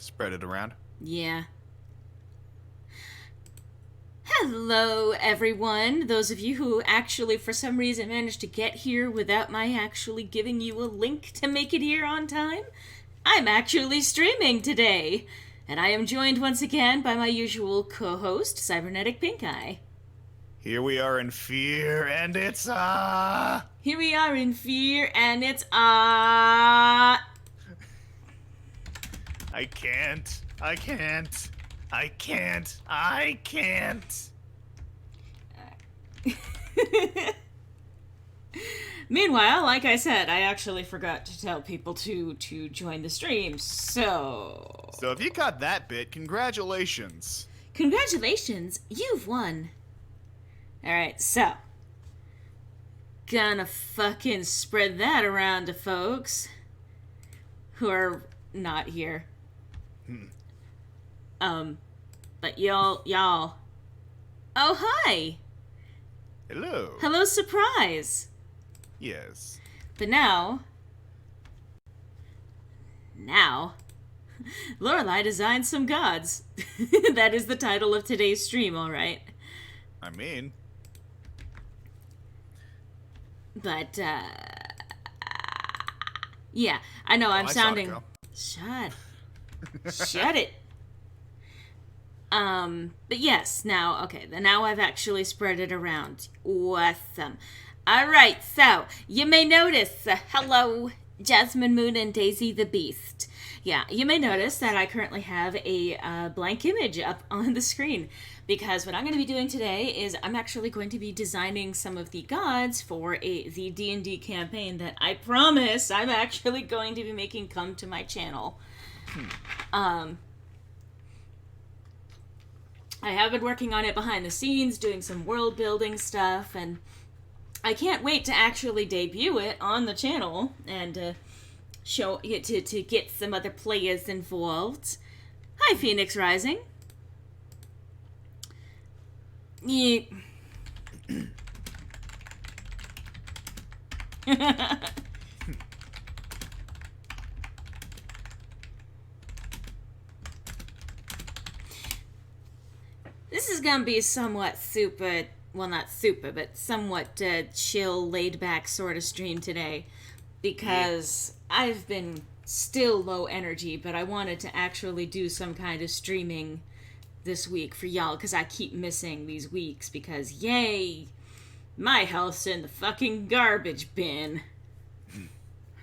Spread it around. Yeah. Hello, everyone. Those of you who actually, for some reason, managed to get here without my actually giving you a link to make it here on time. I'm actually streaming today. And I am joined once again by my usual co host, Cybernetic Pink Eye. Here we are in fear, and it's Here we are in fear, and it's I can't. I can't. I can't. I can't. Meanwhile, like I said, I actually forgot to tell people to join the stream. So, So if you got that bit, congratulations. congratulations, you've won. All right, so gonna fucking spread that around to folks who are not here. But y'all. Oh, hi. Hello. Hello, surprise. Yes. But now, Loreley designed some gods. That is the title of today's stream, all right. I mean, But yeah, I know I'm I saw it sounding. go. Shut it. But yes, now, okay, now I've actually spread it around. Awesome. Alright, so, you may notice, hello, Jasmine Moon and Daisy the Beast. Yeah, you may notice that I currently have a blank image up on the screen. Because what I'm going to be doing today is I'm actually going to be designing some of the gods for the D&D campaign that I promise I'm actually going to be making come to my channel. I have been working on it behind the scenes, doing some world building stuff, and I can't wait to actually debut it on the channel and show it to get some other players involved. Hi, Phoenix Rising. Yeah. This is gonna be somewhat super, well, not super, but somewhat chill, laid back sort of stream today because I've been still low energy, but I wanted to actually do some kind of streaming this week for y'all because I keep missing these weeks because, yay, my health's in the fucking garbage bin.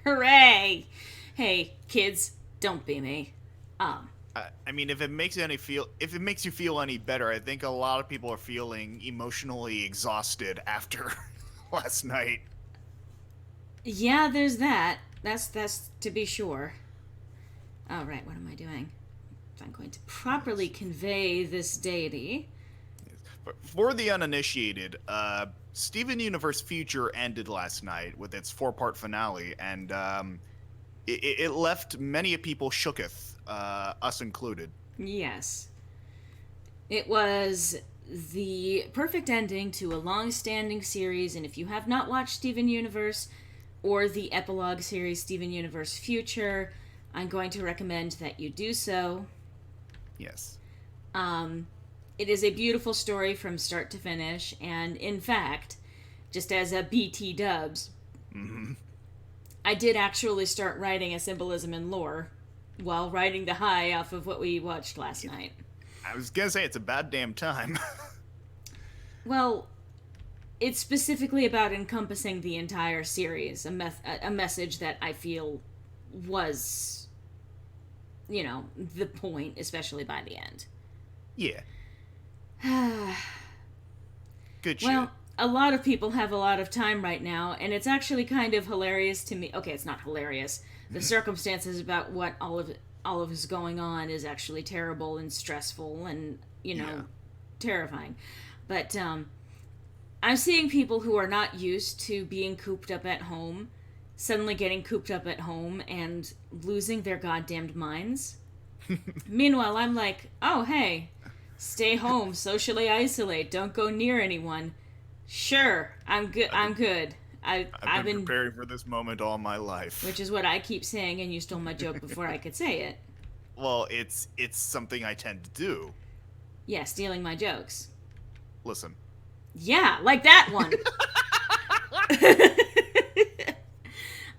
Hooray! Hey, kids, don't be me. I mean, if it makes you feel any better, I think a lot of people are feeling emotionally exhausted after last night. Yeah, there's that. That's to be sure. All right, what am I doing? I'm going to properly convey this deity. For the uninitiated, Steven Universe Future ended last night with its 4-part finale, and it left many people shooketh, us included. Yes. It was the perfect ending to a long-standing series, and if you have not watched Steven Universe or the epilogue series Steven Universe Future, I'm going to recommend that you do so. Yes. It is a beautiful story from start to finish, and in fact, just as a BT dubs, I did actually start writing a symbolism and lore while riding the high off of what we watched last night. I was gonna say it's a bad damn time. Well, it's specifically about encompassing the entire series, a message that I feel was, the point, especially by the end. Yeah. Good shit. Well, a lot of people have a lot of time right now, and it's actually kind of hilarious to me. Okay, it's not hilarious. The circumstances about what all of is going on is actually terrible and stressful and, terrifying. But I'm seeing people who are not used to being cooped up at home suddenly getting cooped up at home and losing their goddamned minds. Meanwhile, I'm like, oh, hey, stay home, socially isolate, don't go near anyone. Sure, I'm good. I'm good. I've been preparing for this moment all my life. Which is what I keep saying, and you stole my joke before I could say it. Well, it's something I tend to do. Yeah, stealing my jokes. Listen. Yeah, like that one.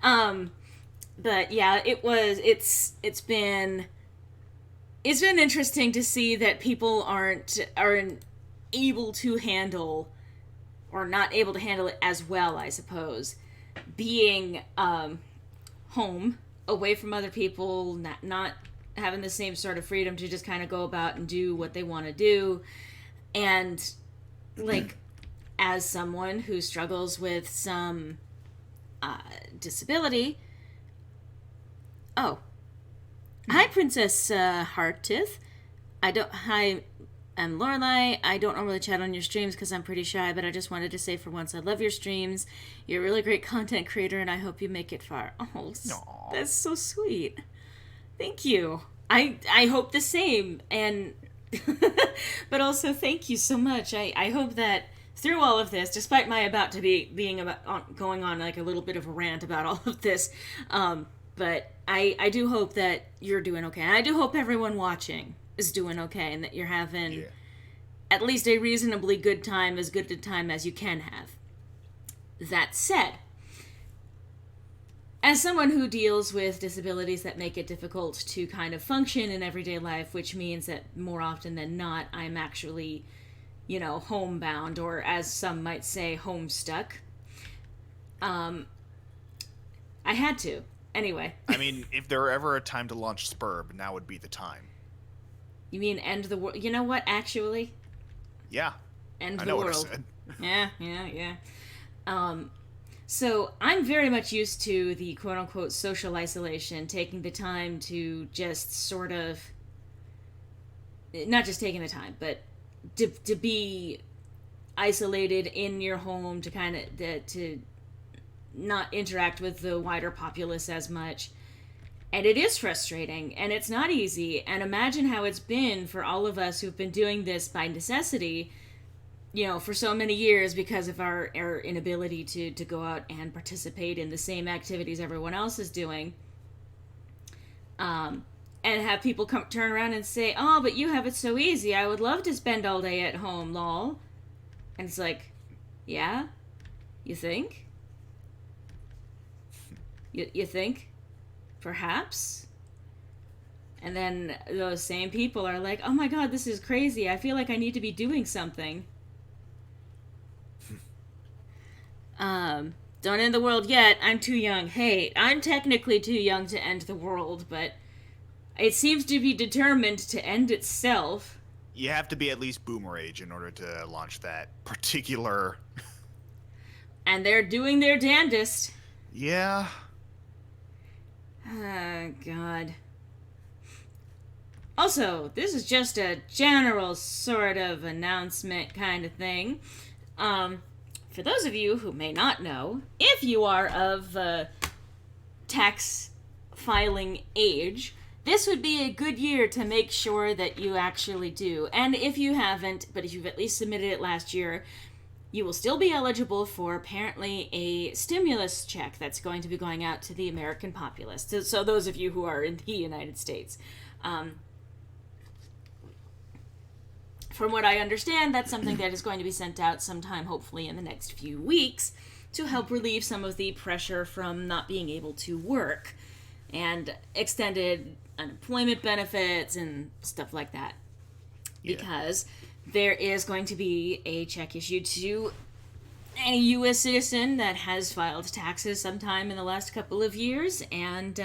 um, but yeah, it's been interesting to see that people aren't able to handle, or not able to handle it as well, I suppose, being home, away from other people, not having the same sort of freedom to just kind of go about and do what they want to do. And like, as someone who struggles with some disability. Oh, hi, Princess Heartith. Hi, I'm Loreley. I don't normally chat on your streams because I'm pretty shy, but I just wanted to say for once I love your streams. You're a really great content creator, and I hope you make it far. Oh, Aww. that's so sweet. Thank you. I hope the same, and but also thank you so much. I hope that through all of this, despite my about to be being about going on like a little bit of a rant about all of this, but I do hope that you're doing okay. And I do hope everyone watching is doing okay, and that you're having at least a reasonably good time, as good a time as you can have. That said, as someone who deals with disabilities that make it difficult to kind of function in everyday life, which means that more often than not, I'm actually, homebound, or as some might say, homestuck. I had to. Anyway. I mean, if there were ever a time to launch Spurb, now would be the time. You mean end the world? You know what, actually? Yeah. End I the know world. what I said. Yeah. So I'm very much used to the quote-unquote social isolation, taking the time to just sort of, not just taking the time, but to be isolated in your home, to kind of to not interact with the wider populace as much. And it is frustrating, and it's not easy. And imagine how it's been for all of us who've been doing this by necessity, for so many years, because of our inability to go out and participate in the same activities everyone else is doing. And have people turn around and say, oh, but you have it so easy. I would love to spend all day at home, lol. And it's like, yeah? You think? You think? Perhaps? And then those same people are like, oh my god, this is crazy. I feel like I need to be doing something. Don't end the world yet. I'm too young. Hey, I'm technically too young to end the world, but it seems to be determined to end itself. You have to be at least boomer age in order to launch that particular... And they're doing their damnedest. Yeah. Oh, God. Also, this is just a general sort of announcement kind of thing. For those of you who may not know, if you are of tax filing age, this would be a good year to make sure that you actually do. And if you haven't, but if you've at least submitted it last year, you will still be eligible for apparently a stimulus check that's going to be going out to the American populace. So those of you who are in the United States. From what I understand, that's something that is going to be sent out sometime, hopefully in the next few weeks, to help relieve some of the pressure from not being able to work, and extended unemployment benefits and stuff like that. Yeah. Because there is going to be a check issued to any U.S. citizen that has filed taxes sometime in the last couple of years and,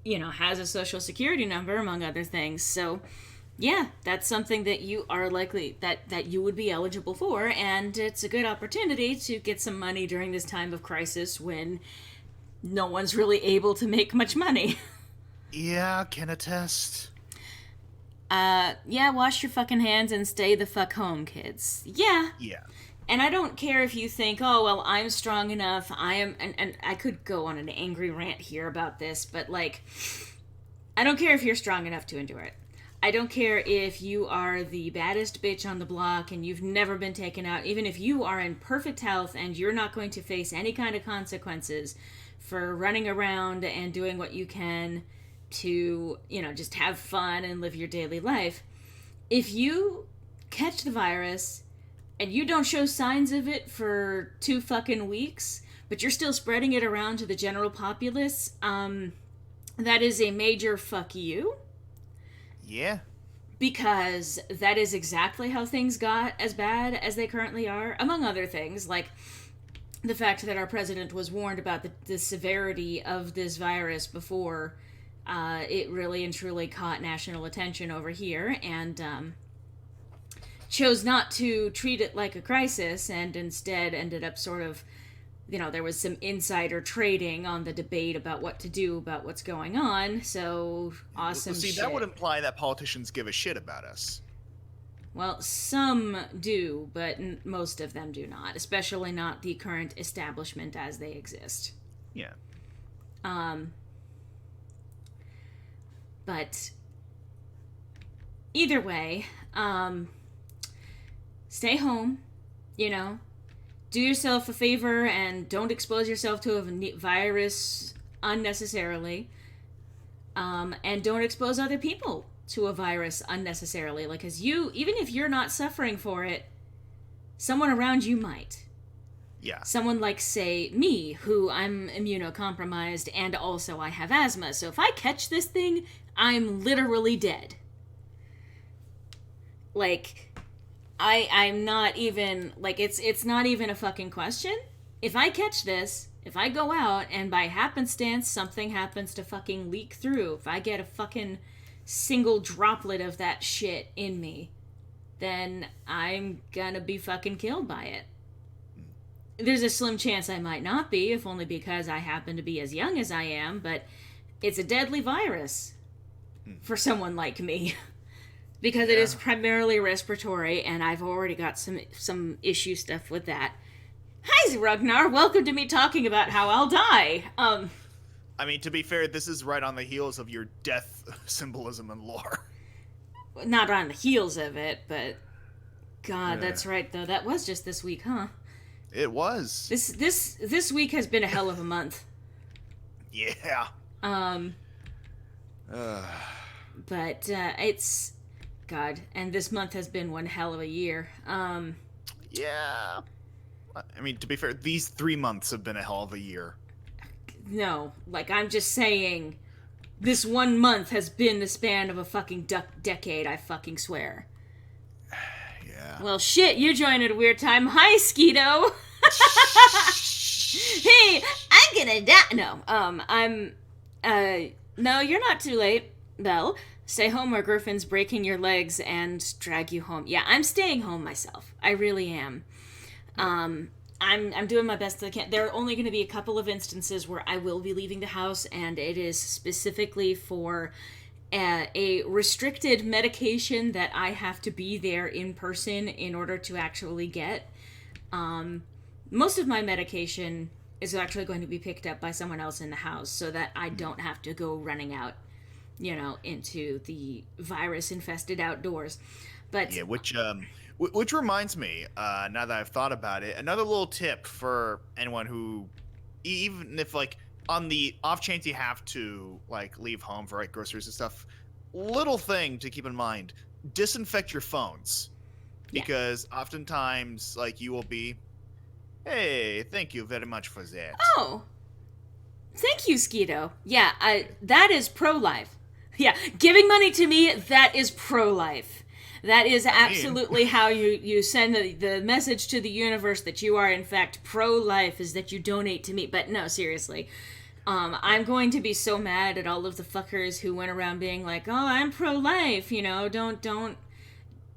has a social security number, among other things. So, yeah, that's something that you are likely, that you would be eligible for, and it's a good opportunity to get some money during this time of crisis when no one's really able to make much money. Yeah, can attest. Yeah, wash your fucking hands and stay the fuck home, kids. Yeah. Yeah. And I don't care if you think, oh, well, I'm strong enough, and I could go on an angry rant here about this, but, I don't care if you're strong enough to endure it. I don't care if you are the baddest bitch on the block and you've never been taken out, even if you are in perfect health and you're not going to face any kind of consequences for running around and doing what you can to, just have fun and live your daily life. If you catch the virus and you don't show signs of it for 2 fucking weeks, but you're still spreading it around to the general populace, that is a major fuck you. Yeah. Because that is exactly how things got as bad as they currently are, among other things, like the fact that our president was warned about the severity of this virus before it really and truly caught national attention over here, and chose not to treat it like a crisis, and instead ended up sort of, there was some insider trading on the debate about what to do about what's going on. So awesome. See, shit. That would imply that politicians give a shit about us. Well, some do, but most of them do not, especially not the current establishment as they exist. Yeah. But either way, stay home, do yourself a favor and don't expose yourself to a virus unnecessarily, and don't expose other people to a virus unnecessarily. Like, because even if you're not suffering for it, someone around you might. Yeah. Someone like, say, me, who I'm immunocompromised and also I have asthma. So if I catch this thing, I'm literally dead. Like, I'm not even, like, it's not even a fucking question. If I catch this, if I go out and by happenstance something happens to fucking leak through, if I get a fucking single droplet of that shit in me, then I'm gonna be fucking killed by it. There's a slim chance I might not be, if only because I happen to be as young as I am, but it's a deadly virus for someone like me. Because it is primarily respiratory, and I've already got some issue stuff with that. Hi, Ragnar. Welcome to me talking about how I'll die. I mean, to be fair, this is right on the heels of your death symbolism and lore. Not on the heels of it, but God, that's right though. That was just this week, huh? It was. This week has been a hell of a month. Yeah. But it's God, and this month has been one hell of a year. Yeah. I mean, to be fair, these 3 months have been a hell of a year. No, like, I'm just saying, this 1 month has been the span of a fucking decade, I fucking swear. Yeah. Well, shit, you joined at a weird time. Hi, Skeeto! Hey, I'm gonna die. No, no, you're not too late, Belle. Stay home or Griffin's breaking your legs and drag you home. Yeah, I'm staying home myself. I really am. I'm doing my best that I can. There are only going to be a couple of instances where I will be leaving the house, and it is specifically for a restricted medication that I have to be there in person in order to actually get. Most of my medication is actually going to be picked up by someone else in the house so that I don't have to go running out, into the virus-infested outdoors. But yeah, which reminds me, now that I've thought about it, another little tip for anyone who, even if, like, on the off chance you have to, like, leave home for, like, groceries and stuff, little thing to keep in mind, disinfect your phones. Because oftentimes, like, you will be, hey, thank you very much for that. Oh, thank you, Skeeto. Yeah, that is pro-life. Yeah, giving money to me, that is pro-life. That is absolutely how you send the message to the universe that you are, in fact, pro-life, is that you donate to me. But no, seriously. I'm going to be so mad at all of the fuckers who went around being like, oh, I'm pro-life, don't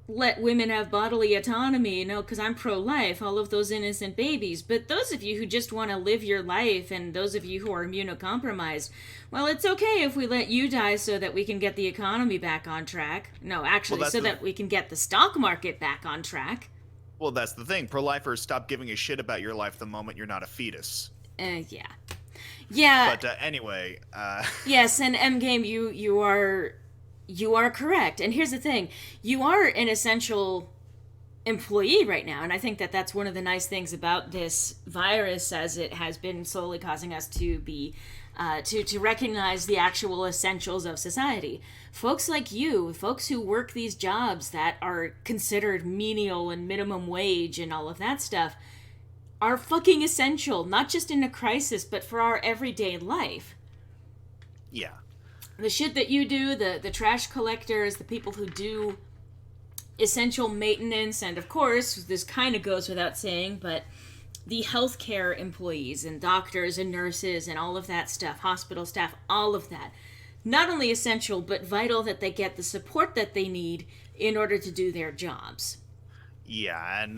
let women have bodily autonomy, because I'm pro-life, all of those innocent babies. But those of you who just want to live your life, and those of you who are immunocompromised, well, it's okay if we let you die so that we can get the economy back on track. No, actually, that we can get the stock market back on track. Well, that's the thing. Pro-lifers stop giving a shit about your life the moment you're not a fetus. Yeah. Yeah. But anyway. Yes, and Endgame, you are correct. And here's the thing. You are an essential employee right now. And I think that that's one of the nice things about this virus, as it has been slowly causing us to be to recognize the actual essentials of society. Folks like you, folks who work these jobs that are considered menial and minimum wage and all of that stuff, are fucking essential, not just in a crisis, but for our everyday life. Yeah. The shit that you do, the trash collectors, the people who do essential maintenance, and of course, this kind of goes without saying, but the healthcare employees and doctors and nurses and all of that stuff, hospital staff, all of that. Not only essential, but vital that they get the support that they need in order to do their jobs. Yeah, and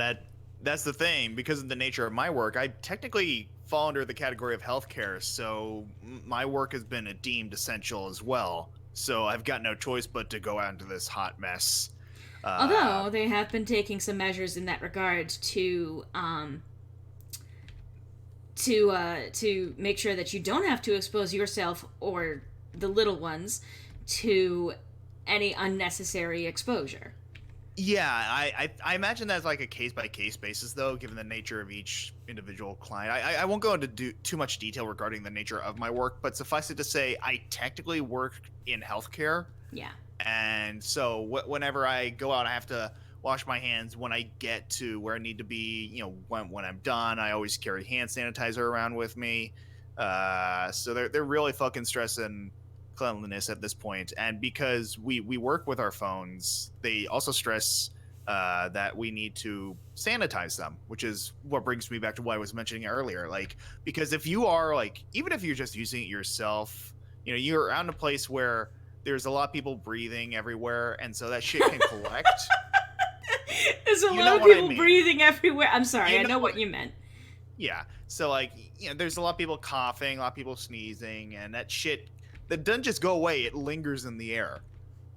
that's the thing. Because of the nature of my work, I technically fall under the category of healthcare, so my work has been deemed essential as well. So I've got no choice but to go out into this hot mess. Although they have been taking some measures in that regard to make sure that you don't have to expose yourself or the little ones to any unnecessary exposure. Yeah, I imagine that's like a case-by-case basis, though, given the nature of each individual client. I won't go into too much detail regarding the nature of my work, but suffice it to say, I technically work in healthcare. Yeah. And so whenever I go out, I have to wash my hands. When I get to where I need to be, when I'm done, I always carry hand sanitizer around with me. So they're really fucking stressing cleanliness at this point. And because we work with our phones, they also stress that we need to sanitize them, which is what brings me back to what I was mentioning earlier. Like, because if you are even if you're just using it yourself, you're out in a place where there's a lot of people breathing everywhere, and so that shit can collect. There's a lot of people breathing everywhere. I'm sorry, I know what you meant. Yeah, so there's a lot of people coughing, a lot of people sneezing, and that shit that doesn't just go away, it lingers in the air.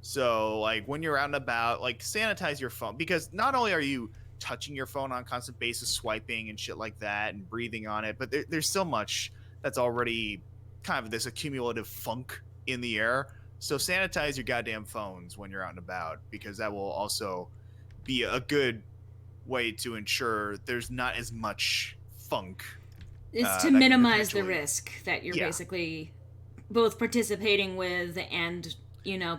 So when you're out and about, sanitize your phone, because not only are you touching your phone on a constant basis, swiping and shit like that, and breathing on it, but there's so much that's already kind of this accumulative funk in the air. So sanitize your goddamn phones when you're out and about, because that will also be a good way to ensure there's not as much funk. It's to minimize the risk that you're basically both participating with and,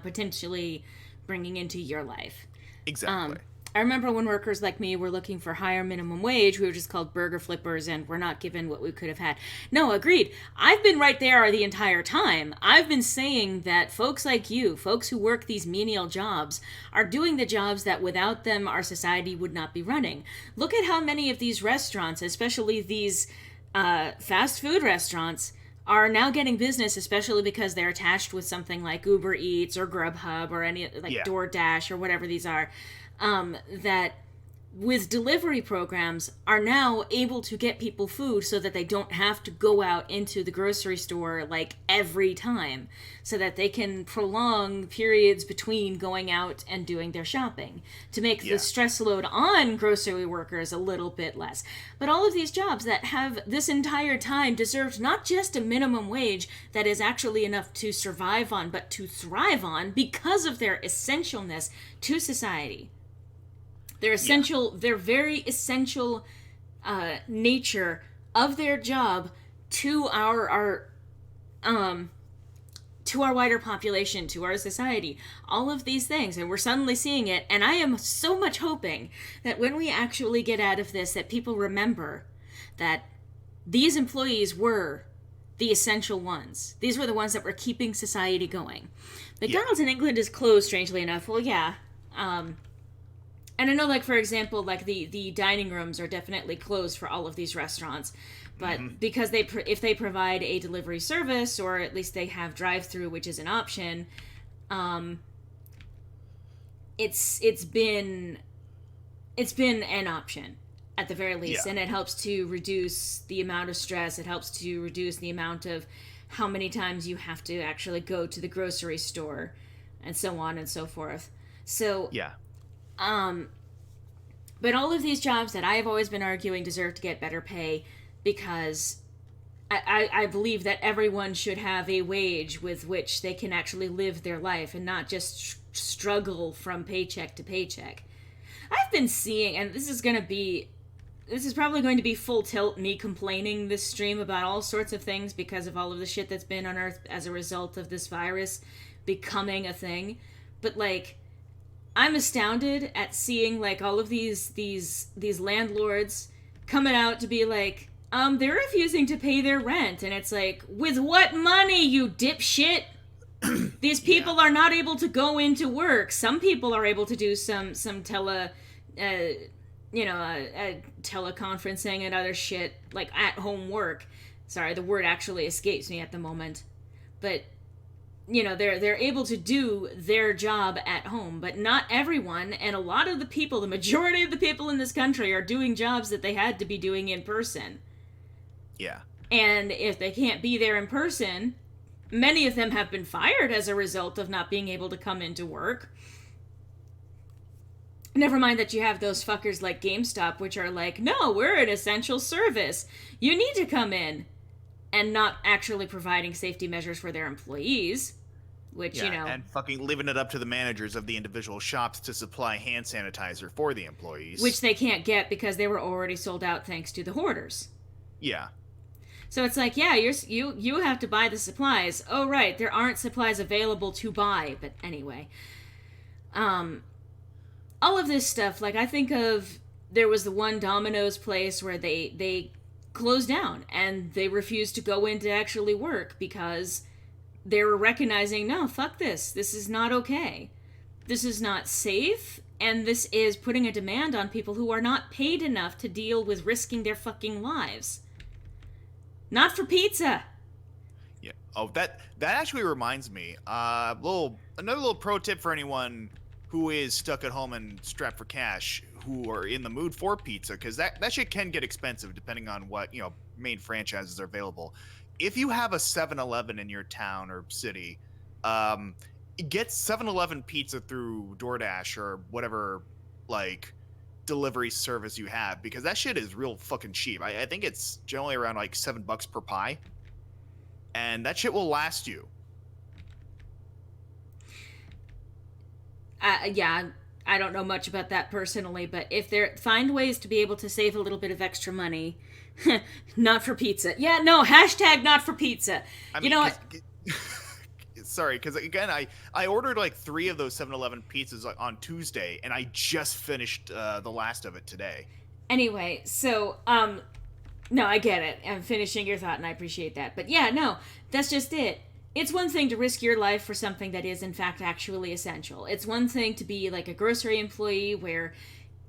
potentially bringing into your life. Exactly. I remember when workers like me were looking for higher minimum wage, we were just called burger flippers and we're not given what we could have had. No, agreed. I've been right there the entire time. I've been saying that folks like you, folks who work these menial jobs, are doing the jobs that without them our society would not be running. Look at how many of these restaurants, especially these fast food restaurants, are now getting business, especially because they're attached with something like Uber Eats or Grubhub or any DoorDash or whatever these are. That with delivery programs are now able to get people food so that they don't have to go out into the grocery store every time, so that they can prolong periods between going out and doing their shopping to make the stress load on grocery workers a little bit less. But all of these jobs that have this entire time deserved not just a minimum wage that is actually enough to survive on, but to thrive on because of their essentialness to society. Their essential, their very essential nature of their job to our wider population, to our society, all of these things, and we're suddenly seeing it. And I am so much hoping that when we actually get out of this, that people remember that these employees were the essential ones. These were the ones that were keeping society going. McDonald's in England is closed, strangely enough. Well, yeah. And I know, for example, the dining rooms are definitely closed for all of these restaurants. But because if they provide a delivery service, or at least they have drive-through, which is an option, it's been an option at the very least, and it helps to reduce the amount of stress. It helps to reduce the amount of how many times you have to actually go to the grocery store, and so on and so forth. So but all of these jobs that I have always been arguing deserve to get better pay, because I believe that everyone should have a wage with which they can actually live their life and not just struggle from paycheck to paycheck. I've been seeing, and this is going to be this is probably going to be full tilt me complaining this stream about all sorts of things because of all of the shit that's been unearthed as a result of this virus becoming a thing. But like, I'm astounded at seeing like all of these landlords coming out to be like, they're refusing to pay their rent, and it's like, with what money, you dipshit? These people are not able to go into work. Some people are able to do some teleconferencing and other shit, like at home work. Sorry, the word actually escapes me at the moment. But they're able to do their job at home, but not everyone. And a lot of the people, the majority of the people in this country, are doing jobs that they had to be doing in person. Yeah. And if they can't be there in person, many of them have been fired as a result of not being able to come into work. Never mind that you have those fuckers like GameStop, which are like, no, we're an essential service. You need to come in. And not actually providing safety measures for their employees, which, and fucking leaving it up to the managers of the individual shops to supply hand sanitizer for the employees. Which they can't get because they were already sold out thanks to the hoarders. Yeah. So it's like, yeah, you have to buy the supplies. Oh, right, there aren't supplies available to buy. But anyway. All of this stuff, like, I think of, there was the one Domino's place where they closed down and they refused to go in to actually work because they were recognizing, no, fuck this. This is not okay. This is not safe, and this is putting a demand on people who are not paid enough to deal with risking their fucking lives. Not for pizza. Yeah. Oh, that actually reminds me. Another little pro tip for anyone who is stuck at home and strapped for cash, who are in the mood for pizza, because that shit can get expensive depending on what main franchises are available. If you have a 7-Eleven in your town or city, get 7-Eleven pizza through DoorDash or whatever like delivery service you have, because that shit is real fucking cheap. I think it's generally around like $7 per pie, and that shit will last you. Yeah, I don't know much about that personally, but if they find ways to be able to save a little bit of extra money, not for pizza. Yeah, no, hashtag not for pizza. I mean, sorry, because again, I ordered like 3 of those 7-Eleven pizzas on Tuesday, and I just finished the last of it today. Anyway, so, no, I get it. I'm finishing your thought, and I appreciate that. But yeah, no, that's just it. It's one thing to risk your life for something that is, in fact, actually essential. It's one thing to be like a grocery employee where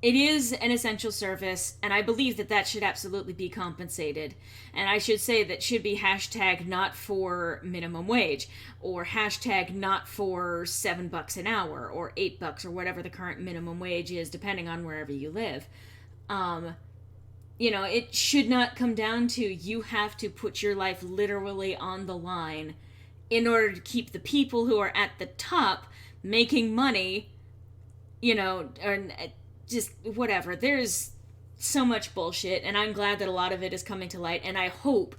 it is an essential service, and I believe that should absolutely be compensated. And I should say that should be hashtag not for minimum wage, or hashtag not for $7 an hour, or $8, or whatever the current minimum wage is, depending on wherever you live. It should not come down to you have to put your life literally on the line in order to keep the people who are at the top making money, or just whatever. There's so much bullshit, and I'm glad that a lot of it is coming to light, and I hope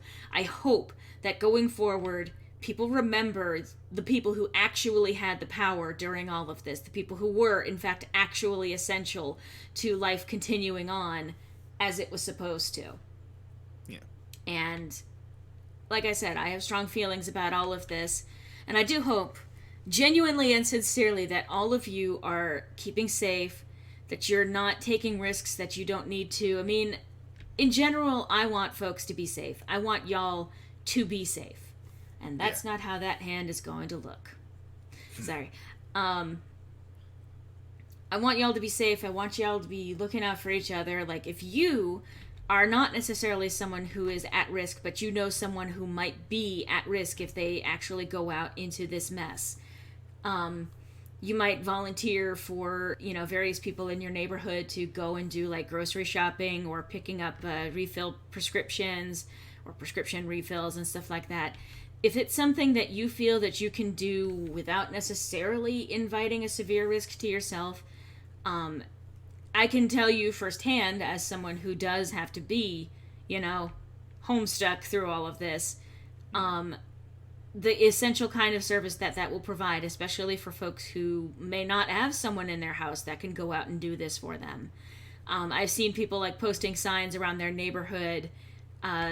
that going forward, people remember the people who actually had the power during all of this, the people who were, in fact, actually essential to life continuing on as it was supposed to. Yeah. And like I said, I have strong feelings about all of this, and I do hope, genuinely and sincerely, that all of you are keeping safe, that you're not taking risks that you don't need to. I mean, in general, I want folks to be safe. I want y'all to be safe. And that's not how that hand is going to look. Sorry. I want y'all to be safe. I want y'all to be looking out for each other. Like, if you are not necessarily someone who is at risk, but you know someone who might be at risk if they actually go out into this mess, you might volunteer for, various people in your neighborhood to go and do like grocery shopping or picking up refill prescriptions or prescription refills and stuff like that. If it's something that you feel that you can do without necessarily inviting a severe risk to yourself, I can tell you firsthand, as someone who does have to be, homestuck through all of this, the essential kind of service that will provide, especially for folks who may not have someone in their house that can go out and do this for them. I've seen people like posting signs around their neighborhood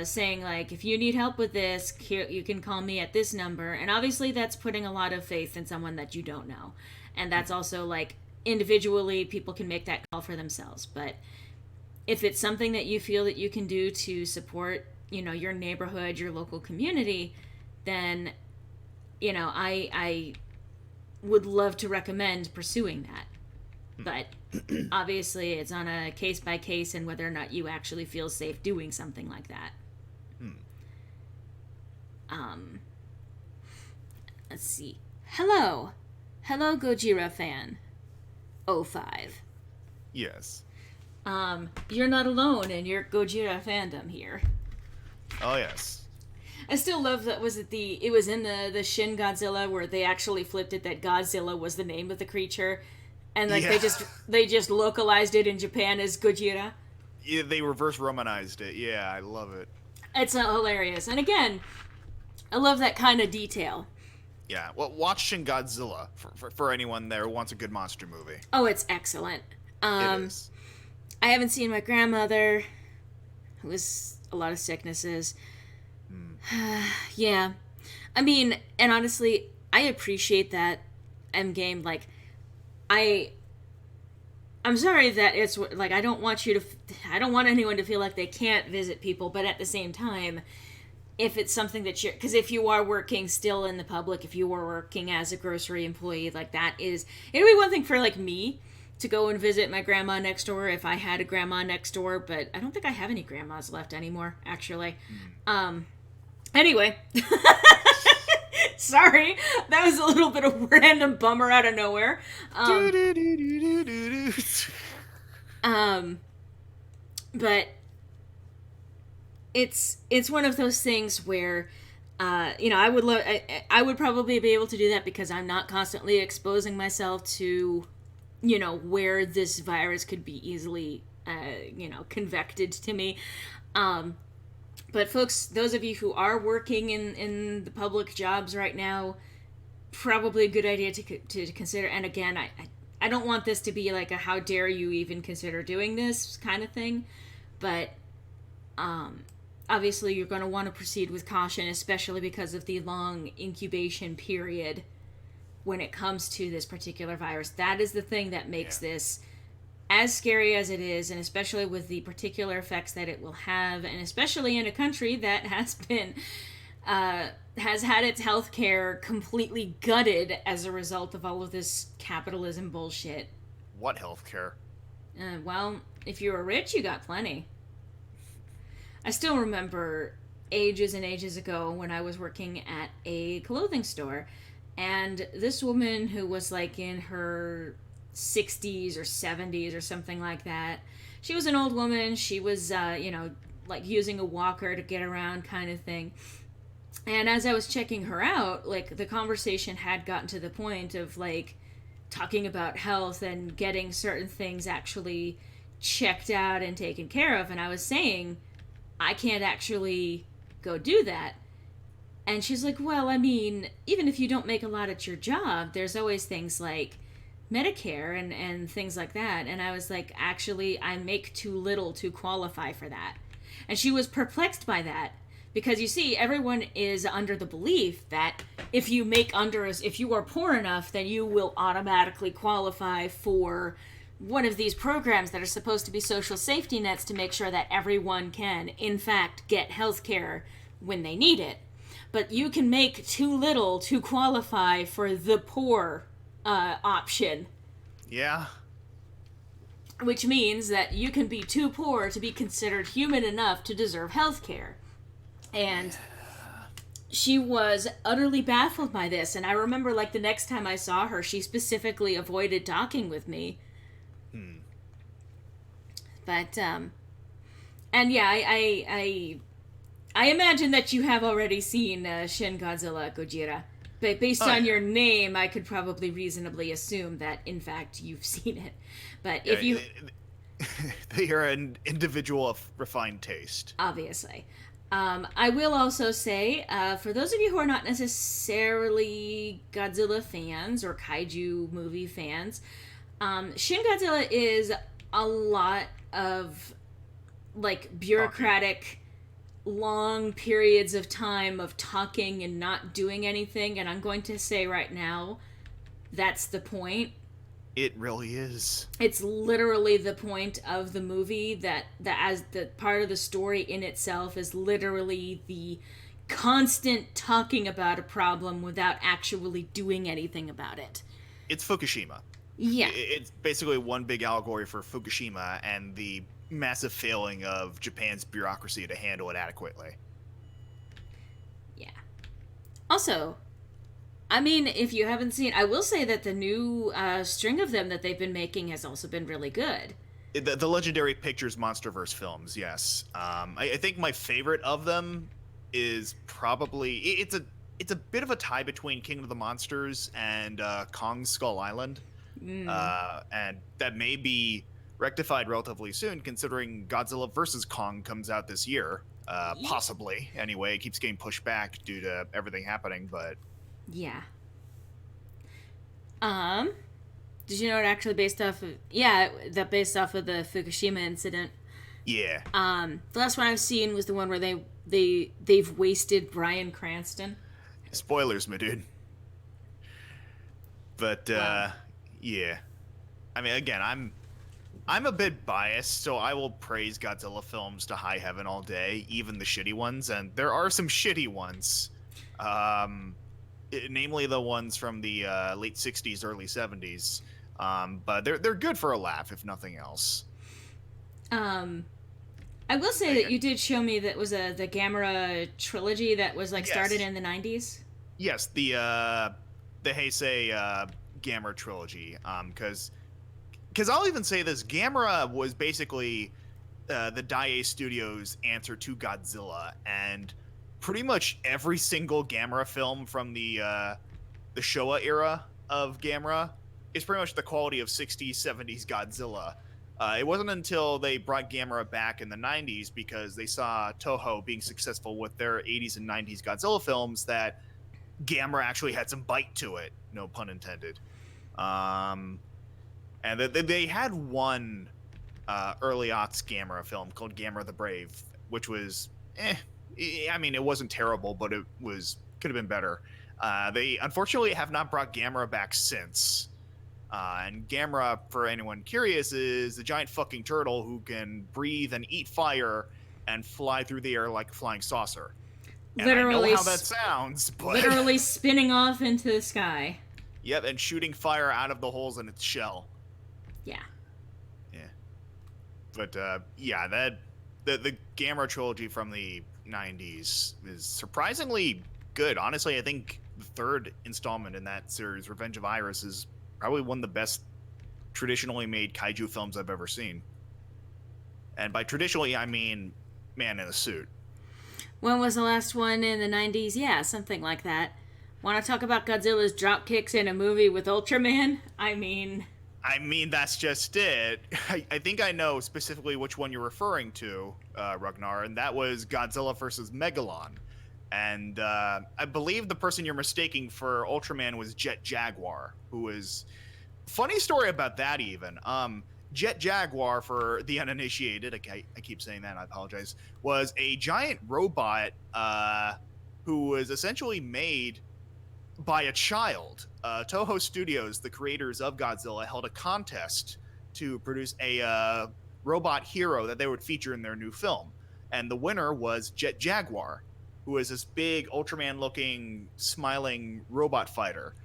saying like, if you need help with this, here, you can call me at this number. And obviously that's putting a lot of faith in someone that you don't know. And that's also like individually people can make that call for themselves. But if it's something that you feel that you can do to support, your neighborhood, your local community, then, I would love to recommend pursuing that. But obviously it's on a case by case and whether or not you actually feel safe doing something like that. Let's see. Hello Gojira fan 05. Yes. You're not alone in your Gojira fandom here. Oh yes. I still love that. It was in the Shin Godzilla where they actually flipped it that Godzilla was the name of the creature, and like they just localized it in Japan as Gojira. Yeah, they reverse Romanized it. Yeah, I love it. It's hilarious, and again, I love that kind of detail. Yeah, well, watch Shin Godzilla for anyone there who wants a good monster movie. Oh, it's excellent. It is. I haven't seen my grandmother, who has a lot of sicknesses. Yeah. I mean, and honestly, I appreciate that Endgame, like, I'm sorry that it's, like, I don't want anyone to feel like they can't visit people, but at the same time, if it's something that because if you are working still in the public, if you are working as a grocery employee, like, it would be one thing for, like, me to go and visit my grandma next door if I had a grandma next door, but I don't think I have any grandmas left anymore, actually. Anyway, sorry, that was a little bit of random bummer out of nowhere. But it's one of those things where, I would probably be able to do that because I'm not constantly exposing myself to, where this virus could be easily, convected to me. But folks, those of you who are working in the public jobs right now, probably a good idea to consider. And again, I don't want this to be like a how dare you even consider doing this kind of thing. But obviously you're going to want to proceed with caution, especially because of the long incubation period when it comes to this particular virus. That is the thing that makes this as scary as it is, and especially with the particular effects that it will have, and especially in a country that has been has had its healthcare completely gutted as a result of all of this capitalism bullshit. What healthcare? Well, if you were rich, you got plenty. I still remember ages and ages ago when I was working at a clothing store, and this woman who was like in her 60s or 70s or something like that. She was an old woman. She was, like using a walker to get around kind of thing. And as I was checking her out, like the conversation had gotten to the point of like talking about health and getting certain things actually checked out and taken care of. And I was saying, I can't actually go do that. And she's like, well, I mean, even if you don't make a lot at your job, there's always things like Medicare and things like that. And I was like, actually, I make too little to qualify for that. And she was perplexed by that because, you see, everyone is under the belief that if you are poor enough, then you will automatically qualify for one of these programs that are supposed to be social safety nets to make sure that everyone can, in fact, get health care when they need it. But you can make too little to qualify for the poor option. Yeah. Which means that you can be too poor to be considered human enough to deserve health care. And she was utterly baffled by this. And I remember, like, the next time I saw her, she specifically avoided talking with me. But, and yeah, I imagine that you have already seen Shin Godzilla Gojira. But based on your name, I could probably reasonably assume that, in fact, you've seen it. But if you... They are an individual of refined taste. Obviously. I will also say, for those of you who are not necessarily Godzilla fans or kaiju movie fans, Shin Godzilla is a lot of like bureaucratic long periods of time of talking and not doing anything, and I'm going to say right now that's the point. It really is. It's literally the point of the movie, that as the part of the story in itself is literally the constant talking about a problem without actually doing anything about it. It's Fukushima. Yeah. It's basically one big allegory for Fukushima and the massive failing of Japan's bureaucracy to handle it adequately. Yeah. Also, I mean, if you haven't seen, I will say that the new string of them that they've been making has also been really good. The Legendary Pictures MonsterVerse films, yes. I think my favorite of them is probably it's a bit of a tie between King of the Monsters and Kong Skull Island, and that may be rectified relatively soon, considering Godzilla vs. Kong comes out this year. Possibly, anyway. It keeps getting pushed back due to everything happening, but yeah. Did you know it actually based off of based off of the Fukushima incident? Yeah. The last one I've seen was the one where they've wasted Bryan Cranston. Spoilers, my dude. But Wow. yeah. I mean, again, I'm a bit biased, so I will praise Godzilla films to high heaven all day, even the shitty ones, and there are some shitty ones. Namely the ones from the late 60s, early 70s. But they're good for a laugh, if nothing else. I will say that you did show me that was the Gamera trilogy that was like started Yes. in the 90s. Yes, the Heisei Gamera trilogy. Because I'll even say this: Gamera was basically the Daiei Studios' answer to Godzilla, and pretty much every single Gamera film from the Showa era of Gamera is pretty much the quality of 60s, 70s Godzilla. It wasn't until they brought Gamera back in the 90s, because they saw Toho being successful with their 80s and 90s Godzilla films, that Gamera actually had some bite to it, no pun intended. And they had one early aughts Gamera film called Gamera the Brave, which was, I mean, it wasn't terrible, but it could have been better. They unfortunately have not brought Gamera back since. And Gamera, for anyone curious, is the giant fucking turtle who can breathe and eat fire and fly through the air like a flying saucer. And Literally, I know how that sounds, but literally spinning off into the sky. yep, and shooting fire out of the holes in its shell. Yeah. Yeah, but yeah, that the Gamera trilogy from the 90s is surprisingly good. Honestly, I think the third installment in that series, Revenge of Iris, is probably one of the best traditionally made kaiju films I've ever seen. And by traditionally, I mean man in a suit. When was the last one in the 90s? Yeah, something like that. Want to talk about Godzilla's drop kicks in a movie with Ultraman? I mean, That's just it. I think I know specifically which one you're referring to, Ragnar, and that was Godzilla versus Megalon. And I believe the person you're mistaking for Ultraman was Jet Jaguar, who was... Funny story about that, even. Jet Jaguar, for the uninitiated, I keep saying that, I apologize, was a giant robot who was essentially made by a child. Toho Studios, the creators of Godzilla, held a contest to produce a robot hero that they would feature in their new film. And the winner was Jet Jaguar, who is this big Ultraman-looking, smiling robot fighter.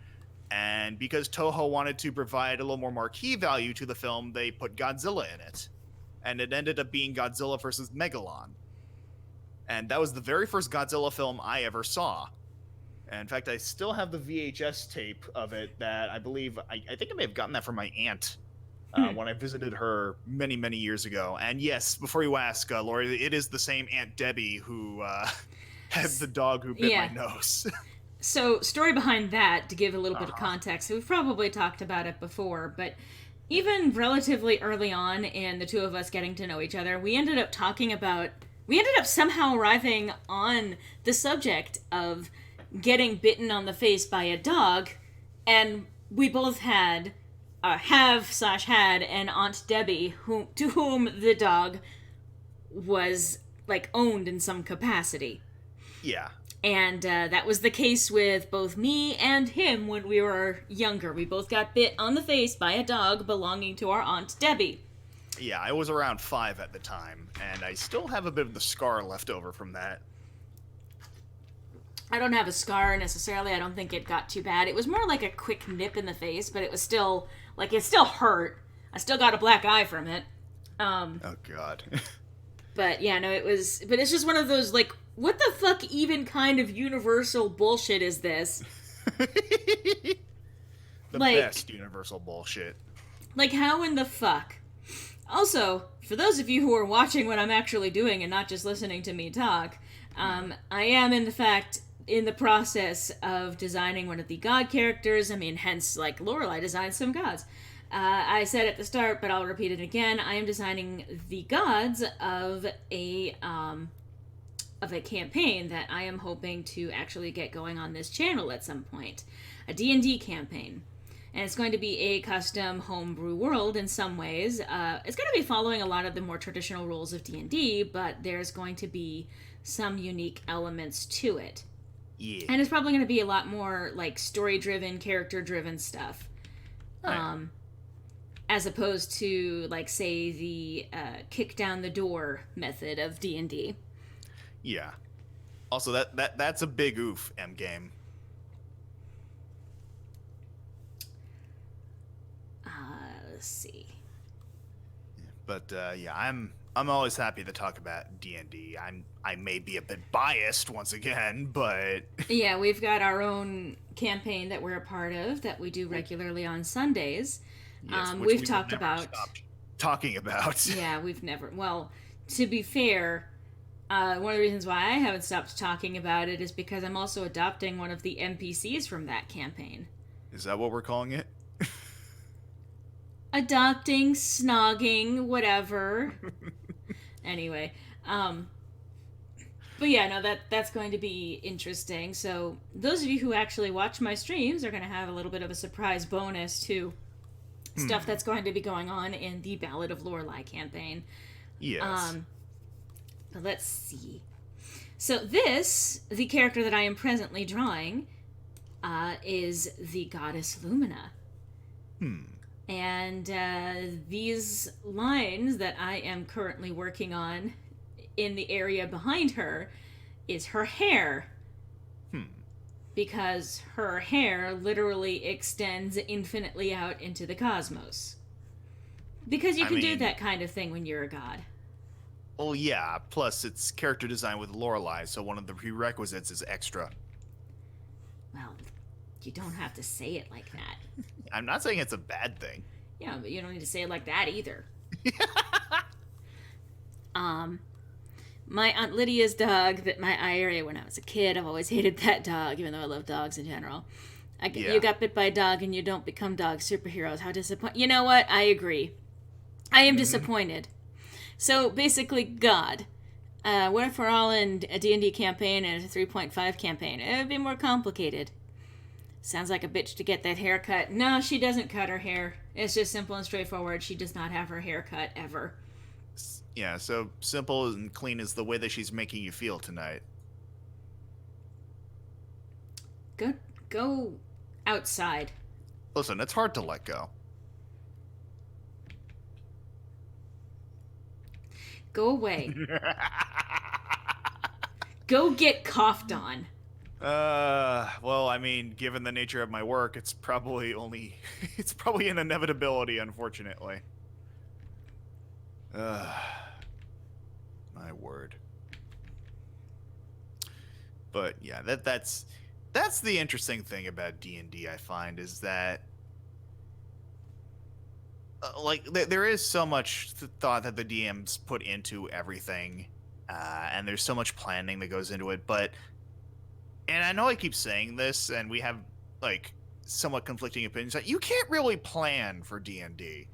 And because Toho wanted to provide a little more marquee value to the film, they put Godzilla in it. And it ended up being Godzilla versus Megalon. And that was the very first Godzilla film I ever saw. And in fact, I still have the VHS tape of it that I believe, I think I may have gotten that from my aunt when I visited her many, many years ago. And yes, before you ask, Lori, it is the same Aunt Debbie who had the dog who bit my nose. So, story behind that, to give a little bit of context, we've probably talked about it before, but even relatively early on in the two of us getting to know each other, we ended up somehow arriving on the subject of getting bitten on the face by a dog, and we both had have/had an Aunt Debbie to whom the dog was like owned in some capacity. Yeah. And that was the case with both me and him when we were younger. We both got bit on the face by a dog belonging to our Aunt Debbie. Yeah, I was around 5 at the time, and I still have a bit of the scar left over from that. I don't have a scar necessarily. I don't think it got too bad. It was more like a quick nip in the face, but it was still, like, it still hurt. I still got a black eye from it. Oh, God. But, yeah, no, but it's just one of those, like, what the fuck even kind of universal bullshit is this? The best universal bullshit. Like, how in the fuck? Also, for those of you who are watching what I'm actually doing and not just listening to me talk, I am, in the process of designing one of the god characters. I mean, hence, like, Loreley designed some gods. I said at the start, but I'll repeat it again. I am designing the gods of a campaign that I am hoping to actually get going on this channel at some point. A D&D campaign. And it's going to be a custom homebrew world in some ways. It's going to be following a lot of the more traditional rules of D&D, but there's going to be some unique elements to it. Yeah. And it's probably going to be a lot more like story-driven, character-driven stuff. Right. As opposed to, like, say, the kick down the door method of D&D. Yeah. Also, that's a big oof, M-game. Let's see. But yeah, I'm always happy to talk about D&D. I may be a bit biased once again, but yeah, we've got our own campaign that we're a part of that we do regularly on Sundays. yes, which we've we talked will never about stop talking about. Yeah, we've never. Well, to be fair, one of the reasons why I haven't stopped talking about it is because I'm also adopting one of the NPCs from that campaign. Is that what we're calling it? Adopting, snogging, whatever. Anyway, but yeah, no, that's going to be interesting. So those of you who actually watch my streams are going to have a little bit of a surprise bonus to stuff that's going to be going on in the Ballad of Loreley campaign. Yes. But let's see. So the character that I am presently drawing, is the goddess Lumina. And these lines that I am currently working on in the area behind her is her hair. Because her hair literally extends infinitely out into the cosmos. Because you can do that kind of thing when you're a god. Oh yeah, plus it's character design with Loreley, so one of the prerequisites is extra. Well, you don't have to say it like that. I'm not saying it's a bad thing. Yeah, but you don't need to say it like that either. My Aunt Lydia's dog that I area when I was a kid, I've always hated that dog, even though I love dogs in general. You got bit by a dog and you don't become dog superheroes. How disappointing. You know what? I agree. I am disappointed. So basically, God. What if we're all in a D&D campaign and a 3.5 campaign? It would be more complicated. Sounds like a bitch to get that haircut. No, she doesn't cut her hair. It's just simple and straightforward. She does not have her hair cut ever. Yeah, so simple and clean is the way that she's making you feel tonight. Go outside. Listen, it's hard to let go. Go away. Go get coughed on. Well, I mean, given the nature of my work, it's probably an inevitability, unfortunately. My word. But yeah, that's the interesting thing about D&D, I find, is that there is so much thought that the DMs put into everything, and there's so much planning that goes into it, and I know I keep saying this, and we have, like, somewhat conflicting opinions, that you can't really plan for D&D.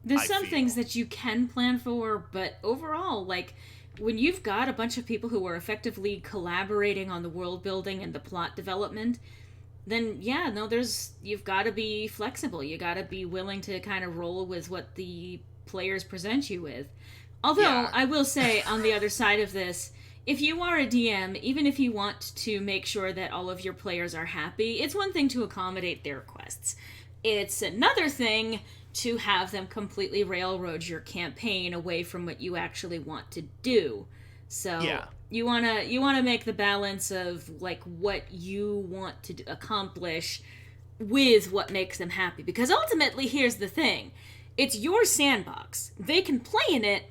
There's some things that you can plan for, but overall, like, when you've got a bunch of people who are effectively collaborating on the world building and the plot development, then yeah, no, you've got to be flexible. You got to be willing to kind of roll with what the players present you with. Although Yeah, I will say, on the other side of this, if you are a DM, even if you want to make sure that all of your players are happy, it's one thing to accommodate their requests. It's another thing to have them completely railroad your campaign away from what you actually want to do. So yeah, you wanna make the balance of like what you want to accomplish with what makes them happy. Because ultimately, here's the thing: it's your sandbox. They can play in it,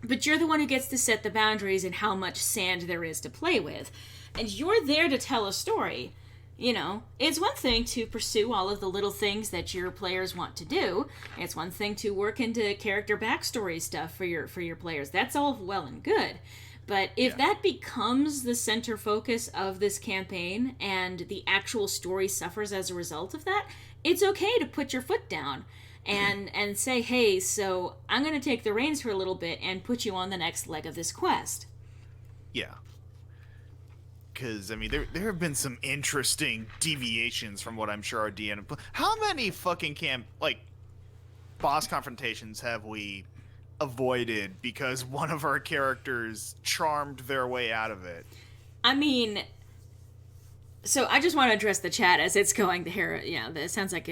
but you're the one who gets to set the boundaries and how much sand there is to play with. And you're there to tell a story. It's one thing to pursue all of the little things that your players want to do. It's one thing to work into character backstory stuff for your players. That's all well and good. But if yeah. that becomes the center focus of this campaign and the actual story suffers as a result of that, it's okay to put your foot down and say, hey, so I'm going to take the reins for a little bit and put you on the next leg of this quest. Yeah. Because I mean, there have been some interesting deviations from what I'm sure our DM. How many fucking boss confrontations have we avoided because one of our characters charmed their way out of it? I mean, so I just want to address the chat as it's going. The hair, that sounds like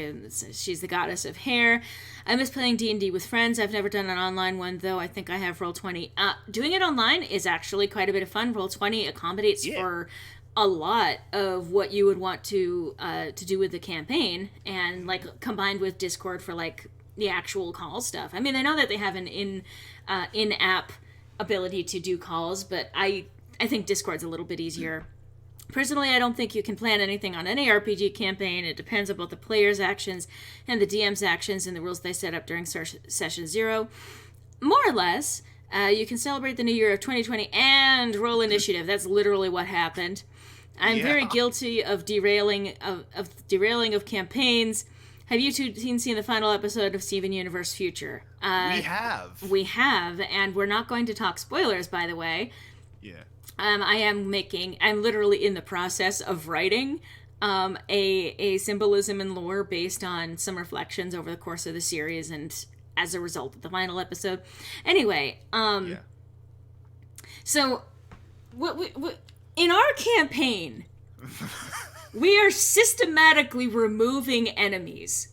she's the goddess of hair. I miss playing D&D with friends. I've never done an online one, though. I think I have Roll20. Doing it online is actually quite a bit of fun. Roll20 accommodates for a lot of what you would want to do with the campaign, and like combined with Discord for like the actual call stuff. I mean, I know that they have an in-app ability to do calls, but I think Discord's a little bit easier. Personally, I don't think you can plan anything on any RPG campaign. It depends on both the player's actions and the DM's actions and the rules they set up during session 0. More or less, you can celebrate the new year of 2020 and roll initiative. That's literally what happened. I'm very guilty of derailing of campaigns. Have you two seen the final episode of Steven Universe Future? We have. We have, and we're not going to talk spoilers, by the way. Yeah. I'm literally in the process of writing a symbolism and lore based on some reflections over the course of the series and as a result of the final episode. Anyway, so what in our campaign, we are systematically removing enemies.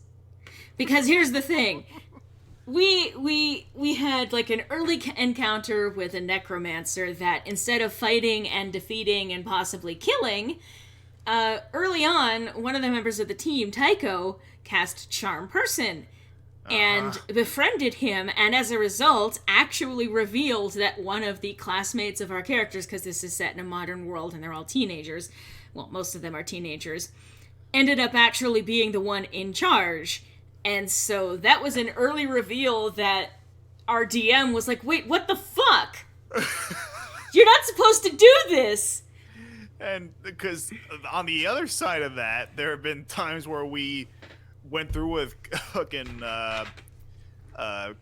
Because here's the thing. We had like an early encounter with a necromancer that instead of fighting and defeating and possibly killing, early on, one of the members of the team, Tycho, cast Charm Person and befriended him, and as a result, actually revealed that one of the classmates of our characters, because this is set in a modern world and they're all teenagers, well, most of them are teenagers, ended up actually being the one in charge. And so that was an early reveal that our DM was like, wait, what the fuck? You're not supposed to do this! And because on the other side of that, there have been times where we went through with fucking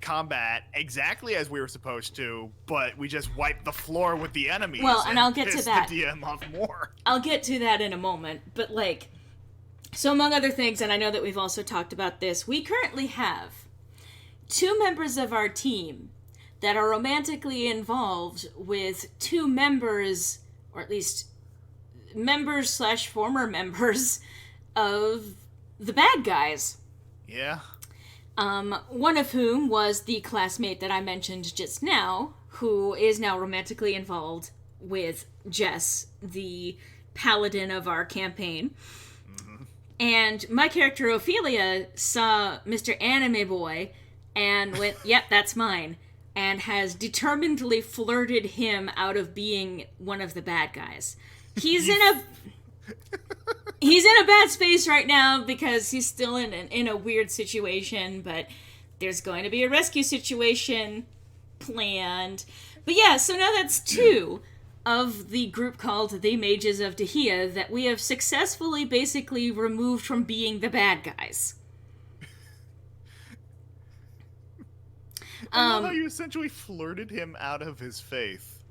combat exactly as we were supposed to, but we just wiped the floor with the enemies. Well, and I'll get to that. The DM off more. I'll get to that in a moment, but like... So among other things, and I know that we've also talked about this, we currently have 2 members of our team that are romantically involved with 2 members, or at least members/former members of the bad guys. Yeah. One of whom was the classmate that I mentioned just now, who is now romantically involved with Jess, the paladin of our campaign. And my character, Ophelia, saw Mr. Anime Boy and went, yep, that's mine. And has determinedly flirted him out of being one of the bad guys. He's in a bad space right now because he's still in a weird situation, but there's going to be a rescue situation planned. But yeah, so now that's 2 of the group called the Mages of Dahia that we have successfully basically removed from being the bad guys. I love how you essentially flirted him out of his faith.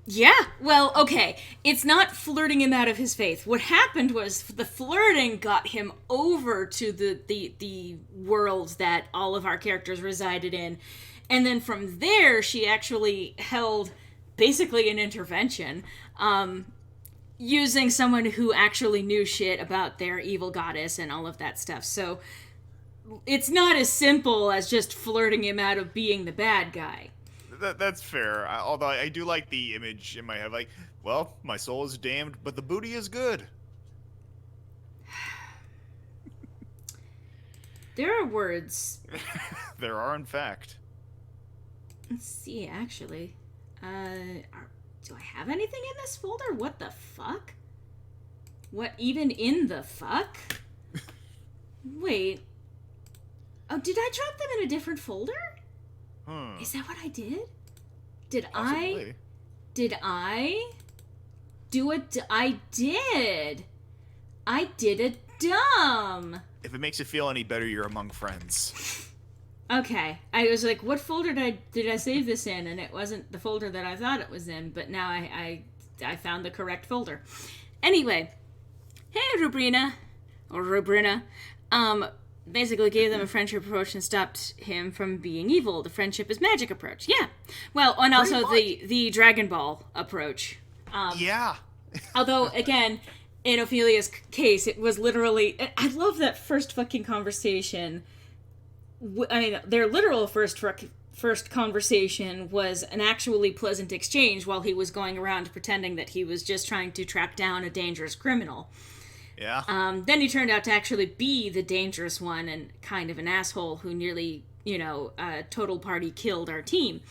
Yeah, well, okay. It's not flirting him out of his faith. What happened was the flirting got him over to the world that all of our characters resided in. And then from there, she actually held basically an intervention, using someone who actually knew shit about their evil goddess and all of that stuff. So it's not as simple as just flirting him out of being the bad guy. That's fair. Although I do like the image in my head, like, well, my soul is damned, but the booty is good. There are words. There are, in fact. Let's see, actually. Do I have anything in this folder? What the fuck? What even in the fuck? Wait. Oh, did I drop them in a different folder? Is that what I did? Possibly. Did I do it? I did. I did it dumb. If it makes you feel any better, you're among friends. Okay. I was like, what folder did I save this in? And it wasn't the folder that I thought it was in, but now I found the correct folder. Anyway. Hey, Rubrina. Or Rubrina. Basically gave them a friendship approach and stopped him from being evil. The friendship is magic approach. Yeah. Well, and also the Dragon Ball approach. Yeah. Although, again, in Ophelia's case, it was literally... I love that first fucking conversation. I mean, their literal first conversation was an actually pleasant exchange while he was going around pretending that he was just trying to track down a dangerous criminal. Yeah. Then he turned out to actually be the dangerous one and kind of an asshole who nearly, total party killed our team.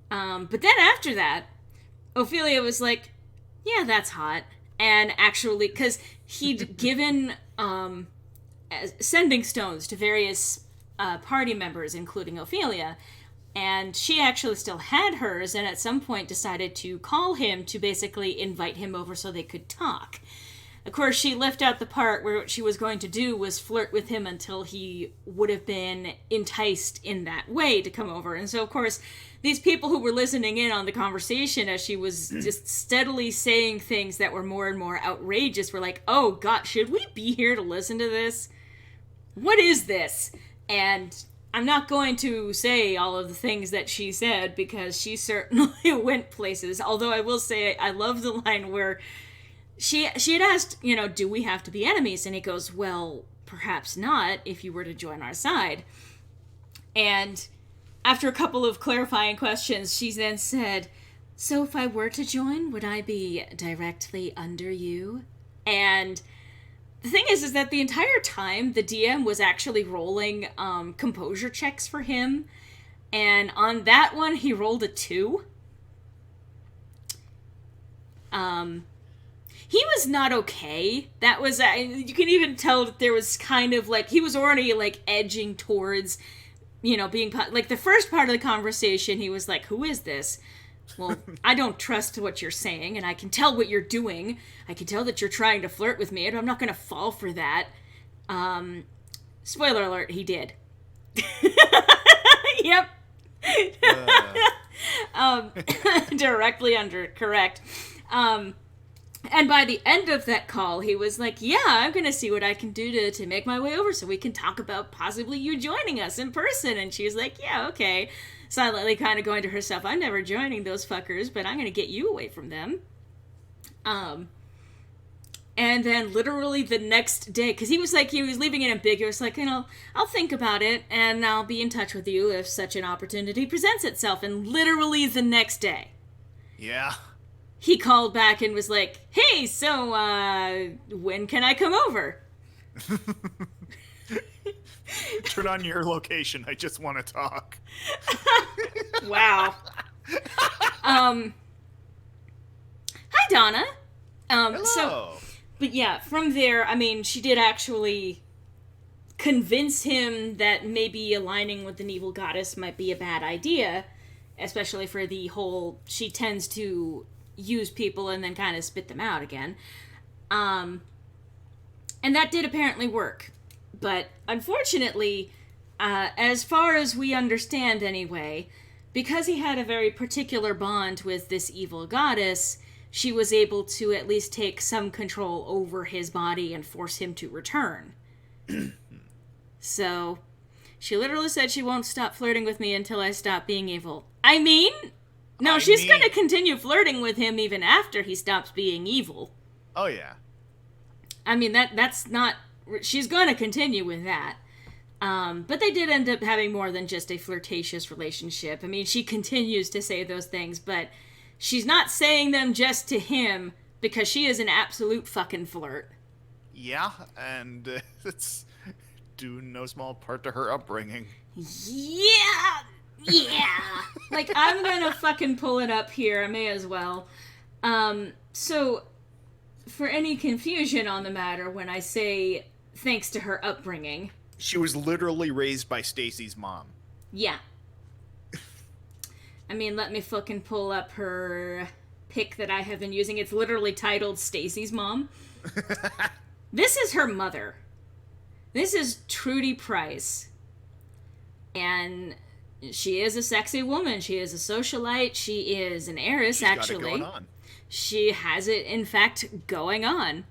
But then after that, Ophelia was like, yeah, that's hot. And actually, because he'd given sending stones to various party members, including Ophelia, and she actually still had hers, and at some point decided to call him to basically invite him over so they could talk. Of course, she left out the part where what she was going to do was flirt with him until he would have been enticed in that way to come over. And so, of course, these people who were listening in on the conversation as she was just steadily saying things that were more and more outrageous were like, oh, God, should we be here to listen to this? What is this? And I'm not going to say all of the things that she said because she certainly went places. Although I will say I love the line where she had asked, do we have to be enemies? And he goes, well, perhaps not if you were to join our side. And after a couple of clarifying questions, she then said, so if I were to join, would I be directly under you? And the thing is that the entire time, the DM was actually rolling composure checks for him. And on that one, he rolled a 2. He was not okay. That was, you can even tell that there was kind of like, he was already like edging towards, being, like the first part of the conversation, he was like, who is this? Well, I don't trust what you're saying, and I can tell what you're doing. I can tell that you're trying to flirt with me, and I'm not going to fall for that. Spoiler alert, he did. Yep. Directly under, correct. And by the end of that call, he was like, yeah, I'm going to see what I can do to make my way over so we can talk about possibly you joining us in person. And she was like, yeah, okay. Silently kind of going to herself, I'm never joining those fuckers, but I'm going to get you away from them. And then literally the next day, because he was leaving it ambiguous, like, I'll think about it and I'll be in touch with you if such an opportunity presents itself. And literally the next day. Yeah. He called back and was like, hey, so, when can I come over? Turn on your location. I just want to talk. Wow. Hi, Donna. Hello. But yeah, from there, I mean, she did actually convince him that maybe aligning with an evil goddess might be a bad idea, especially for the whole, she tends to use people and then kind of spit them out again. And that did apparently work. But unfortunately, as far as we understand anyway, because he had a very particular bond with this evil goddess, she was able to at least take some control over his body and force him to return. So, she literally said she won't stop flirting with me until I stop being evil. I mean, no, she's gonna continue flirting with him even after he stops being evil. Oh, yeah. I mean, that's not... She's gonna continue with that. But they did end up having more than just a flirtatious relationship. I mean, she continues to say those things, but she's not saying them just to him because she is an absolute fucking flirt. Yeah, and it's due no small part to her upbringing. Yeah! Like, I'm gonna fucking pull it up here. I may as well. So, for any confusion on the matter, when I say thanks to her upbringing... She was literally raised by Stacy's mom. Yeah. I mean, let me fucking pull up her pic that I have been using. It's literally titled Stacy's Mom. This is her mother. This is Trudy Price. And she is a sexy woman. She is a socialite. She is an heiress, She's actually. got it going on. She has it, in fact, going on.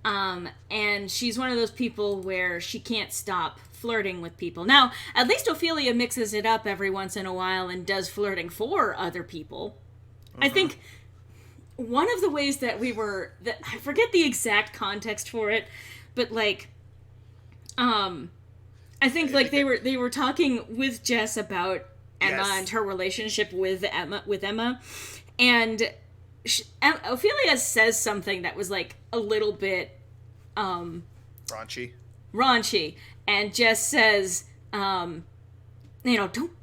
And she's one of those people where she can't stop flirting with people. Now, at least Ophelia mixes it up every once in a while and does flirting for other people. I think one of the ways that I forget the exact context for it, but like, I think like they were talking with Jess about Emma and her relationship with Emma, and Ophelia says something that was like a little bit raunchy, and Jess says, don't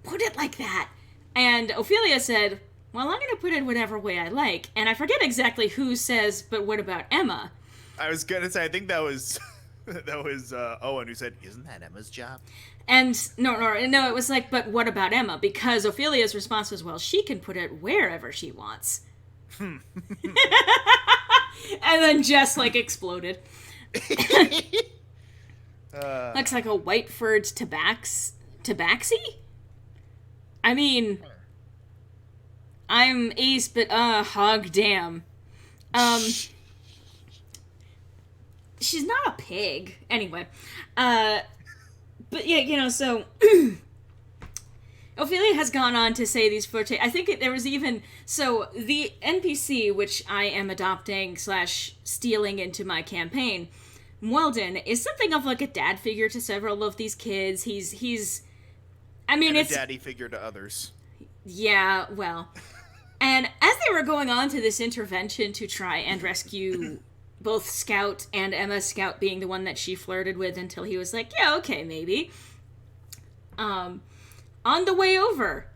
put it like that. And Ophelia said, well, I'm going to put it whatever way I like. And I forget exactly who says, but what about Emma? I was going to say, I think that was Owen who said, isn't that Emma's job? And no, it was like, but what about Emma? Because Ophelia's response was, well, she can put it wherever she wants. And then Jess, like, exploded. Looks like a Whiteford tabaxi? I mean, I'm ace, but hog damn. She's not a pig. Anyway. But yeah, so Ophelia has gone on to say these I think there was even... So, the NPC, which I am adopting / stealing into my campaign, Weldon, is something of like a dad figure to several of these kids. He's... I mean, and it's... a daddy figure to others. Yeah, well... And as they were going on to this intervention to try and rescue both Scout and Emma, Scout being the one that she flirted with until he was like, yeah, okay, maybe. On the way over,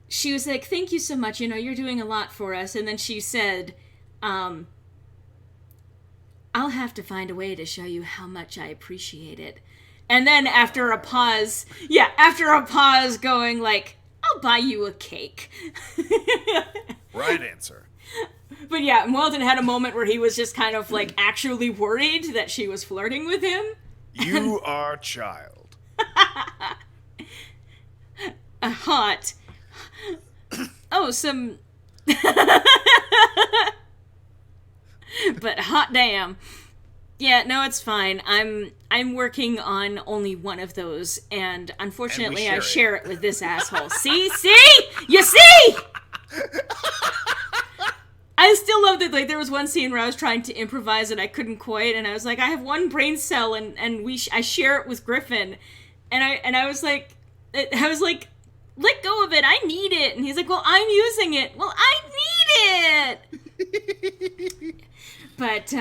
she was like, thank you so much, you're doing a lot for us. And then she said, I'll have to find a way to show you how much I appreciate it. And then after a pause going like, I'll buy you a cake. Right answer. But yeah, Weldon had a moment where he was just kind of like actually worried that she was flirting with him. You are child. Hot. Oh, some... But hot damn. Yeah, no, it's fine. I'm working on only one of those, and unfortunately I share it with this asshole. See? You see? I still love that, like, there was one scene where I was trying to improvise and I couldn't quite, and I was like, I have one brain cell, and I share it with Griffin, and I was like, let go of it, I need it, and he's like, well, I'm using it, well, I need it! But,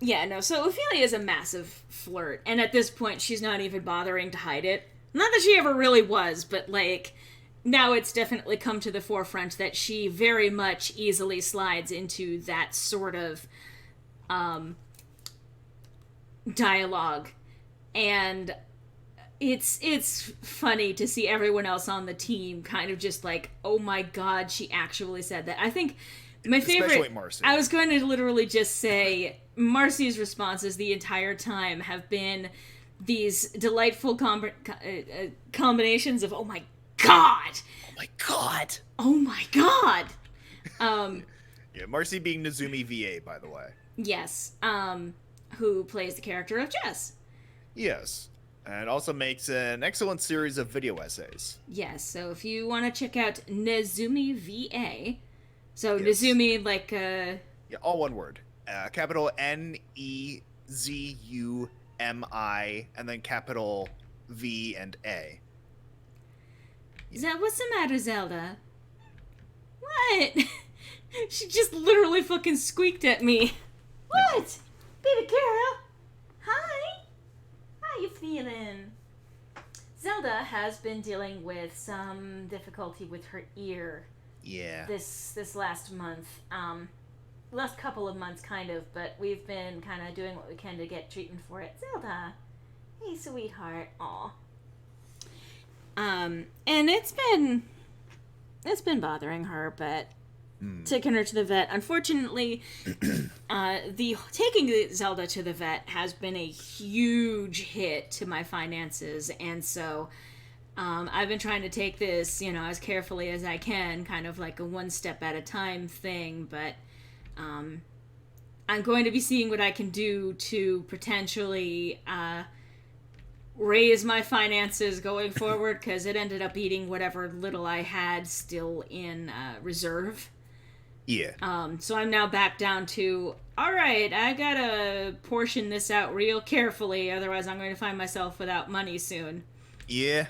yeah, no, so Ophelia is a massive flirt, and at this point, she's not even bothering to hide it. Not that she ever really was, but, like, now it's definitely come to the forefront that she very much easily slides into that sort of, dialogue. And it's funny to see everyone else on the team kind of just like, oh my god, she actually said that. I think my favorite... Especially Marcy. I was going to literally just say, Marcy's responses the entire time have been these delightful combinations of, oh my god! Oh my god! Oh my god! Yeah, Marcy being Nezumi VA, by the way. Yes. Who plays the character of Jess. Yes. And also makes an excellent series of video essays. Yes, so if you want to check out Nezumi VA, so Yes. Nezumi, like, Yeah, all one word. Capital Nezumi, and then capital V and A. What's the matter, Zelda? What? She just literally fucking squeaked at me. What? Baby girl? Hi. How you feeling? Zelda has been dealing with some difficulty with her ear. Yeah. This last month. Last couple of months, kind of, but we've been kind of doing what we can to get treatment for it. Zelda. Hey, sweetheart. Aw. And it's been bothering her, but taking her to the vet. Unfortunately, the taking Zelda to the vet has been a huge hit to my finances, and so I've been trying to take this, as carefully as I can, kind of like a one step at a time thing, but I'm going to be seeing what I can do to potentially raise my finances going forward, because it ended up eating whatever little I had still in reserve. Yeah. So I'm now back down to, all right, I gotta portion this out real carefully, otherwise I'm going to find myself without money soon. Yeah.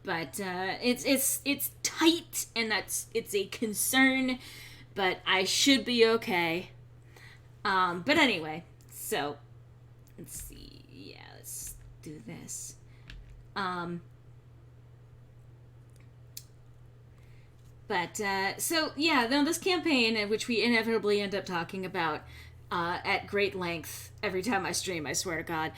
But it's tight, and it's a concern, but I should be okay. But anyway, so let's see. Yeah, let's do this. So yeah, now this campaign, which we inevitably end up talking about at great length every time I stream, I swear to God,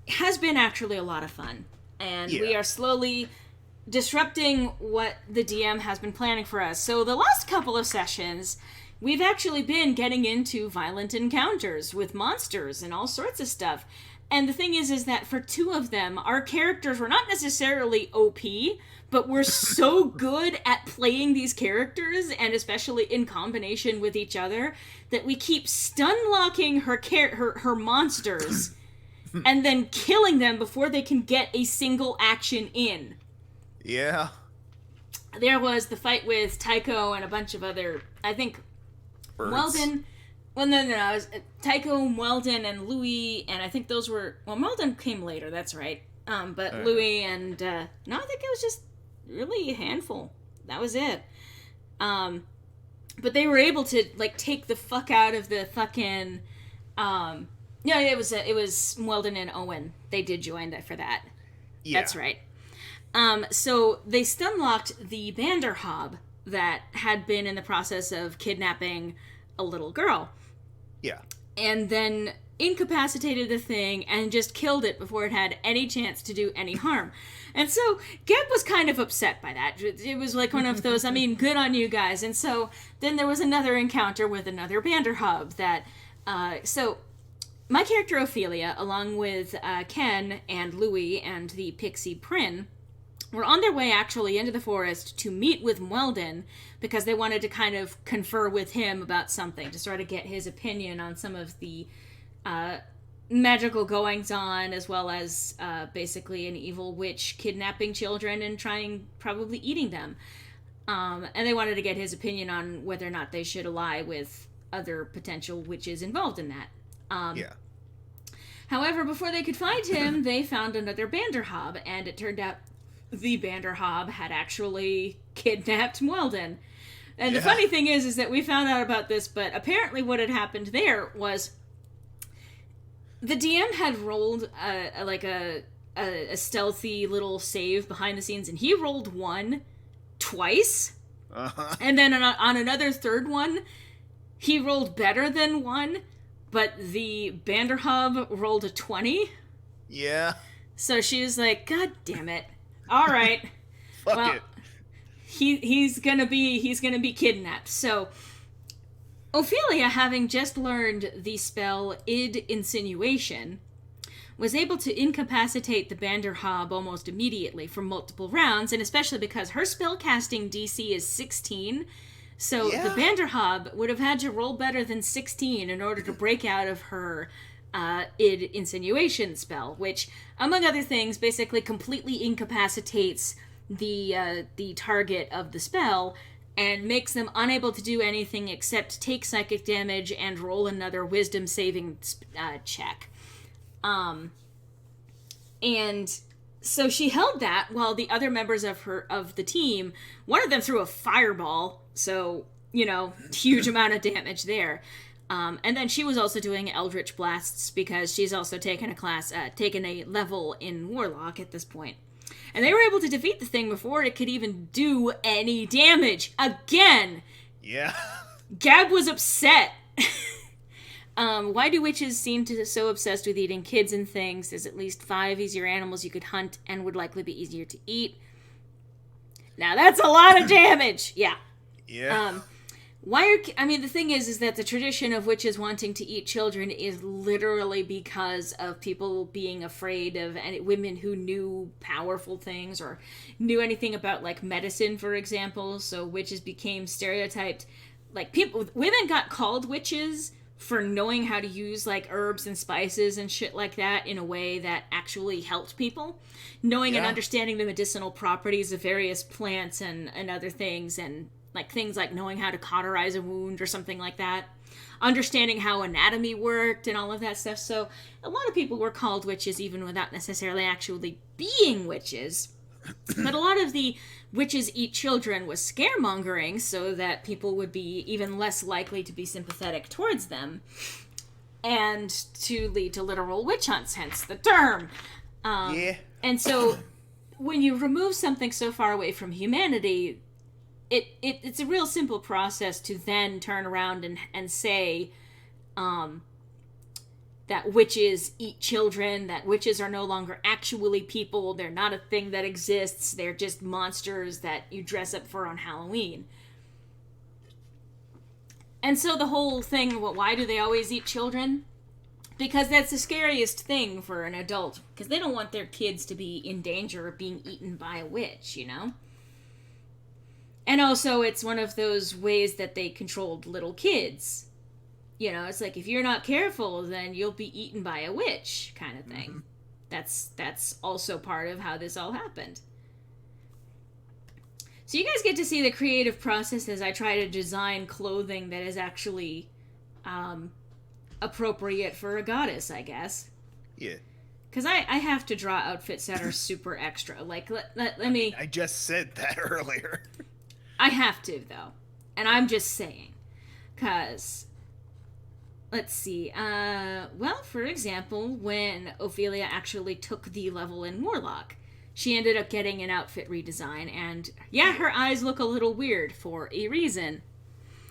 has been actually a lot of fun. And we are slowly disrupting what the DM has been planning for us. So the last couple of sessions, we've actually been getting into violent encounters with monsters and all sorts of stuff. And the thing is that for two of them, our characters were not necessarily OP, but we're so good at playing these characters, and especially in combination with each other, that we keep stun-locking her monsters and then killing them before they can get a single action in. Yeah. There was the fight with Tycho and a bunch of other, I think, Birds. Weldon. Well, no. It was Tycho, Weldon, and Louis, and I think those were... Well, Weldon came later, that's right. But Louis and... no, I think it was just really a handful. That was it. But they were able to, like, take the fuck out of the fucking... No, it was Weldon and Owen. They did join for that. Yeah. That's right. So they stun-locked the Banderhob that had been in the process of kidnapping a little girl. Yeah. And then incapacitated the thing and just killed it before it had any chance to do any harm. And so Geb was kind of upset by that. It was like one of those, good on you guys. And so then there was another encounter with another Banderhob that... So my character Ophelia, along with Ken and Louis and the pixie Prin, were on their way actually into the forest to meet with Weldon because they wanted to kind of confer with him about something, to sort of get his opinion on some of the magical goings-on, as well as basically an evil witch kidnapping children and probably eating them. And they wanted to get his opinion on whether or not they should ally with other potential witches involved in that. Yeah. However, before they could find him, they found another Banderhob, and it turned out the Banderhob had actually kidnapped Weldon. And the funny thing is that we found out about this, but apparently what had happened there was the DM had rolled a stealthy little save behind the scenes, and he rolled one twice. Uh-huh. And then on another third one, he rolled better than one, but the Banderhob rolled a 20. Yeah. So she was like, God damn it. All right. Fuck it. He's gonna be kidnapped. So Ophelia, having just learned the spell Id Insinuation, was able to incapacitate the Banderhob almost immediately for multiple rounds, and especially because her spellcasting DC is 16, so the Yeah. Banderhob would have had to roll better than 16 in order to break out of her insinuation spell, which, among other things, basically completely incapacitates the target of the spell and makes them unable to do anything except take psychic damage and roll another wisdom saving check. And so she held that while the other members of the team, one of them threw a fireball, so, huge amount of damage there. And then she was also doing Eldritch Blasts because she's also taken a level in Warlock at this point. And they were able to defeat the thing before it could even do any damage. Again! Yeah. Gab was upset. Why do witches seem to so obsessed with eating kids and things? There's at least 5 easier animals you could hunt and would likely be easier to eat. Now that's a lot of damage! Yeah. Yeah. The thing is that the tradition of witches wanting to eat children is literally because of people being afraid of women who knew powerful things or knew anything about, like, medicine, for example. So witches became stereotyped. Like, women got called witches for knowing how to use, like, herbs and spices and shit like that in a way that actually helped people. Knowing and understanding the medicinal properties of various plants and other things, and like things like knowing how to cauterize a wound or something like that, understanding how anatomy worked and all of that stuff. So a lot of people were called witches even without necessarily actually being witches. But a lot of the witches eat children was scaremongering so that people would be even less likely to be sympathetic towards them and to lead to literal witch hunts, hence the term. Yeah. And so when you remove something so far away from humanity, it's a real simple process to then turn around and say that witches eat children, that witches are no longer actually people, they're not a thing that exists, they're just monsters that you dress up for on Halloween. And so the whole thing, why do they always eat children? Because that's the scariest thing for an adult, because they don't want their kids to be in danger of being eaten by a witch, And also, it's one of those ways that they controlled little kids. It's like, if you're not careful, then you'll be eaten by a witch, kind of thing. Mm-hmm. That's also part of how this all happened. So you guys get to see the creative process as I try to design clothing that is actually appropriate for a goddess, I guess. Yeah. Because I have to draw outfits that are super extra. Like, let me... I just said that earlier. I have to, though. And I'm just saying. Because, let's see. For example, when Ophelia actually took the level in Warlock, she ended up getting an outfit redesign. And, her eyes look a little weird for a reason.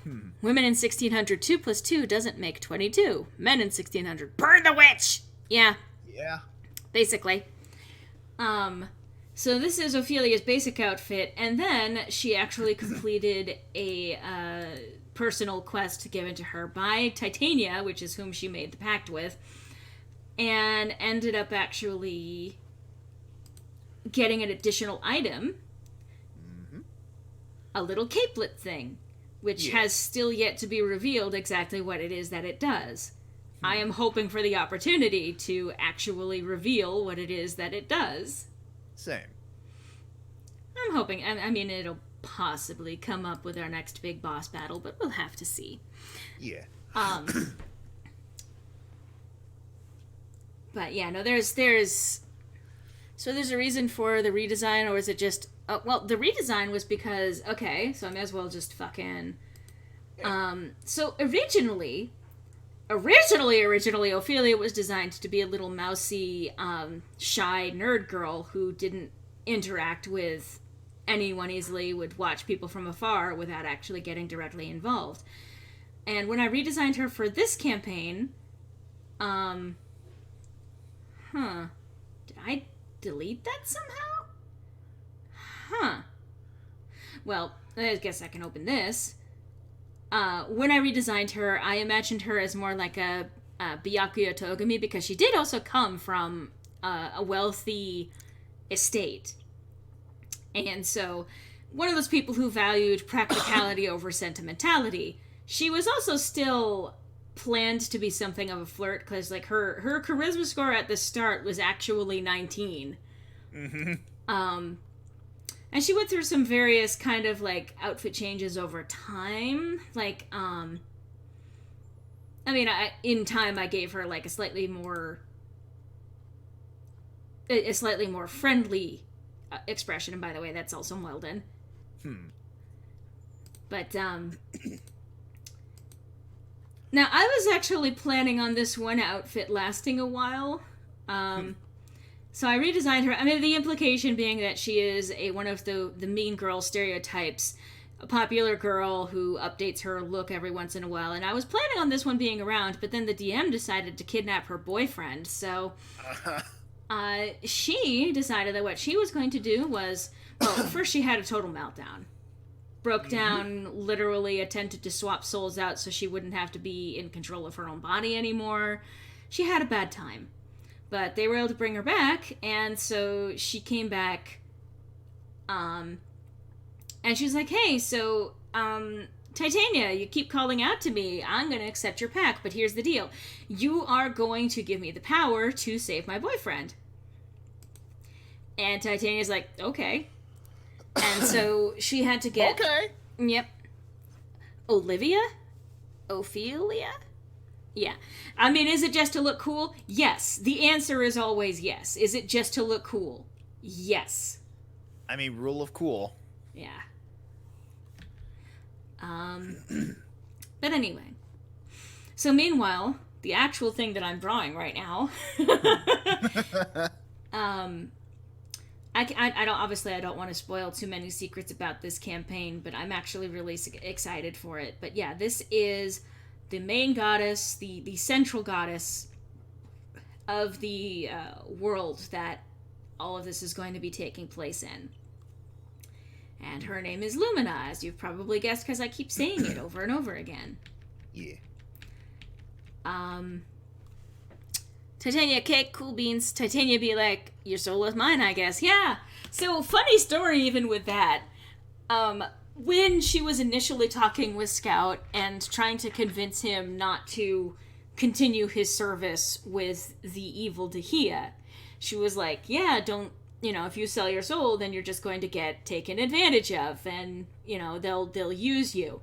Women in 1600, 2 plus 2 doesn't make 22. Men in 1600, burn the witch! Yeah. Yeah. Basically. So this is Ophelia's basic outfit, and then she actually completed a personal quest given to her by Titania, which is whom she made the pact with, and ended up actually getting an additional item, a little capelet thing, which has still yet to be revealed exactly what it is that it does. I am hoping for the opportunity to actually reveal what it is that it does. Same. I'm hoping. I mean, it'll possibly come up with our next big boss battle, but we'll have to see. Yeah. But yeah, no, there's so there's a reason for the redesign, or is it just? The redesign was because so I may as well just fucking. So originally, Ophelia was designed to be a little mousy, shy nerd girl who didn't interact with anyone easily, would watch people from afar without actually getting directly involved. And when I redesigned her for this campaign, did I delete that somehow? Well, I guess I can open this. When I redesigned her, I imagined her as more like a Byakuya Togami, because she did also come from a wealthy estate. And so, one of those people who valued practicality over sentimentality. She was also still planned to be something of a flirt, because like her charisma score at the start was actually 19. And she went through some various kind of like outfit changes over time. Like, in time I gave her like a slightly more friendly expression. And by the way, that's also Weldon. But now I was actually planning on this one outfit lasting a while. So I redesigned her. I mean, the implication being that she is one of the mean girl stereotypes, a popular girl who updates her look every once in a while. And I was planning on this one being around, but then the DM decided to kidnap her boyfriend. So she decided that what she was going to do was, well, first she had a total meltdown. Broke down, literally attempted to swap souls out so she wouldn't have to be in control of her own body anymore. She had a bad time. But they were able to bring her back, and so she came back, and she was like, hey, so, Titania, you keep calling out to me. I'm going to accept your pact, but here's the deal. You are going to give me the power to save my boyfriend. And Titania's like, okay. And so she had to get... Okay. Yep. Ophelia? Yeah. I mean, is it just to look cool? Yes. The answer is always yes. Is it just to look cool? Yes. I mean, rule of cool. Yeah. But anyway. So meanwhile, the actual thing that I'm drawing right now... I don't want to spoil too many secrets about this campaign, but I'm actually really excited for it. But yeah, this is the main goddess, the central goddess of the world that all of this is going to be taking place in. And her name is Lumina, as you've probably guessed, because I keep saying it over and over again. Yeah. Titania, cake, cool beans. Titania be like, your soul is mine, I guess. Yeah. So, funny story even with that. When she was initially talking with Scout and trying to convince him not to continue his service with the evil Dahlia, she was like, yeah, don't, if you sell your soul, then you're just going to get taken advantage of, and, they'll use you.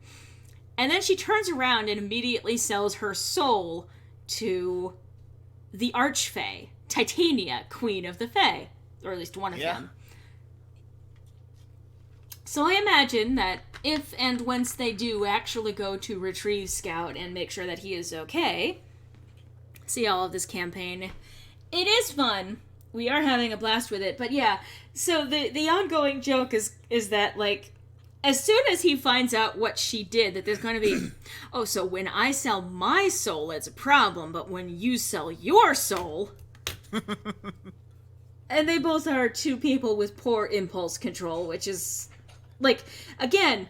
And then she turns around and immediately sells her soul to the Archfey, Titania, Queen of the Fae, or at least one of them. So I imagine that if and once they do actually go to retrieve Scout and make sure that he is okay, see all of this campaign, it is fun. We are having a blast with it, but yeah. So the ongoing joke is that, like, as soon as he finds out what she did, that there's going to be, oh, so when I sell my soul, it's a problem, but when you sell your soul... And they both are two people with poor impulse control, which is, like, again,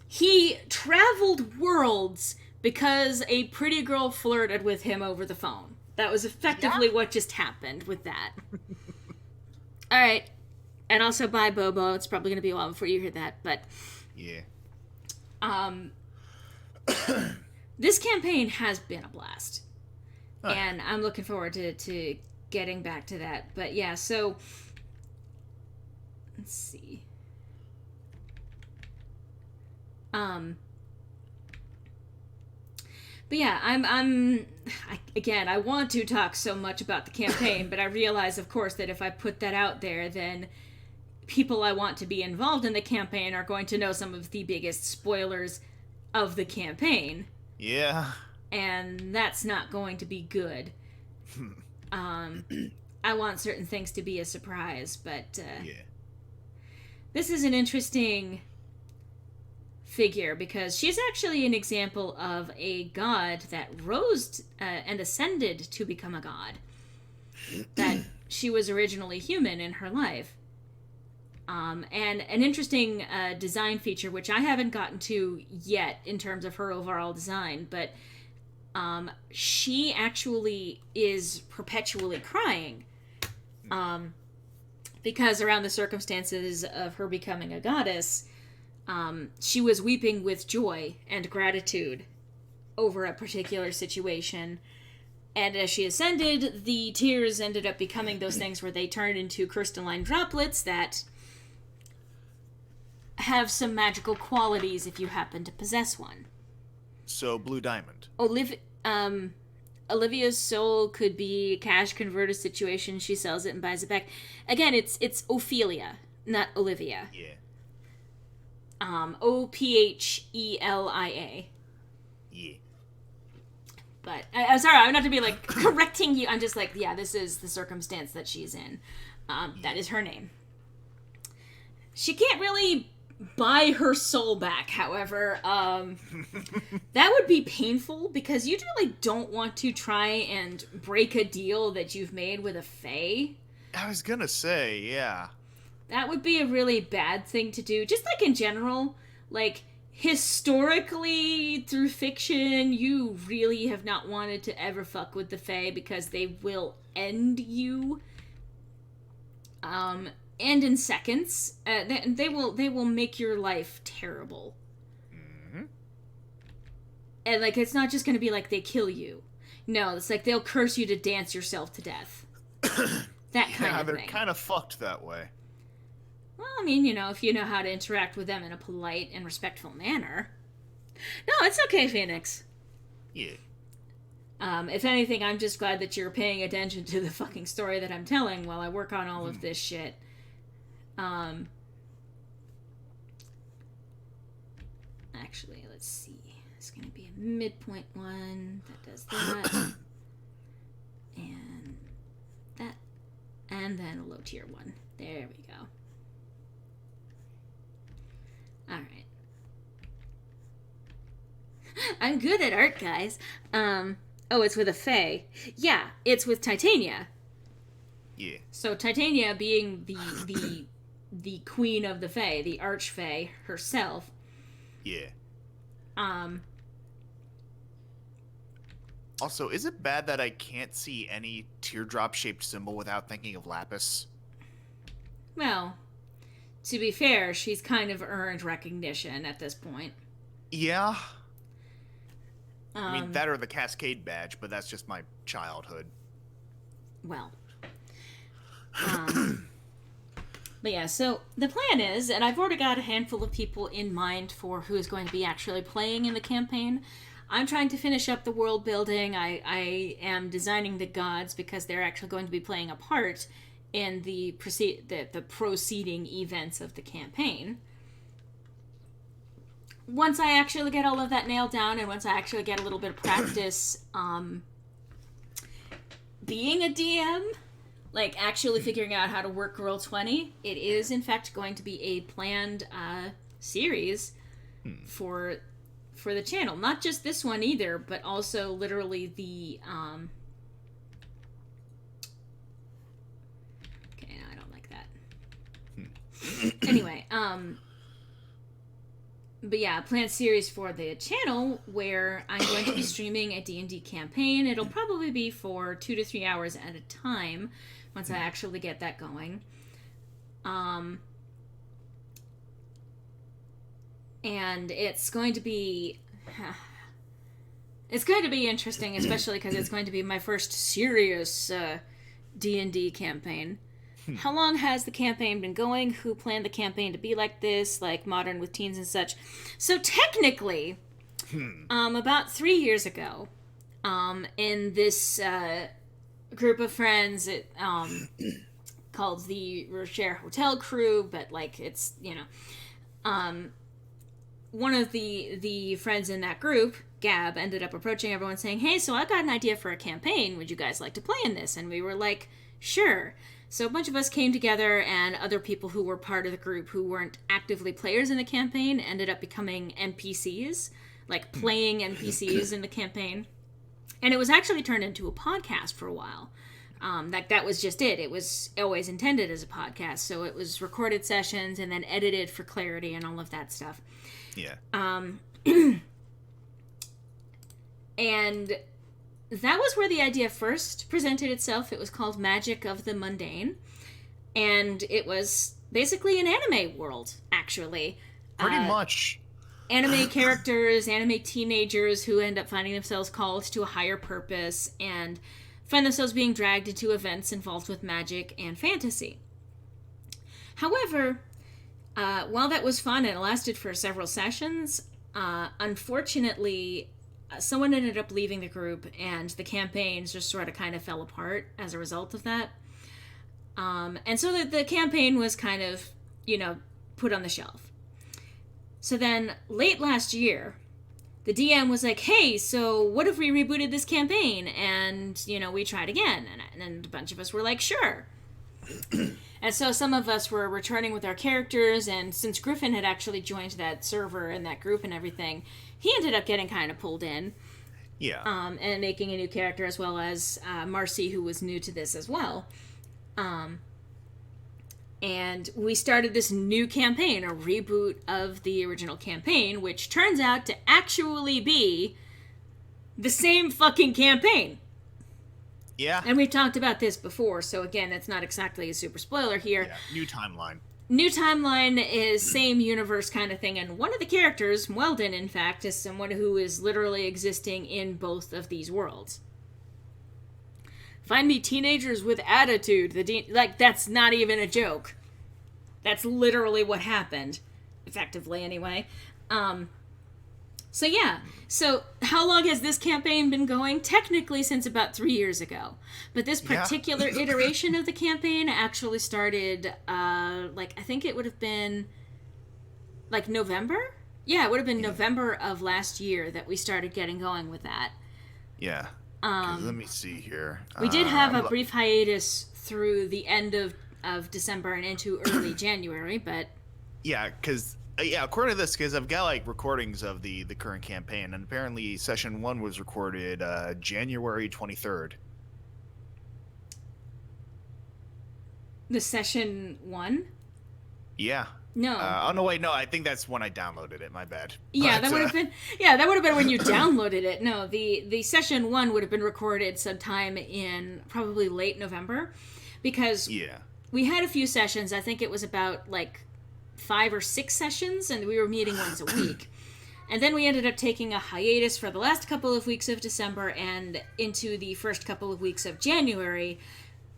he traveled worlds because a pretty girl flirted with him over the phone. That was effectively what just happened with that. Alright. And also, bye, Bobo. It's probably going to be a while before you hear that, but... Yeah. This campaign has been a blast. Oh. And I'm looking forward to getting back to that. But yeah, so... Let's see. But yeah, I want to talk so much about the campaign, but I realize, of course, that if I put that out there, then people I want to be involved in the campaign are going to know some of the biggest spoilers of the campaign. Yeah. And that's not going to be good. I want certain things to be a surprise, but yeah. This is an interesting figure because she's actually an example of a god that rose and ascended to become a god. That she was originally human in her life. And an interesting design feature, which I haven't gotten to yet in terms of her overall design, but she actually is perpetually crying. Because around the circumstances of her becoming a goddess, she was weeping with joy and gratitude over a particular situation. And as she ascended, the tears ended up becoming those things where they turned into crystalline droplets that have some magical qualities if you happen to possess one. So, Blue Diamond. Olivia's soul could be a cash converter situation. She sells it and buys it back. Again, it's Ophelia, not Olivia. Yeah. Ophelia. Yeah. But I'm sorry, I'm not to be like correcting you. I'm just like, yeah, this is the circumstance that she's in. That is her name. She can't really buy her soul back, however. That would be painful because you really don't want to try and break a deal that you've made with a fae. I was gonna say, yeah. That would be a really bad thing to do. Just like in general, like historically through fiction, you really have not wanted to ever fuck with the fae because they will end you. And in seconds, they will make your life terrible. Mm-hmm. And like it's not just going to be like they kill you. No, it's like they'll curse you to dance yourself to death. That kind of thing. They're kind of fucked that way. Well, I mean, if you know how to interact with them in a polite and respectful manner. No, it's okay, Phoenix. Yeah. If anything, I'm just glad that you're paying attention to the fucking story that I'm telling while I work on all of this shit. Actually, let's see. It's going to be a midpoint one that does that. And that. And then a low tier one. There we go. Alright. I'm good at art, guys. Oh, it's with a fae. Yeah, it's with Titania. Yeah. So Titania being the queen of the fae, the archfae herself. Yeah. Also, is it bad that I can't see any teardrop-shaped symbol without thinking of lapis? Well, to be fair, she's kind of earned recognition at this point. Yeah. I mean, that or the Cascade badge, but that's just my childhood. Well. But yeah, so the plan is, and I've already got a handful of people in mind for who is going to be actually playing in the campaign. I'm trying to finish up the world building. I am designing the gods because they're actually going to be playing a part in the proceeding events of the campaign. Once I actually get all of that nailed down and once I actually get a little bit of practice being a DM, like actually figuring out how to work Roll20, it is in fact going to be a planned series for the channel. Not just this one either, but also literally the okay, no, I don't like that. Anyway, but yeah, a planned series for the channel where I'm going to be streaming a D&D campaign. It'll probably be for 2 to 3 hours at a time once I actually get that going. And it's going to be interesting, especially because it's going to be my first serious D&D campaign. How long has the campaign been going? Who planned the campaign to be like this, like modern with teens and such? So technically, about 3 years ago, in this group of friends, called the Rocher Hotel Crew, but like it's one of the friends in that group, Gab, ended up approaching everyone saying, "Hey, so I got an idea for a campaign. Would you guys like to play in this?" And we were like, "Sure." So a bunch of us came together, and other people who were part of the group who weren't actively players in the campaign ended up becoming NPCs, like playing NPCs in the campaign. And it was actually turned into a podcast for a while. That was just it. It was always intended as a podcast, so it was recorded sessions and then edited for clarity and all of that stuff. Yeah. And that was where the idea first presented itself. It was called Magic of the Mundane. And it was basically an anime world, actually. Pretty much. Anime characters, anime teenagers who end up finding themselves called to a higher purpose and find themselves being dragged into events involved with magic and fantasy. However, while that was fun and it lasted for several sessions, unfortunately, someone ended up leaving the group and the campaigns just sort of kind of fell apart as a result of that. And so the campaign was kind of, put on the shelf. So then, late last year, the DM was like, hey, so what if we rebooted this campaign? And, we tried again. And a bunch of us were like, sure. And so some of us were returning with our characters, and since Griffin had actually joined that server and that group and everything, he ended up getting kind of pulled in. Yeah. And making a new character, as well as Marcy, who was new to this as well. And we started this new campaign, a reboot of the original campaign, which turns out to actually be the same fucking campaign. Yeah. And we've talked about this before, so again, it's not exactly a super spoiler here. Yeah. New timeline. New timeline is same universe kind of thing, and one of the characters, Weldon, in fact, is someone who is literally existing in both of these worlds. Find me teenagers with attitude. That's not even a joke. That's literally what happened. Effectively, anyway. So yeah. So how long has this campaign been going? Technically since about 3 years ago. But this particular iteration of the campaign actually started, I think it would have been, November? Yeah, it would have been November of last year that we started getting going with that. Yeah. Let me see here. We did have a brief hiatus through the end of December and into early January, but... Yeah, because... according to this, because I've got, recordings of the current campaign, and apparently Session 1 was recorded January 23rd. The Session 1? Yeah. No. No, wait, no, I think that's when I downloaded it, my bad. Yeah, But, that would have been when you downloaded it. No, the Session 1 would have been recorded sometime in probably late November, because we had a few sessions. I think it was about, 5 or 6 sessions, and we were meeting once a week. And then we ended up taking a hiatus for the last couple of weeks of December and into the first couple of weeks of January,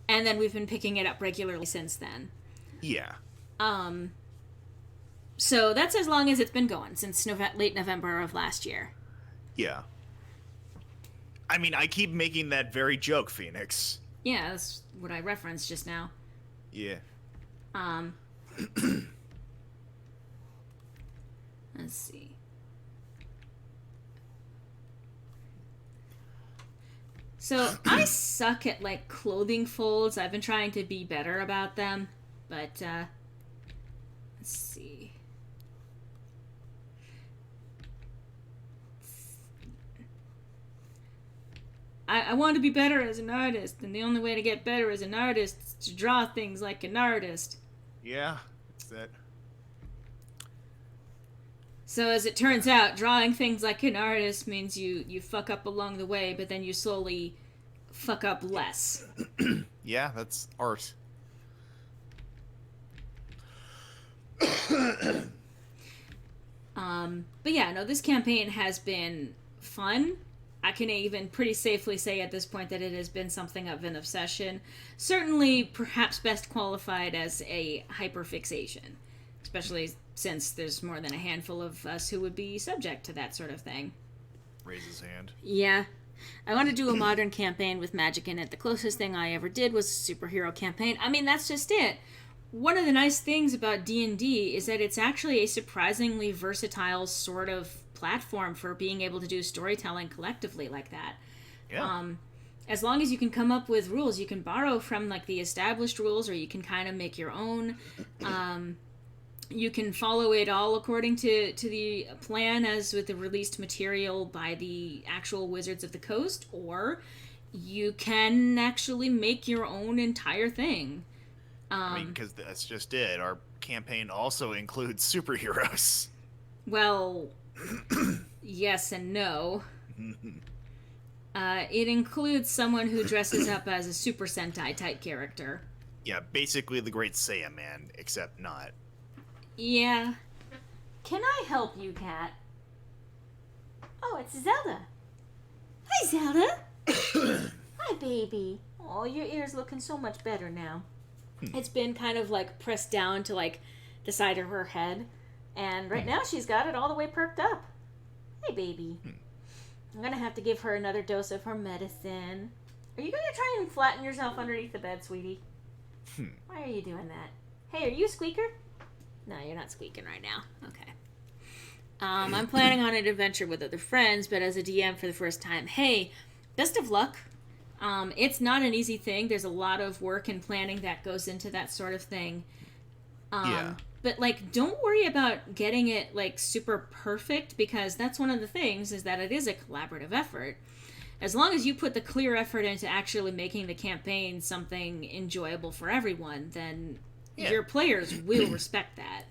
and then we've been picking it up regularly since then. Yeah. So that's as long as it's been going, since late November of last year. Yeah. I mean, I keep making that very joke, Phoenix. Yeah, that's what I referenced just now. Yeah. Let's see. So, I suck at, clothing folds. I've been trying to be better about them, but, let's see. I want to be better as an artist, and the only way to get better as an artist is to draw things like an artist. Yeah, it's that. So as it turns out, drawing things like an artist means you fuck up along the way, but then you slowly fuck up less. Yeah, that's art. But yeah, no, this campaign has been fun. I can even pretty safely say at this point that it has been something of an obsession. Certainly, perhaps best qualified as a hyperfixation. Especially since there's more than a handful of us who would be subject to that sort of thing. Raise his hand. Yeah. I want to do a modern campaign with magic in it. The closest thing I ever did was a superhero campaign. I mean, that's just it. One of the nice things about D&D is that it's actually a surprisingly versatile sort of platform for being able to do storytelling collectively like that. Yeah. As long as you can come up with rules, you can borrow from the established rules, or you can kind of make your own. You can follow it all according to the plan as with the released material by the actual Wizards of the Coast, or you can actually make your own entire thing. I mean, because that's just it. Our campaign also includes superheroes. Well, yes and no. It includes someone who dresses up as a Super Sentai type character. Yeah, basically the Great Saiyan Man, except not. Yeah. Can I help you, Kat? Oh, it's Zelda. Hi, Zelda. Hi, baby. Oh, your ear's looking so much better now. It's been kind of like pressed down to like the side of her head, and right now she's got it all the way perked up. Hey, baby. I'm gonna have to give her another dose of her medicine. Are you gonna try and flatten yourself underneath the bed, sweetie? Why are you doing that? Hey, are you a squeaker? No, you're not squeaking right now. Okay. I'm planning on an adventure with other friends, but as a DM for the first time, hey, best of luck. It's not an easy thing. There's a lot of work and planning that goes into that sort of thing. Yeah. But, like, don't worry about getting it, like, super perfect, because that's one of the things, is that it is a collaborative effort. As long as you put the clear effort into actually making the campaign something enjoyable for everyone, then your players will respect that.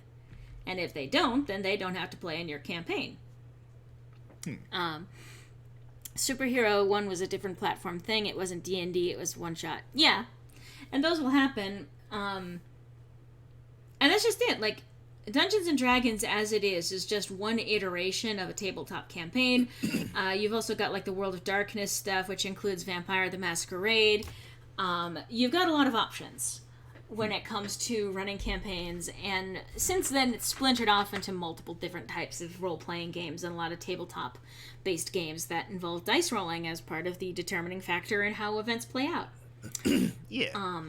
And if they don't, then they don't have to play in your campaign. Superhero 1 was a different platform thing. It wasn't D&D, it was one-shot. Yeah. And those will happen. And that's just it. Like, Dungeons and Dragons as it is just one iteration of a tabletop campaign. You've also got, like, the World of Darkness stuff, which includes Vampire the Masquerade. You've got a lot of options when it comes to running campaigns, and since then it's splintered off into multiple different types of role-playing games and a lot of tabletop-based games that involve dice rolling as part of the determining factor in how events play out. Yeah.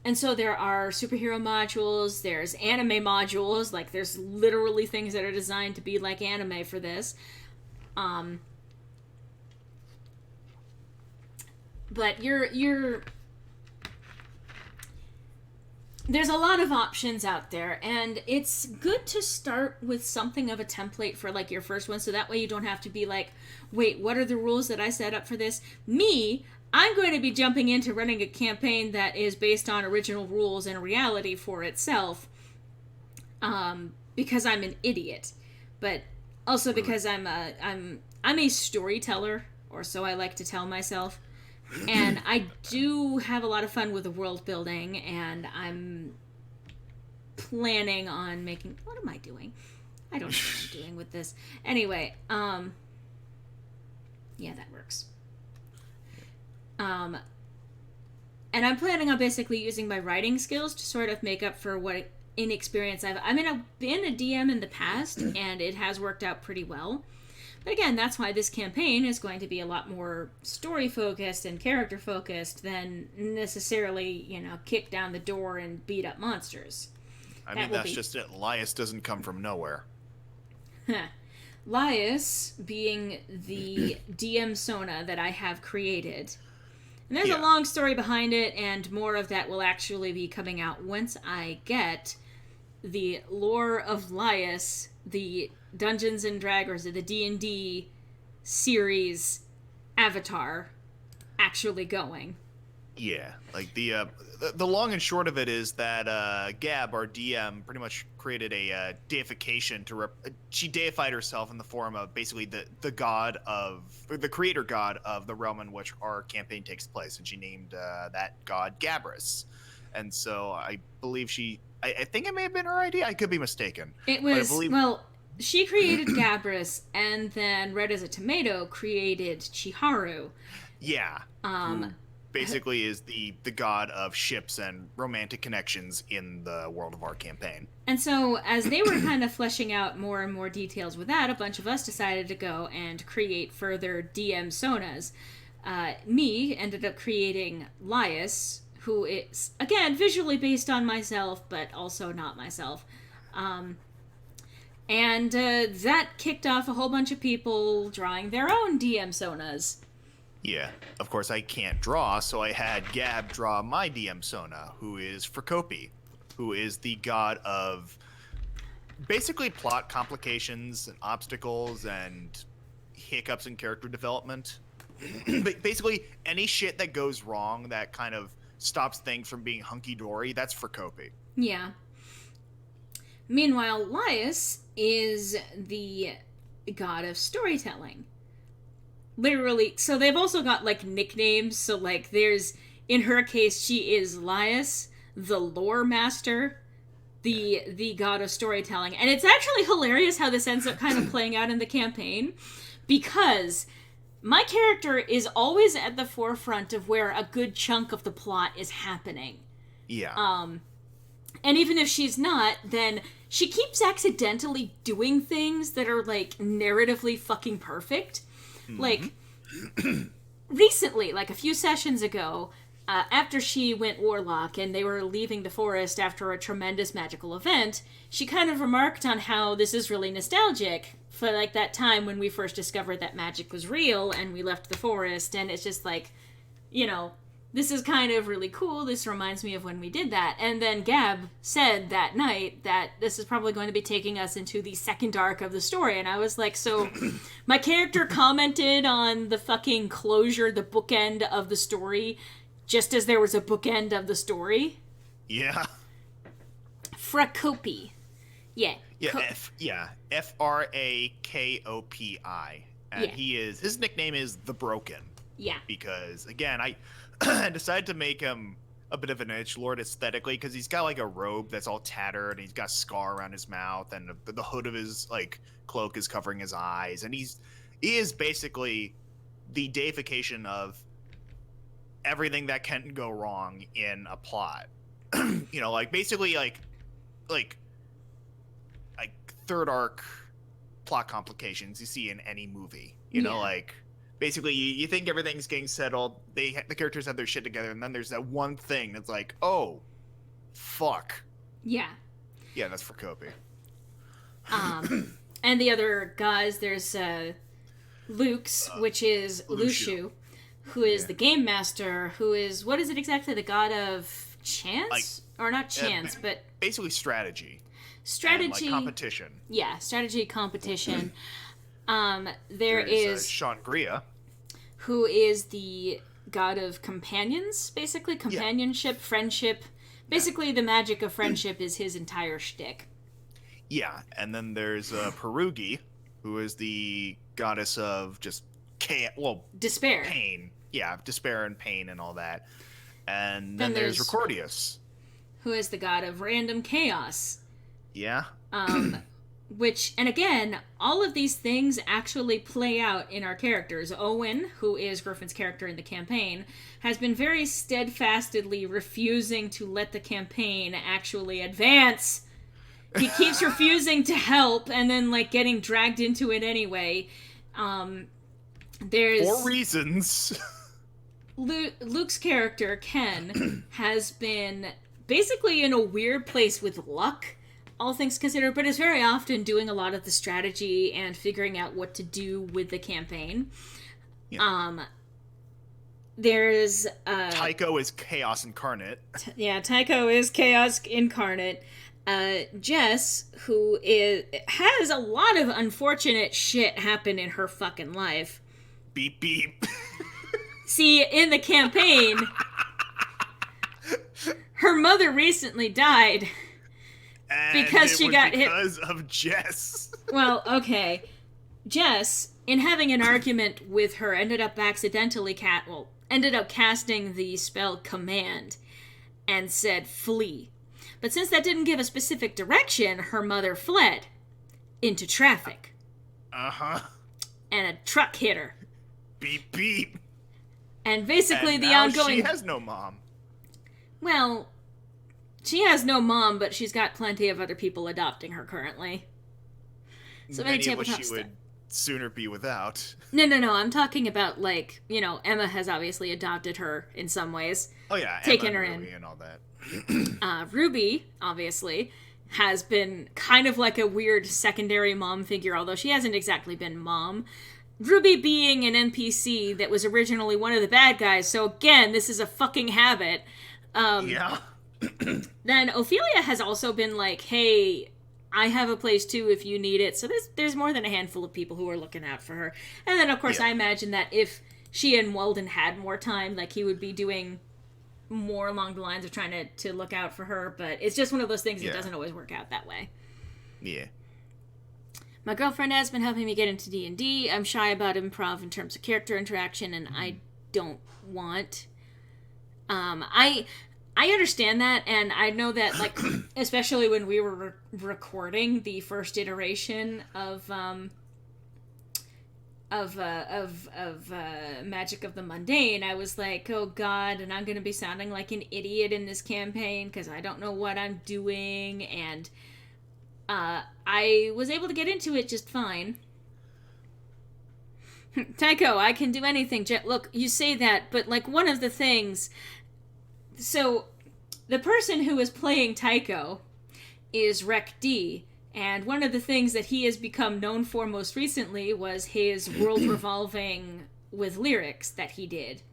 And so there are superhero modules, there's anime modules, like there's literally things that are designed to be like anime for this. But there's a lot of options out there, and it's good to start with something of a template for like your first one, so that way you don't have to be like, wait, what are the rules that I set up for this? I'm going to be jumping into running a campaign that is based on original rules and reality for itself, because I'm an idiot, but also because I'm a storyteller, or so I like to tell myself. And I do have a lot of fun with the world building, and I'm planning on making... What am I doing? I don't know what I'm doing with this. Anyway, yeah, that works. And I'm planning on basically using my writing skills to sort of make up for what inexperience I've been a DM in the past, and it has worked out pretty well. But again, that's why this campaign is going to be a lot more story-focused and character-focused than necessarily, kick down the door and beat up monsters. That's just it. Lias doesn't come from nowhere. Lias being the DM Sona that I have created. And there's a long story behind it, and more of that will actually be coming out once I get the lore of Lias, the Dungeons and Dragons, or the D&D series avatar actually going. Yeah, like the long and short of it is that Gab, our DM, pretty much created a deification she deified herself in the form of basically the creator god of the realm in which our campaign takes place, and she named that god Gabrus. And so I believe I think it may have been her idea. I could be mistaken. It was, she created Gabrus, and then Red as a Tomato created Chiharu. Yeah. Who basically is the god of ships and romantic connections in the world of our campaign. And so, as they were kind of fleshing out more and more details with that, a bunch of us decided to go and create further DM Sonas. Me ended up creating Lias, who is, again, visually based on myself, but also not myself. And that kicked off a whole bunch of people drawing their own DM Sonas. Yeah, of course I can't draw, so I had Gab draw my DM Sona, who is Frakopi, who is the god of basically plot complications and obstacles and hiccups in character development. Basically, any shit that goes wrong that kind of stops things from being hunky-dory, that's Frakopi. Yeah. Meanwhile, Lias is the god of storytelling. literally, so they've also got, like, nicknames. So, like, in her case, she is Laius, the lore master, the god of storytelling. And it's actually hilarious how this ends up kind of playing out in the campaign, because my character is always at the forefront of where a good chunk of the plot is happening. Yeah. And even if she's not, then she keeps accidentally doing things that are, like, narratively fucking perfect. Mm-hmm. Like, recently, like a few sessions ago, after she went warlock and they were leaving the forest after a tremendous magical event, she kind of remarked on how this is really nostalgic for, like, that time when we first discovered that magic was real and we left the forest, and it's just like, you know, this is kind of really cool. This reminds me of when we did that. And then Gab said that night that this is probably going to be taking us into the second arc of the story. And I was like, so my character commented on the fucking closure, the bookend of the story, just as there was a bookend of the story. Yeah. Frakopi. Yeah. Yeah. Frakopi. And his nickname is The Broken. Yeah. Because, again, I decided to make him a bit of an edgelord aesthetically, because he's got, like, a robe that's all tattered, and he's got a scar around his mouth, and the hood of his, like, cloak is covering his eyes, and he is basically the deification of everything that can go wrong in a plot. You know, like, basically, like third arc plot complications you see in any movie. You know, like, basically, you think everything's getting settled, the characters have their shit together, and then there's that one thing that's like, oh, fuck. Yeah. Yeah, that's for Kopi. And the other guys, there's Luke's, which is Lushu, who is the game master, who is, what is it exactly, the god of chance? Like, or not chance, but... basically strategy. Strategy. And, like, competition. Yeah, strategy, competition. There is is Shangria, who is the god of companions, basically companionship, friendship. Basically, the magic of friendship is his entire shtick. Yeah, and then there's Perugi, who is the goddess of just despair, pain. Yeah, despair and pain and all that. And then there's Recordius, who is the god of random chaos. Yeah. Which, and again, all of these things actually play out in our characters. Owen, who is Griffin's character in the campaign, has been very steadfastly refusing to let the campaign actually advance. He keeps refusing to help, and then, like, getting dragged into it anyway. There's... For reasons. Luke's character, Ken, has been basically in a weird place with luck, all things considered, but is very often doing a lot of the strategy and figuring out what to do with the campaign. Yeah. There's Tycho is chaos incarnate. Tycho is chaos incarnate. Jess, who has a lot of unfortunate shit happen in her fucking life. Beep beep. See, in the campaign, her mother recently died. And because she got hit because of Jess. Well, okay. Jess, in having an argument with her, ended up casting the spell Command and said flee. But since that didn't give a specific direction, her mother fled into traffic. Uh-huh. And a truck hit her. Beep beep. And basically and the now ongoing... she has no mom. Well, she has no mom, but she's got plenty of other people adopting her currently. So many of which she would sooner be without. No, I'm talking about, like, you know, Emma has obviously adopted her in some ways. Oh yeah, taken Emma her and Ruby in. And all that. Ruby, obviously, has been kind of like a weird secondary mom figure, although she hasn't exactly been mom. Ruby being an NPC that was originally one of the bad guys, so again, this is a fucking habit. Yeah. Then Ophelia has also been like, hey, I have a place too if you need it. So there's more than a handful of people who are looking out for her. And then, of course, I imagine that if she and Weldon had more time, like, he would be doing more along the lines of trying to look out for her. But it's just one of those things that doesn't always work out that way. Yeah. My girlfriend has been helping me get into D&D. I'm shy about improv in terms of character interaction, and I don't want. I understand that, and I know that, like, especially when we were recording the first iteration of Magic of the Mundane, I was like, oh god, and I'm gonna be sounding like an idiot in this campaign because I don't know what I'm doing, and I was able to get into it just fine. Tycho, I can do anything. Look, you say that, but, like, one of the things... So, the person who is playing Tycho is Rec D, and one of the things that he has become known for most recently was his world revolving with lyrics that he did.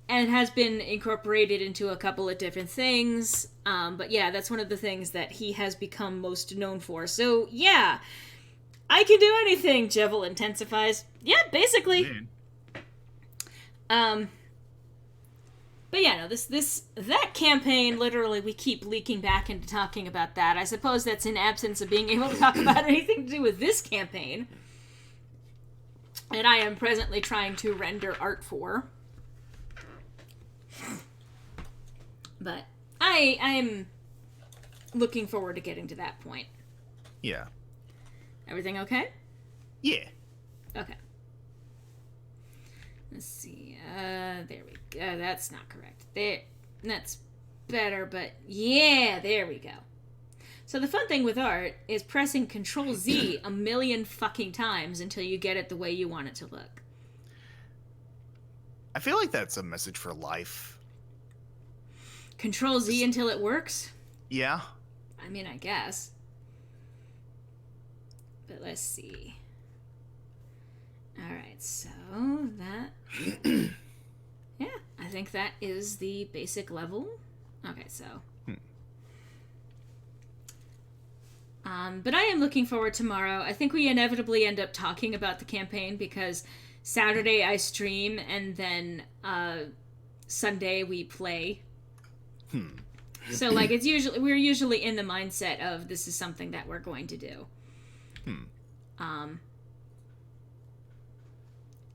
And it has been incorporated into a couple of different things. But yeah, that's one of the things that he has become most known for. So yeah, I can do anything, Jevil intensifies. Yeah, basically. But yeah, no, that campaign, literally, we keep leaking back into talking about that. I suppose that's in absence of being able to talk about anything to do with this campaign. And I am presently trying to render art for. But I'm looking forward to getting to that point. Yeah. Everything okay? Yeah. Okay. Let's see. There we go. That's not correct. That's better, but yeah, there we go. So the fun thing with art is pressing Control Z a million fucking times until you get it the way you want it to look. I feel like that's a message for life. Control Z until it works? Yeah. I mean, I guess. But let's see. Alright, so that... yeah, I think that is the basic level. Okay, so... but I am looking forward tomorrow. I think we inevitably end up talking about the campaign because Saturday I stream and then Sunday we play. So like we're usually in the mindset of this is something that we're going to do.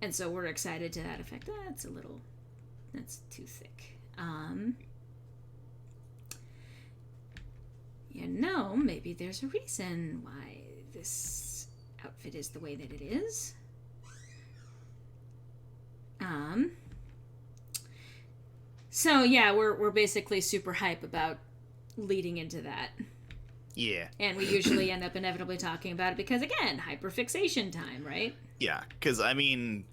And so we're excited to that effect. That's too thick. You know, maybe there's a reason why this outfit is the way that it is. So yeah, we're basically super hype about leading into that. Yeah. And we usually end up inevitably talking about it because, again, hyperfixation time, right? Yeah, because, I mean,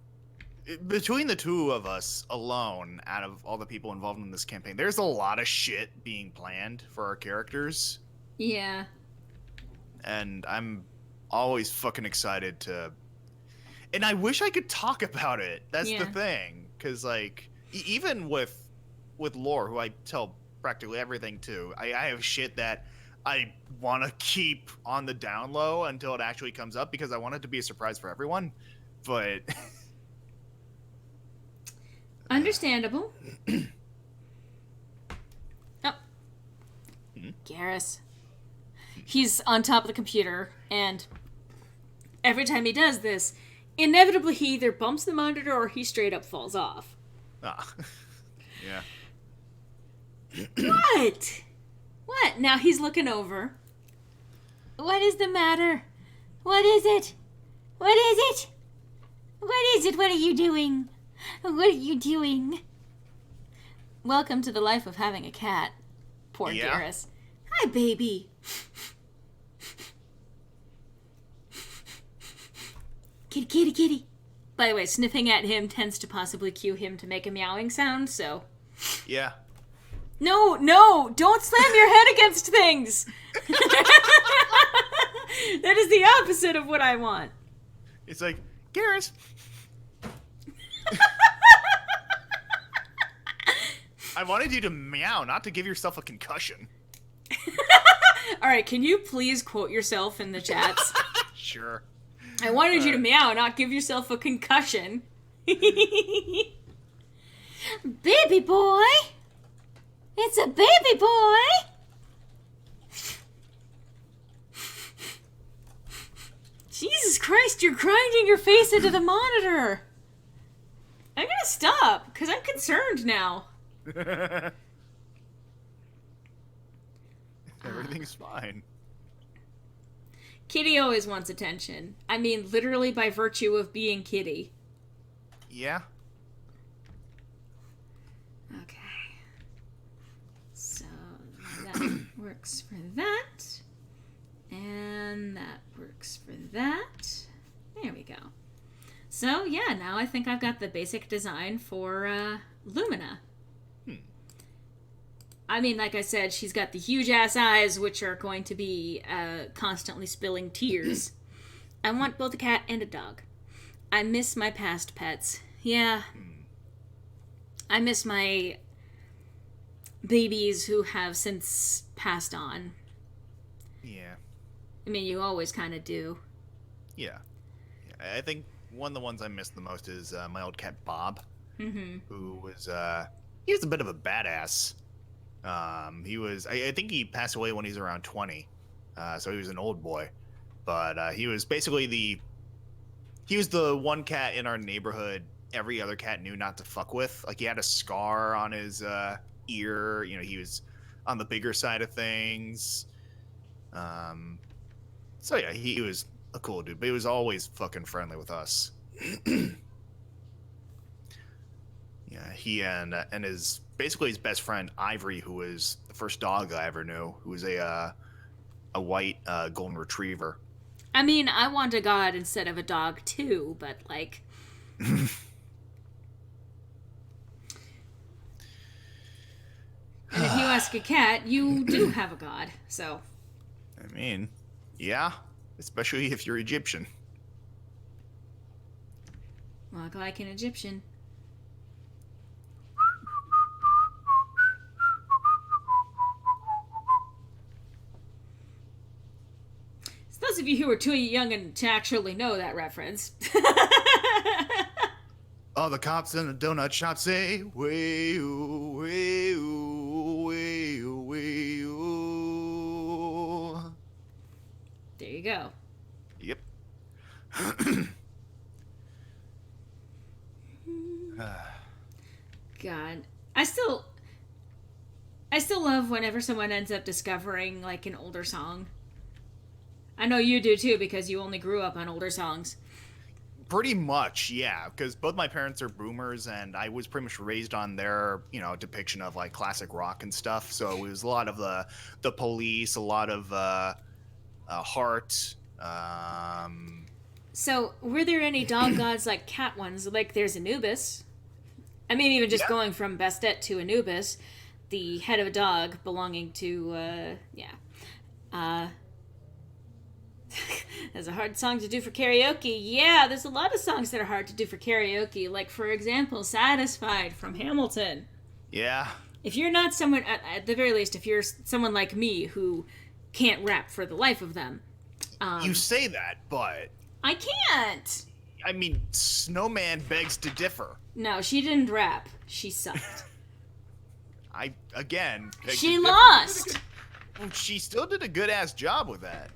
between the two of us alone, out of all the people involved in this campaign, there's a lot of shit being planned for our characters. Yeah. And I'm always fucking excited to... And I wish I could talk about it. That's the thing. Because, like, even with Lore, who I tell practically everything to, I have shit that I want to keep on the down low until it actually comes up because I want it to be a surprise for everyone. But... Understandable. Oh. Garrus. He's on top of the computer, and every time he does this, inevitably he either bumps the monitor or he straight up falls off. Ah. Yeah. What? What? Now he's looking over. What is the matter? What is it? What is it? What is it? What are you doing? What are you doing? Welcome to the life of having a cat. Poor Garrus. Hi, baby. Kitty, kitty, kitty. By the way, sniffing at him tends to possibly cue him to make a meowing sound, so... Yeah. No, don't slam your head against things! That is the opposite of what I want. It's like, Garrus. I wanted you to meow, not to give yourself a concussion. Alright, can you please quote yourself in the chats? Sure. I wanted you to meow, not give yourself a concussion. Baby boy! It's a baby boy! Jesus Christ, you're grinding your face into the monitor. I gotta stop, because I'm concerned now. Everything's fine. Kitty always wants attention. I mean, literally by virtue of being Kitty. Yeah. Okay. So that works for that. And that works for that. There we go. So, yeah, now I think I've got the basic design for Lumina. I mean, like I said, she's got the huge-ass eyes, which are going to be constantly spilling tears. I want both a cat and a dog. I miss my past pets. Yeah. I miss my babies who have since passed on. Yeah. I mean, you always kind of do. Yeah. I think one of the ones I miss the most is my old cat Bob, who was he was a bit of a badass. He was I think he passed away when he was around 20, so he was an old boy, but he was basically the one cat in our neighborhood every other cat knew not to fuck with. Like, he had a scar on his ear. You know, he was on the bigger side of things. So yeah, he was a cool dude, but he was always fucking friendly with us. Yeah, he and his basically his best friend Ivory, who was the first dog I ever knew, who was a white golden retriever. I mean, I want a god instead of a dog too, but like. And if you ask a cat, you do have a god, so. I mean, yeah, especially if you're Egyptian. Walk like an Egyptian. So those of you who are too young to actually know that reference. All the cops in the donut shop say, way-oo, way-oo, way-oo, way-oo. There you go. Yep. God. I still love whenever someone ends up discovering, like, an older song. I know you do, too, because you only grew up on older songs. Pretty much, yeah, because both my parents are boomers, and I was pretty much raised on their, depiction of, like, classic rock and stuff. So it was a lot of the Police, a lot of Heart. So, were there any dog gods like cat ones? Like, there's Anubis. I mean, even just going from Bastet to Anubis, the head of a dog belonging to, That's a hard song to do for karaoke. Yeah, there's a lot of songs that are hard to do for karaoke. Like, for example, Satisfied from Hamilton. Yeah. If you're not someone, at the very least, if you're someone like me who can't rap for the life of them. You say that, but... I can't! I mean, Snowman begs to differ. No, she didn't rap. She sucked. She lost! She still did a good-ass job with that.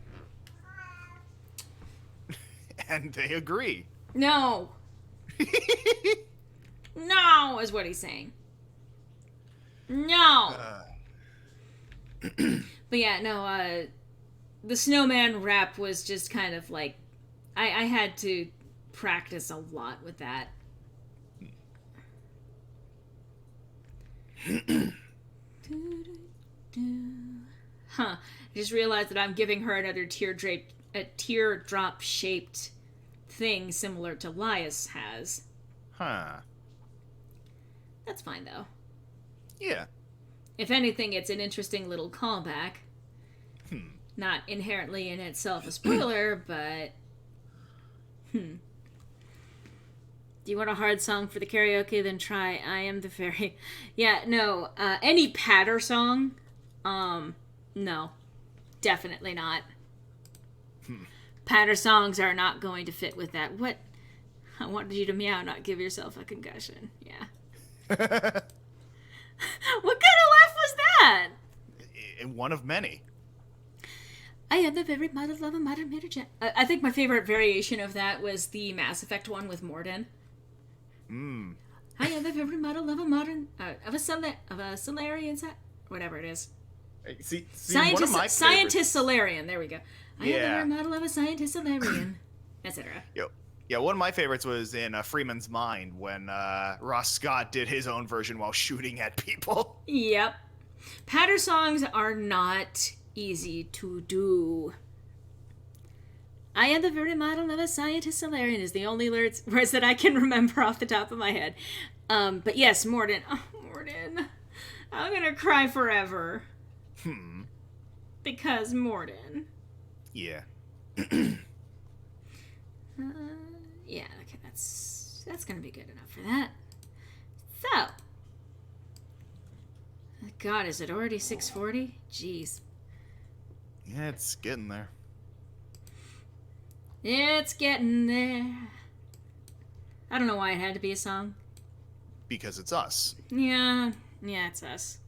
And they agree. No. No, is what he's saying. No. But yeah, no, the Snowman rap was just kind of like, I had to practice a lot with that. Huh. I just realized that I'm giving her another teardrop shaped thing similar to Lias has. Huh. That's fine though. Yeah. If anything, it's an interesting little callback. Not inherently in itself a spoiler, but do you want a hard song for the karaoke? Then try I Am the Fairy. Yeah, no. Any patter song? No. Definitely not. Patter songs are not going to fit with that. What? I wanted you to meow, not give yourself a concussion. Yeah. What kind of laugh was that? One of many. I am the very model of a modern mutagen. I think my favorite variation of that was the Mass Effect one with Mordin. Mm. I am the very model of a modern of a Solarian whatever it is. See, Scientist, one of my scientist Solarian. There we go. I am the Yeah. very model of a scientist Solarian, etc. Yeah, one of my favorites was in Freeman's Mind when Ross Scott did his own version while shooting at people. Yep. Patter songs are not easy to do. I am the very model of a scientist Solarian is the only words that I can remember off the top of my head. But yes, Mordin. Oh, Mordin. I'm gonna cry forever. Because Mordin. Yeah. Yeah, okay, that's gonna be good enough for that. So. God, is it already 6:40? Jeez. Yeah, it's getting there. It's getting there. I don't know why it had to be a song. Because it's us. Yeah, it's us.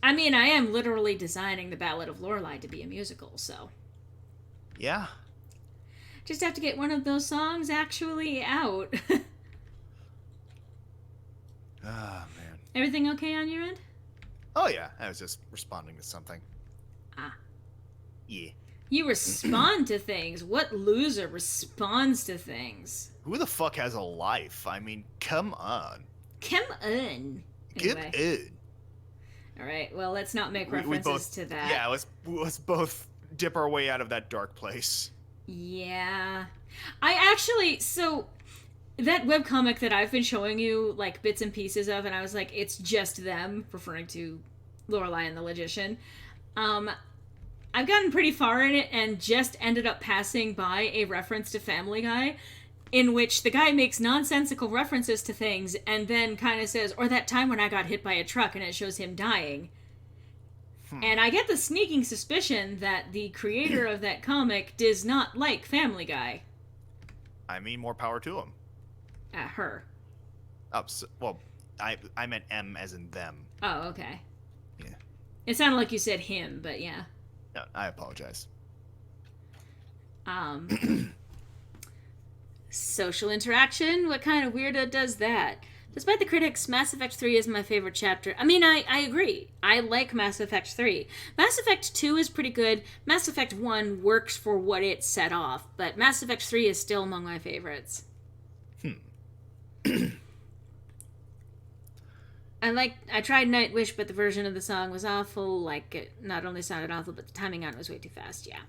I mean, I am literally designing the Ballad of Loreley to be a musical, so. Yeah. Just have to get one of those songs actually out. Ah, man. Everything okay on your end? Oh, yeah. I was just responding to something. Ah. Yeah. You respond to things. What loser responds to things? Who the fuck has a life? I mean, come on. Come on. Get Anyway. in. All right, well, let's not make We references both, to that. Yeah, let's both dip our way out of that dark place. Yeah. I actually, so that webcomic that I've been showing you, like, bits and pieces of, and I was like, it's just them, referring to Lorelei and the Logician. I've gotten pretty far in it and just ended up passing by a reference to Family Guy, in which the guy makes nonsensical references to things and then kind of says, or that time when I got hit by a truck, and it shows him dying. And I get the sneaking suspicion that the creator of that comic does not like Family Guy. I mean, more power to him. Her. Oh, so, well, I meant M as in them. Oh, okay. Yeah. It sounded like you said him, but yeah. No, I apologize. Social interaction? What kind of weirdo does that? Despite the critics, Mass Effect 3 is my favorite chapter. I mean, I agree. I like Mass Effect 3. Mass Effect 2 is pretty good. Mass Effect 1 works for what it set off, but Mass Effect 3 is still among my favorites. I tried Nightwish, but the version of the song was awful. Like, it not only sounded awful, but the timing on it was way too fast, yeah.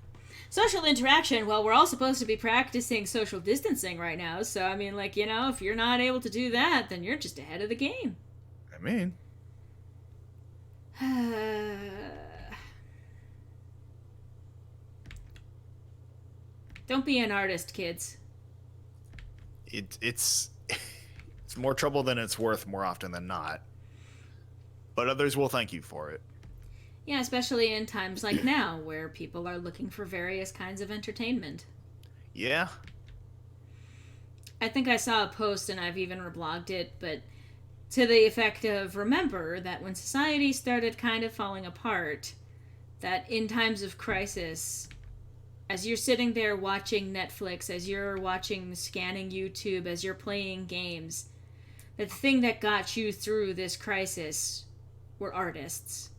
Social interaction, well, we're all supposed to be practicing social distancing right now, so, I mean, like, you know, if you're not able to do that, then you're just ahead of the game. I mean, Don't be an artist, kids. it's it's more trouble than it's worth more often than not. But others will thank you for it. Yeah, especially in times like now, where people are looking for various kinds of entertainment. Yeah. I think I saw a post, and I've even reblogged it, but to the effect of, remember that when society started kind of falling apart, that in times of crisis, as you're sitting there watching Netflix, as you're scanning YouTube, as you're playing games, the thing that got you through this crisis were artists.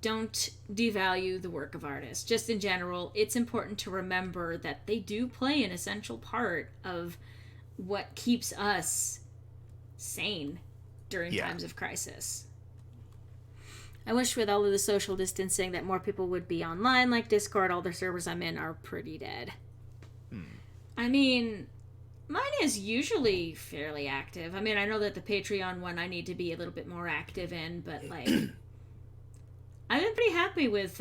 Don't devalue the work of artists. Just in general, it's important to remember that they do play an essential part of what keeps us sane during times of crisis. I wish with all of the social distancing that more people would be online, like Discord. All the servers I'm in are pretty dead. I mean, mine is usually fairly active. I mean, I know that the Patreon one I need to be a little bit more active in, but, like, I've been pretty happy with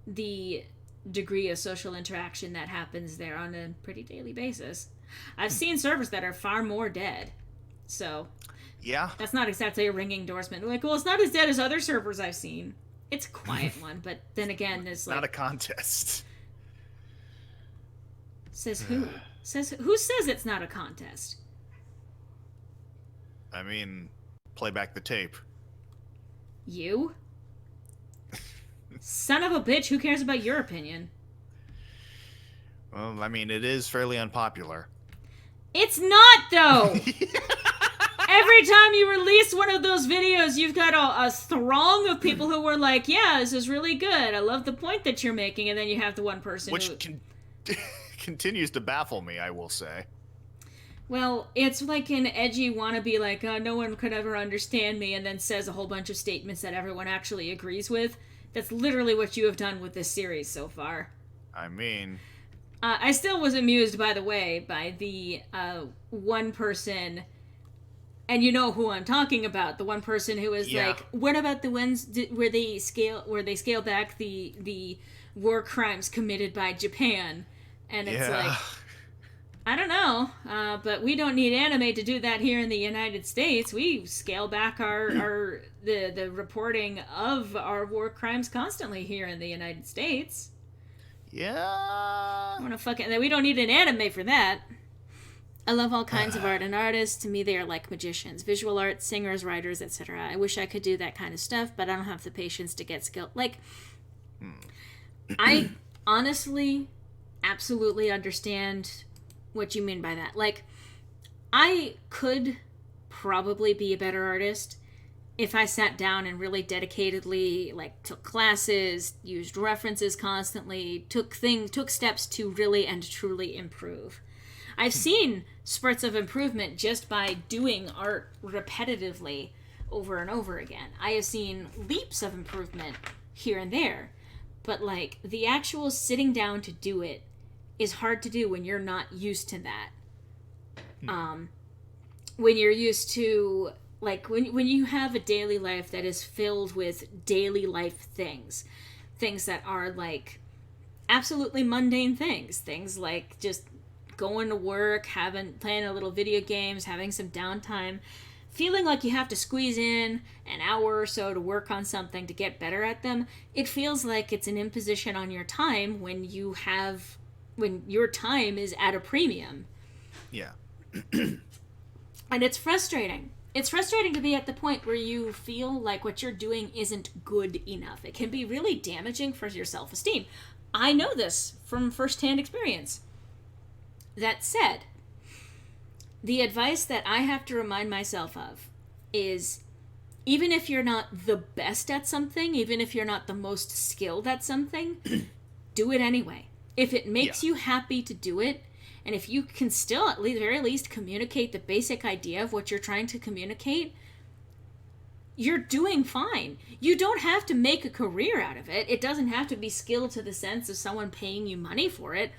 the degree of social interaction that happens there on a pretty daily basis. I've seen servers that are far more dead, so Yeah. that's not exactly a ringing endorsement. Like, well, it's not as dead as other servers I've seen. It's a quiet one, but then again, there's like... Not a contest. Says who? Who says it's not a contest? I mean, play back the tape. You? Son of a bitch, who cares about your opinion? Well, I mean, it is fairly unpopular. It's not, though! Every time you release one of those videos, you've got a throng of people who were like, yeah, this is really good. I love the point that you're making. And then you have the one person Which who... continues to baffle me, I will say. Well, it's like an edgy wannabe, like, no one could ever understand me, and then says a whole bunch of statements that everyone actually agrees with. That's literally what you have done with this series so far. I mean... I still was amused, by the way, by the one person... And you know who I'm talking about. The one person who is like, what about the ones where they scale back the war crimes committed by Japan? And it's like, I don't know, but we don't need anime to do that here in the United States. We scale back the reporting of our war crimes constantly here in the United States. Yeah. I want to fucking... We don't need an anime for that. I love all kinds of art, and artists, to me, they are like magicians. Visual art, singers, writers, etc. I wish I could do that kind of stuff, but I don't have the patience to get skilled. Like, I honestly, absolutely understand what you mean by that. Like, I could probably be a better artist if I sat down and really dedicatedly, like, took classes, used references constantly, took steps to really and truly improve. I've seen spurts of improvement just by doing art repetitively over and over again. I have seen leaps of improvement here and there. But, like, the actual sitting down to do it is hard to do when you're not used to that. When you're used to, like, when you have a daily life that is filled with daily life things that are, like, absolutely mundane things like just going to work, playing a little video games, having some downtime, feeling like you have to squeeze in an hour or so to work on something to get better at them. It feels like it's an imposition on your time when your time is at a premium. Yeah. And it's frustrating. It's frustrating to be at the point where you feel like what you're doing isn't good enough. It can be really damaging for your self-esteem. I know this from first-hand experience. That said, the advice that I have to remind myself of is, even if you're not the best at something, even if you're not the most skilled at something, do it anyway. If it makes you happy to do it, and if you can still at least, very least, communicate the basic idea of what you're trying to communicate, you're doing fine. You don't have to make a career out of it. It doesn't have to be skilled to the sense of someone paying you money for it.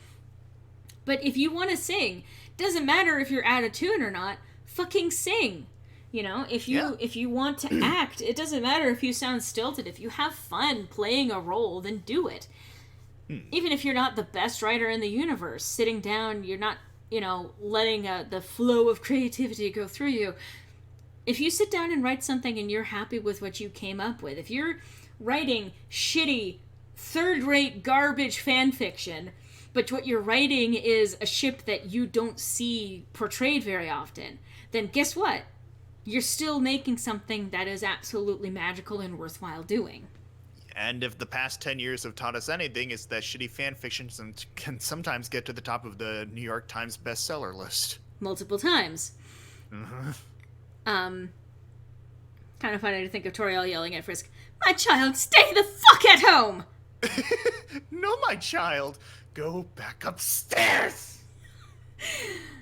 But if you want to sing, doesn't matter if you're out of tune or not, fucking sing. You know, if you want to act, it doesn't matter if you sound stilted. If you have fun playing a role, then do it. Even if you're not the best writer in the universe, sitting down, you're not, letting the flow of creativity go through you. If you sit down and write something and you're happy with what you came up with, if you're writing shitty, third-rate garbage fan fiction, but what you're writing is a ship that you don't see portrayed very often, then guess what? You're still making something that is absolutely magical and worthwhile doing. And if the past 10 years have taught us anything, it's that shitty fan fiction can sometimes get to the top of the New York Times bestseller list. Multiple times. Kind of funny to think of Toriel yelling at Frisk, "My child, stay the fuck at home!" No, my child, go back upstairs!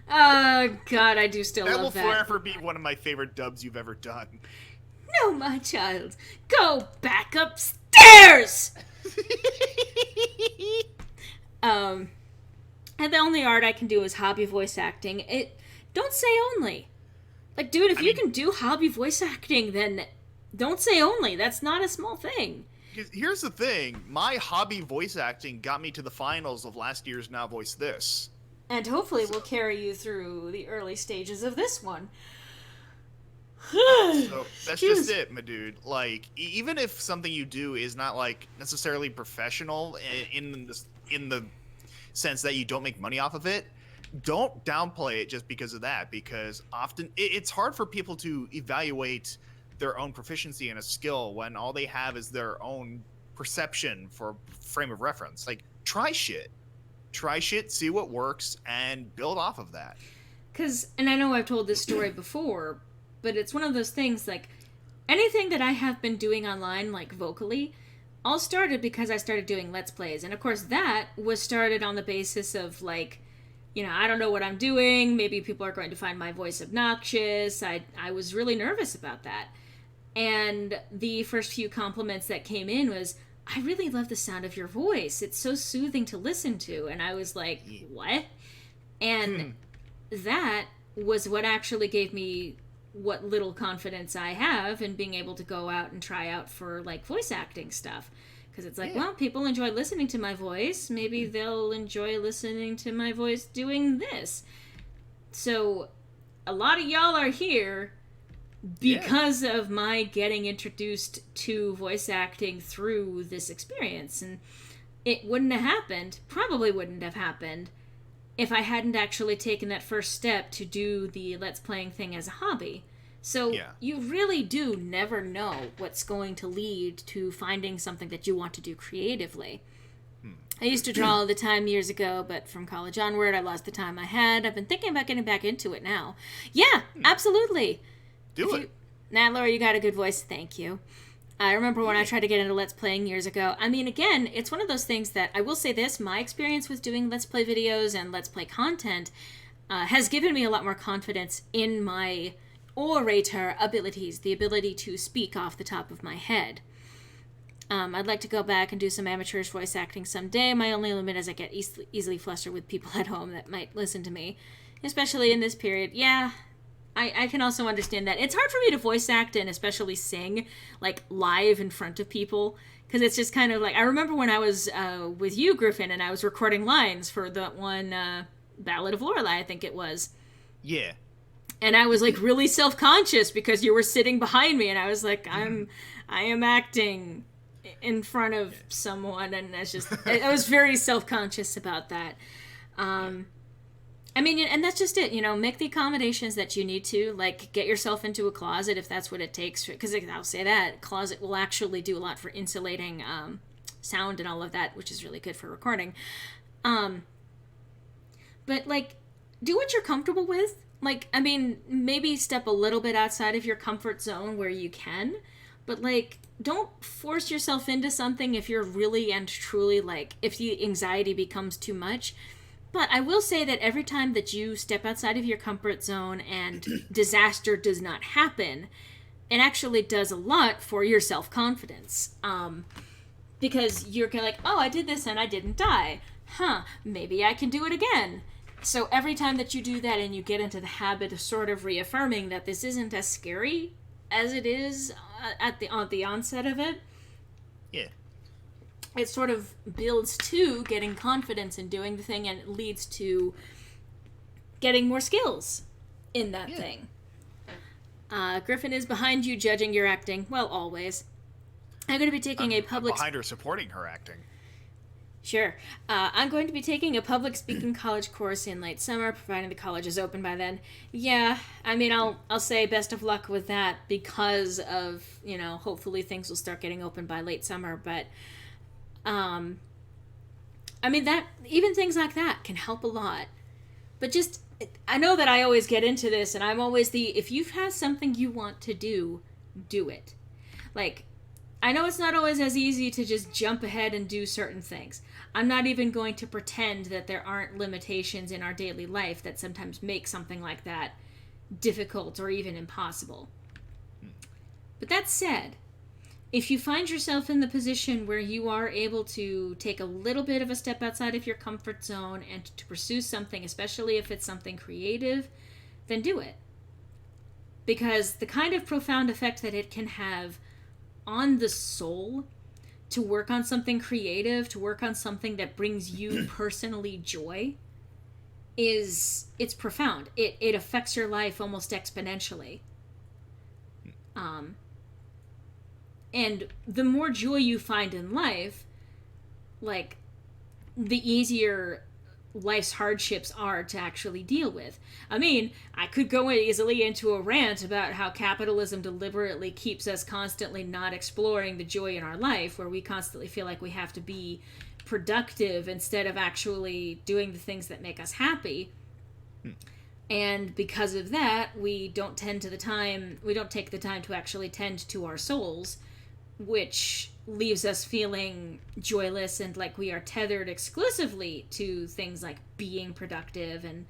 Oh, God, I do still love that. That will forever be one of my favorite dubs you've ever done. No, my child, go back upstairs! And the only art I can do is hobby voice acting. Don't say only. Like, dude, if you can do hobby voice acting, then don't say only. That's not a small thing. Here's the thing. My hobby voice acting got me to the finals of last year's Now Voice This. And hopefully will carry you through the early stages of this one. So that's just it, my dude. Like, even if something you do is not, like, necessarily professional in the sense that you don't make money off of it, don't downplay it just because of that, because often it's hard for people to evaluate their own proficiency in a skill when all they have is their own perception, for frame of reference. Like, try shit. Try shit, see what works, and build off of that. Because, and I know I've told this story before, but it's one of those things, like, anything that I have been doing online, like, vocally, all started because I started doing Let's Plays. And, of course, that was started on the basis of, like, you know, I don't know what I'm doing. Maybe people are going to find my voice obnoxious. I was really nervous about that. And the first few compliments that came in was, I really love the sound of your voice. It's so soothing to listen to. And I was like, what? And that was what actually gave me what little confidence I have in being able to go out and try out for, like, voice acting stuff. Because it's like, well, people enjoy listening to my voice. Maybe they'll enjoy listening to my voice doing this. So a lot of y'all are here because of my getting introduced to voice acting through this experience. And it wouldn't have happened, probably wouldn't have happened, if I hadn't actually taken that first step to do the Let's Playing thing as a hobby. So you really do never know what's going to lead to finding something that you want to do creatively. I used to draw all the time years ago, but from college onward, I lost the time I had. I've been thinking about getting back into it now. Yeah, absolutely. Do it. Nah, Laura, you got a good voice. Thank you. I remember when I tried to get into Let's Playing years ago. I mean, again, it's one of those things that, I will say this, my experience with doing Let's Play videos and Let's Play content has given me a lot more confidence in my orator abilities, the ability to speak off the top of my head. I'd like to go back and do some amateurish voice acting someday. My only limit is I get easily flustered with people at home that might listen to me, especially in this period. Yeah, I can also understand that. It's hard for me to voice act and especially sing, like, live in front of people, because it's just kind of like, I remember when I was with you, Griffin, and I was recording lines for that one Ballad of Loreley, I think it was. Yeah. And I was, like, really self-conscious because you were sitting behind me, and I was like, I am acting in front of someone, and it's just, I was very self-conscious about that. I mean, and that's just it, you know, make the accommodations that you need to, like, get yourself into a closet if that's what it takes, because I'll say that, closet will actually do a lot for insulating sound and all of that, which is really good for recording. But, like, do what you're comfortable with. Like, I mean, maybe step a little bit outside of your comfort zone where you can, but, like, don't force yourself into something if you're really and truly, like, if the anxiety becomes too much. But I will say that every time that you step outside of your comfort zone and disaster does not happen, it actually does a lot for your self-confidence. Because you're kind of like, oh, I did this and I didn't die. Maybe I can do it again. So every time that you do that and you get into the habit of sort of reaffirming that this isn't as scary as it is at the onset of it, it sort of builds to getting confidence in doing the thing, and it leads to getting more skills in that thing. Griffin is behind you judging your acting. Well, always. I'm going to be taking a public... behind her supporting her acting. Sure. I'm going to be taking a public speaking college course in late summer, providing the college is open by then. Yeah, I mean, I'll say best of luck with that because of, you know, hopefully things will start getting open by late summer. But, I mean, that even things like that can help a lot. But just, I know that I always get into this, and I'm always if you have something you want to do, do it. Like, I know it's not always as easy to just jump ahead and do certain things. I'm not even going to pretend that there aren't limitations in our daily life that sometimes make something like that difficult or even impossible. But that said, if you find yourself in the position where you are able to take a little bit of a step outside of your comfort zone and to pursue something, especially if it's something creative, then do it. Because the kind of profound effect that it can have on the soul to work on something creative, to work on something that brings you personally joy, it's profound. It affects your life almost exponentially. And the more joy you find in life, like, the easier life's hardships are to actually deal with. I mean, I could go easily into a rant about how capitalism deliberately keeps us constantly not exploring the joy in our life, where we constantly feel like we have to be productive instead of actually doing the things that make us happy. And because of that, we don't take the time to actually tend to our souls, which leaves us feeling joyless and like we are tethered exclusively to things like being productive and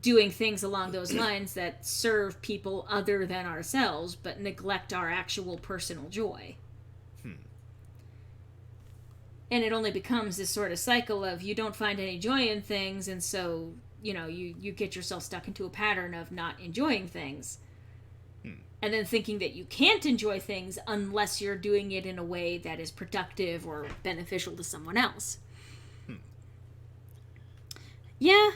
doing things along those lines that serve people other than ourselves but neglect our actual personal joy. And it only becomes this sort of cycle of you don't find any joy in things, and so you get yourself stuck into a pattern of not enjoying things. And then thinking that you can't enjoy things unless you're doing it in a way that is productive or beneficial to someone else. Yeah,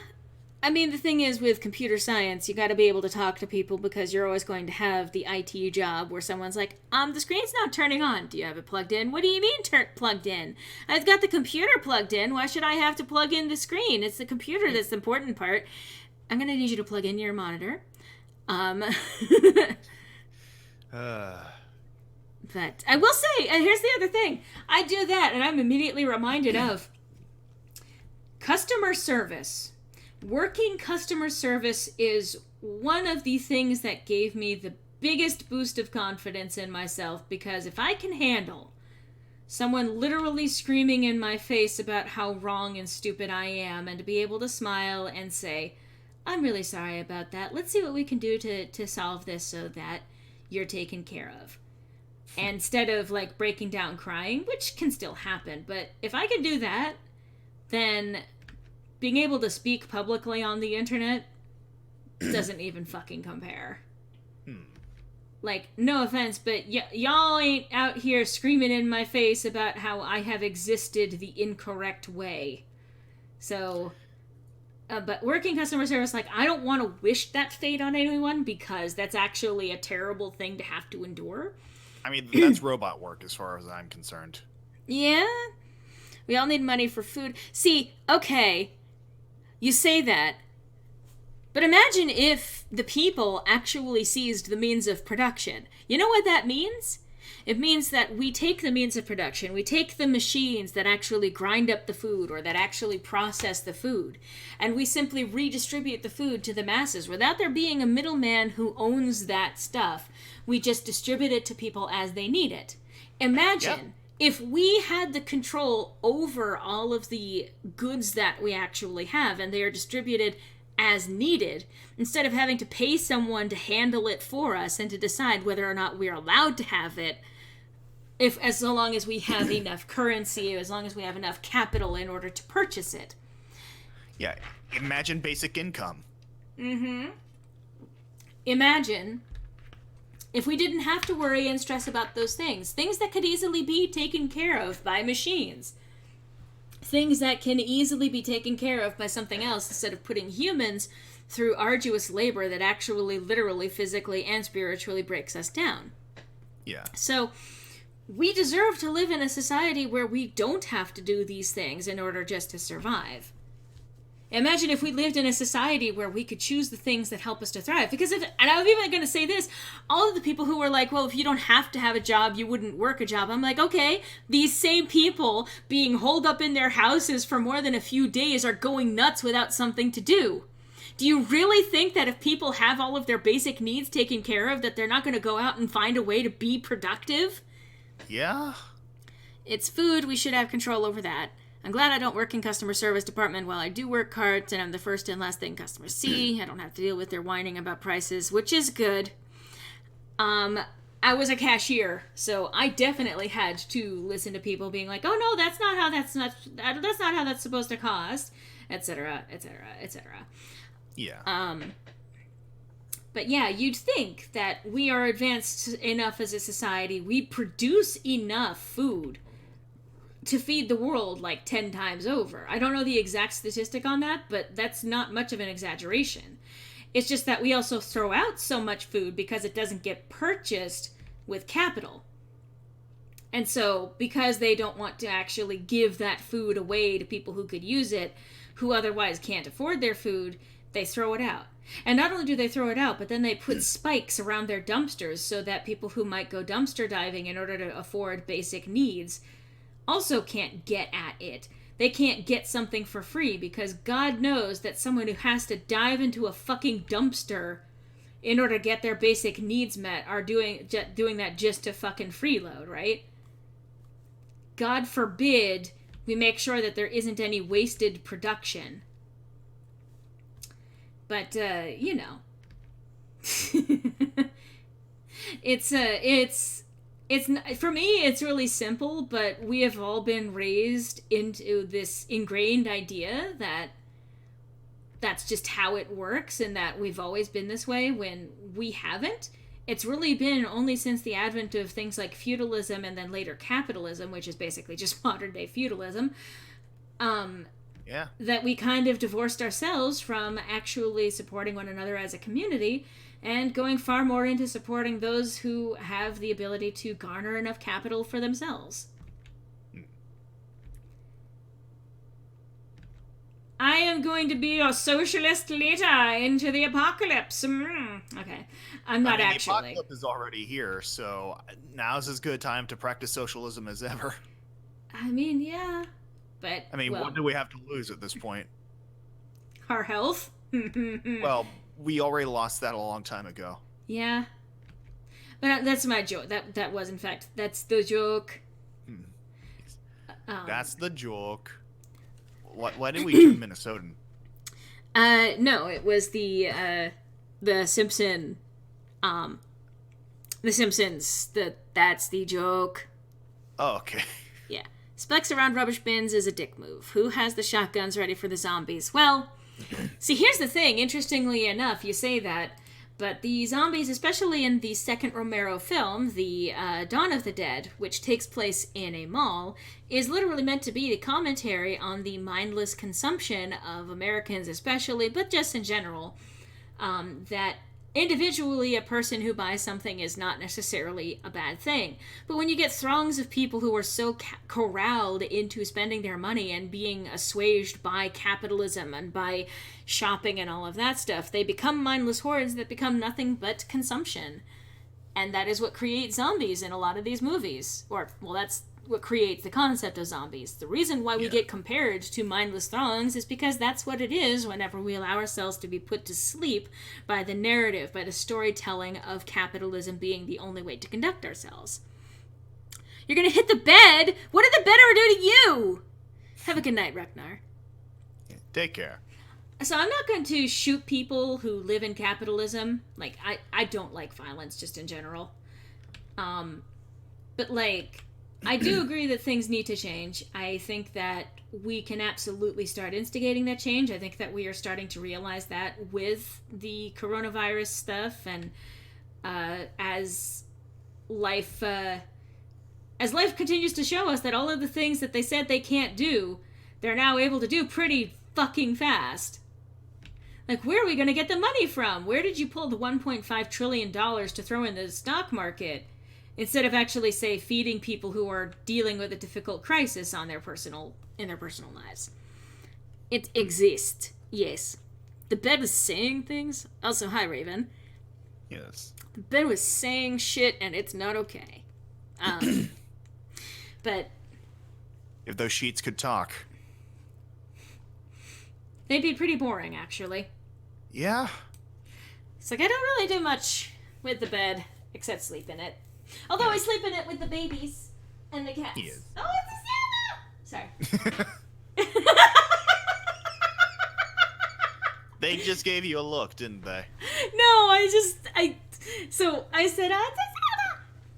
I mean, the thing is with computer science, you got to be able to talk to people because you're always going to have the IT job where someone's like, the screen's not turning on. Do you have it plugged in? What do you mean plugged in? I've got the computer plugged in. Why should I have to plug in the screen? It's the computer that's the important part. I'm going to need you to plug in your monitor. But I will say, and here's the other thing, I do that and I'm immediately reminded of customer service. Working customer service is one of the things that gave me the biggest boost of confidence in myself, because if I can handle someone literally screaming in my face about how wrong and stupid I am, and to be able to smile and say, I'm really sorry about that. Let's see what we can do to solve this so that you're taken care of. And instead of like breaking down crying, which can still happen, but if I can do that, then being able to speak publicly on the internet doesn't even fucking compare. Like, no offense, but y'all ain't out here screaming in my face about how I have existed the incorrect way. So, but working customer service, like, I don't want to wish that fate on anyone, because that's actually a terrible thing to have to endure. I mean, that's robot work as far as I'm concerned. Yeah? We all need money for food. See, okay, you say that, but imagine if the people actually seized the means of production. You know what that means? It means that we take the means of production, we take the machines that actually grind up the food or that actually process the food, and we simply redistribute the food to the masses without there being a middleman who owns that stuff. We just distribute it to people as they need it. Imagine if we had the control over all of the goods that we actually have and they are distributed as needed, instead of having to pay someone to handle it for us and to decide whether or not we're allowed to have it, as long as we have enough currency, as long as we have enough capital in order to purchase it. Yeah, imagine basic income. Imagine if we didn't have to worry and stress about those things that could easily be taken care of by machines. Things that can easily be taken care of by something else, instead of putting humans through arduous labor that actually literally, physically, and spiritually breaks us down. Yeah. So we deserve to live in a society where we don't have to do these things in order just to survive. Imagine if we lived in a society where we could choose the things that help us to thrive. Because and I'm even going to say this, all of the people who were like, well, if you don't have to have a job, you wouldn't work a job. I'm like, okay, these same people being holed up in their houses for more than a few days are going nuts without something to do. Do you really think that if people have all of their basic needs taken care of, that they're not going to go out and find a way to be productive? Yeah. It's food. We should have control over that. I'm glad I don't work in customer service department while I do work cards, and I'm the first and last thing customers see. I don't have to deal with their whining about prices, which is good. I was a cashier, so I definitely had to listen to people being like, "Oh no, that's not how that's supposed to cost," etc., etc., etc. Yeah. But yeah, you'd think that we are advanced enough as a society, we produce enough food to feed the world like 10 times over. I don't know the exact statistic on that, but that's not much of an exaggeration. It's just that we also throw out so much food because it doesn't get purchased with capital. And so, because they don't want to actually give that food away to people who could use it, who otherwise can't afford their food, they throw it out. And not only do they throw it out, but then they put spikes around their dumpsters so that people who might go dumpster diving in order to afford basic needs also can't get at it. They can't get something for free because God knows that someone who has to dive into a fucking dumpster in order to get their basic needs met are doing that just to fucking freeload, right? God forbid we make sure that there isn't any wasted production. But, you know. it's for me, it's really simple, but we have all been raised into this ingrained idea that that's just how it works and that we've always been this way when we haven't. It's really been only since the advent of things like feudalism and then later capitalism, which is basically just modern day feudalism, that we kind of divorced ourselves from actually supporting one another as a community and going far more into supporting those who have the ability to garner enough capital for themselves. I am going to be your socialist leader into the apocalypse. Okay. I'm not actually. The apocalypse is already here, so now's as good a time to practice socialism as ever. I mean, yeah. But, what do we have to lose at this point? Our health? Well, we already lost that a long time ago. Yeah. But that's my joke. That was, in fact, that's the joke. That's the joke. Why did we turn Minnesotan? No, it was the Simpson, the Simpsons. That's the joke. Oh, okay. Yeah. Spikes around rubbish bins is a dick move. Who has the shotguns ready for the zombies? Well, see, here's the thing. Interestingly enough, you say that, but the zombies, especially in the second Romero film, the Dawn of the Dead, which takes place in a mall, is literally meant to be a commentary on the mindless consumption of Americans especially, but just in general, that individually a person who buys something is not necessarily a bad thing. But when you get throngs of people who are so corralled into spending their money and being assuaged by capitalism and by shopping and all of that stuff, they become mindless hordes that become nothing but consumption. And that is what creates zombies in a lot of these movies. Or, well, that's what creates the concept of zombies. The reason why we get compared to mindless throngs is because that's what it is whenever we allow ourselves to be put to sleep by the narrative, by the storytelling of capitalism being the only way to conduct ourselves. You're gonna hit the bed? What did the bed ever do to you? Have a good night, Ragnar. Take care. So I'm not going to shoot people who live in capitalism. Like, I don't like violence just in general. But, like, I do agree that things need to change. I think that we can absolutely start instigating that change. I think that we are starting to realize that with the coronavirus stuff, and as life continues to show us that all of the things that they said they can't do, they're now able to do pretty fucking fast. Like, where are we going to get the money from? Where did you pull the $1.5 trillion to throw in the stock market? Instead of actually, say, feeding people who are dealing with a difficult crisis in their personal lives. It exists, yes. The bed was saying things. Also, hi, Raven. Yes. The bed was saying shit, and it's not okay. But if those sheets could talk, they'd be pretty boring, actually. Yeah. It's like, I don't really do much with the bed, except sleep in it. Although I sleep in it with the babies and the cats. He is. Oh, it's a Santa! Sorry. They just gave you a look, didn't they? No, I said, it's a Santa!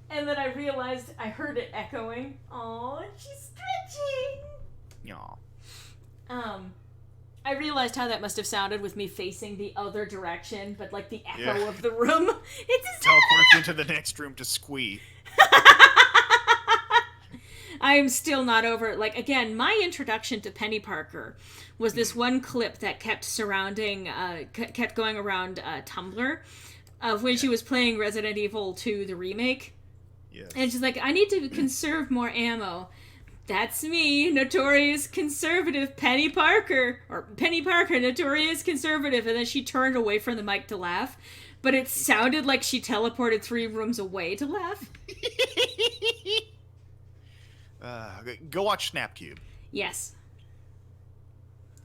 And then I realized I heard it echoing. Oh, she's stretching! Aw. I realized how that must have sounded with me facing the other direction, but like the echo of the room. It's a Teleports into the next room to squee. I am still not over it. Like, again, my introduction to Penny Parker was this one clip that kept going around Tumblr of when she was playing Resident Evil 2, the remake. Yes. And she's like, I need to conserve more ammo. That's me, notorious conservative Penny Parker. Or Penny Parker, notorious conservative. And then she turned away from the mic to laugh. But it sounded like she teleported 3 rooms away to laugh. Go watch Snapcube. Yes.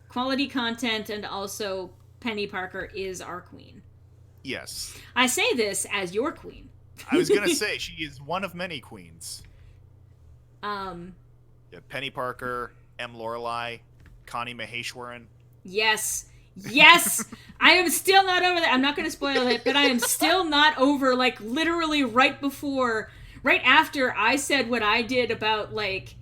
Quality content, and also Penny Parker is our queen. Yes. I say this as your queen. I was going to say, she is one of many queens. Yeah, Penny Parker, M. Loreley, Connie Maheshwaran. Yes. Yes! I am still not over that. I'm not going to spoil it, but I am still not over, like, literally right after I said what I did about, like...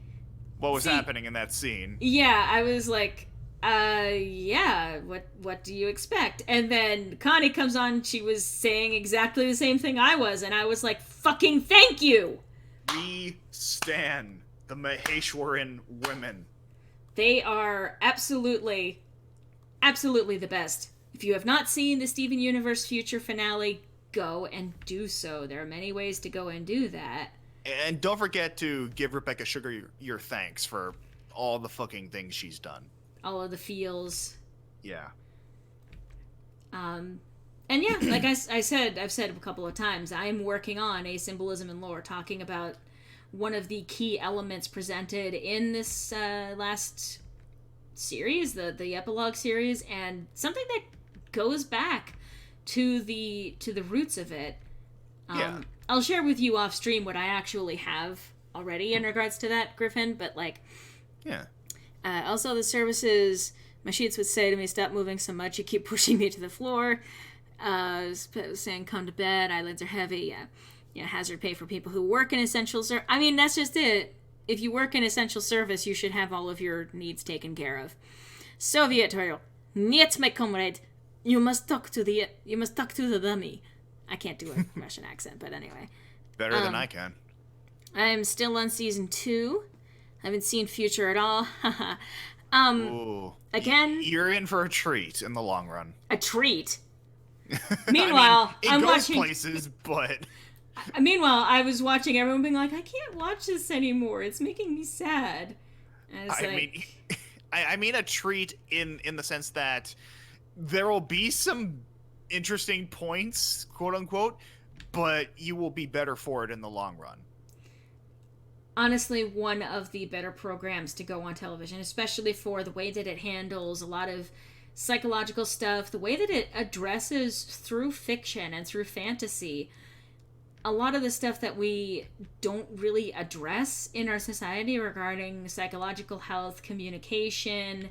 What was happening in that scene? Yeah, I was like, yeah, what do you expect? And then Connie comes on, she was saying exactly the same thing I was, and I was like, fucking thank you! We stan the Maheshwaran women. They are absolutely the best. If you have not seen the Steven Universe Future finale, go and do so. There are many ways to go and do that. And don't forget to give Rebecca Sugar your thanks for all the fucking things she's done. All of the feels. Yeah. And yeah, like I've said a couple of times, I'm working on a symbolism and lore, talking about one of the key elements presented in this last series, the epilogue series, and something that goes back to the roots of it. Yeah. I'll share with you off stream what I actually have already in regards to that, Griffin, but like... Yeah. Also, the services, my sheets would say to me, stop moving so much, you keep pushing me to the floor. Saying, come to bed, eyelids are heavy. Hazard pay for people who work in essential service. I mean, that's just it. If you work in essential service, you should have all of your needs taken care of. Soviet Toyo. Niet, my comrade. You must talk to the dummy. I can't do a Russian accent, but anyway. Better than I can. I'm still on season 2. I haven't seen Future at all. Ooh. Again, You're in for a treat in the long run. a treat. Meanwhile, I mean, I'm goes watching. places, but Meanwhile, I was watching everyone being like, "I can't watch this anymore. It's making me sad." And it's I mean a treat in the sense that there will be some interesting points, quote unquote, but you will be better for it in the long run. Honestly, one of the better programs to go on television, especially for the way that it handles a lot of psychological stuff, the way that it addresses through fiction and through fantasy a lot of the stuff that we don't really address in our society regarding psychological health, communication,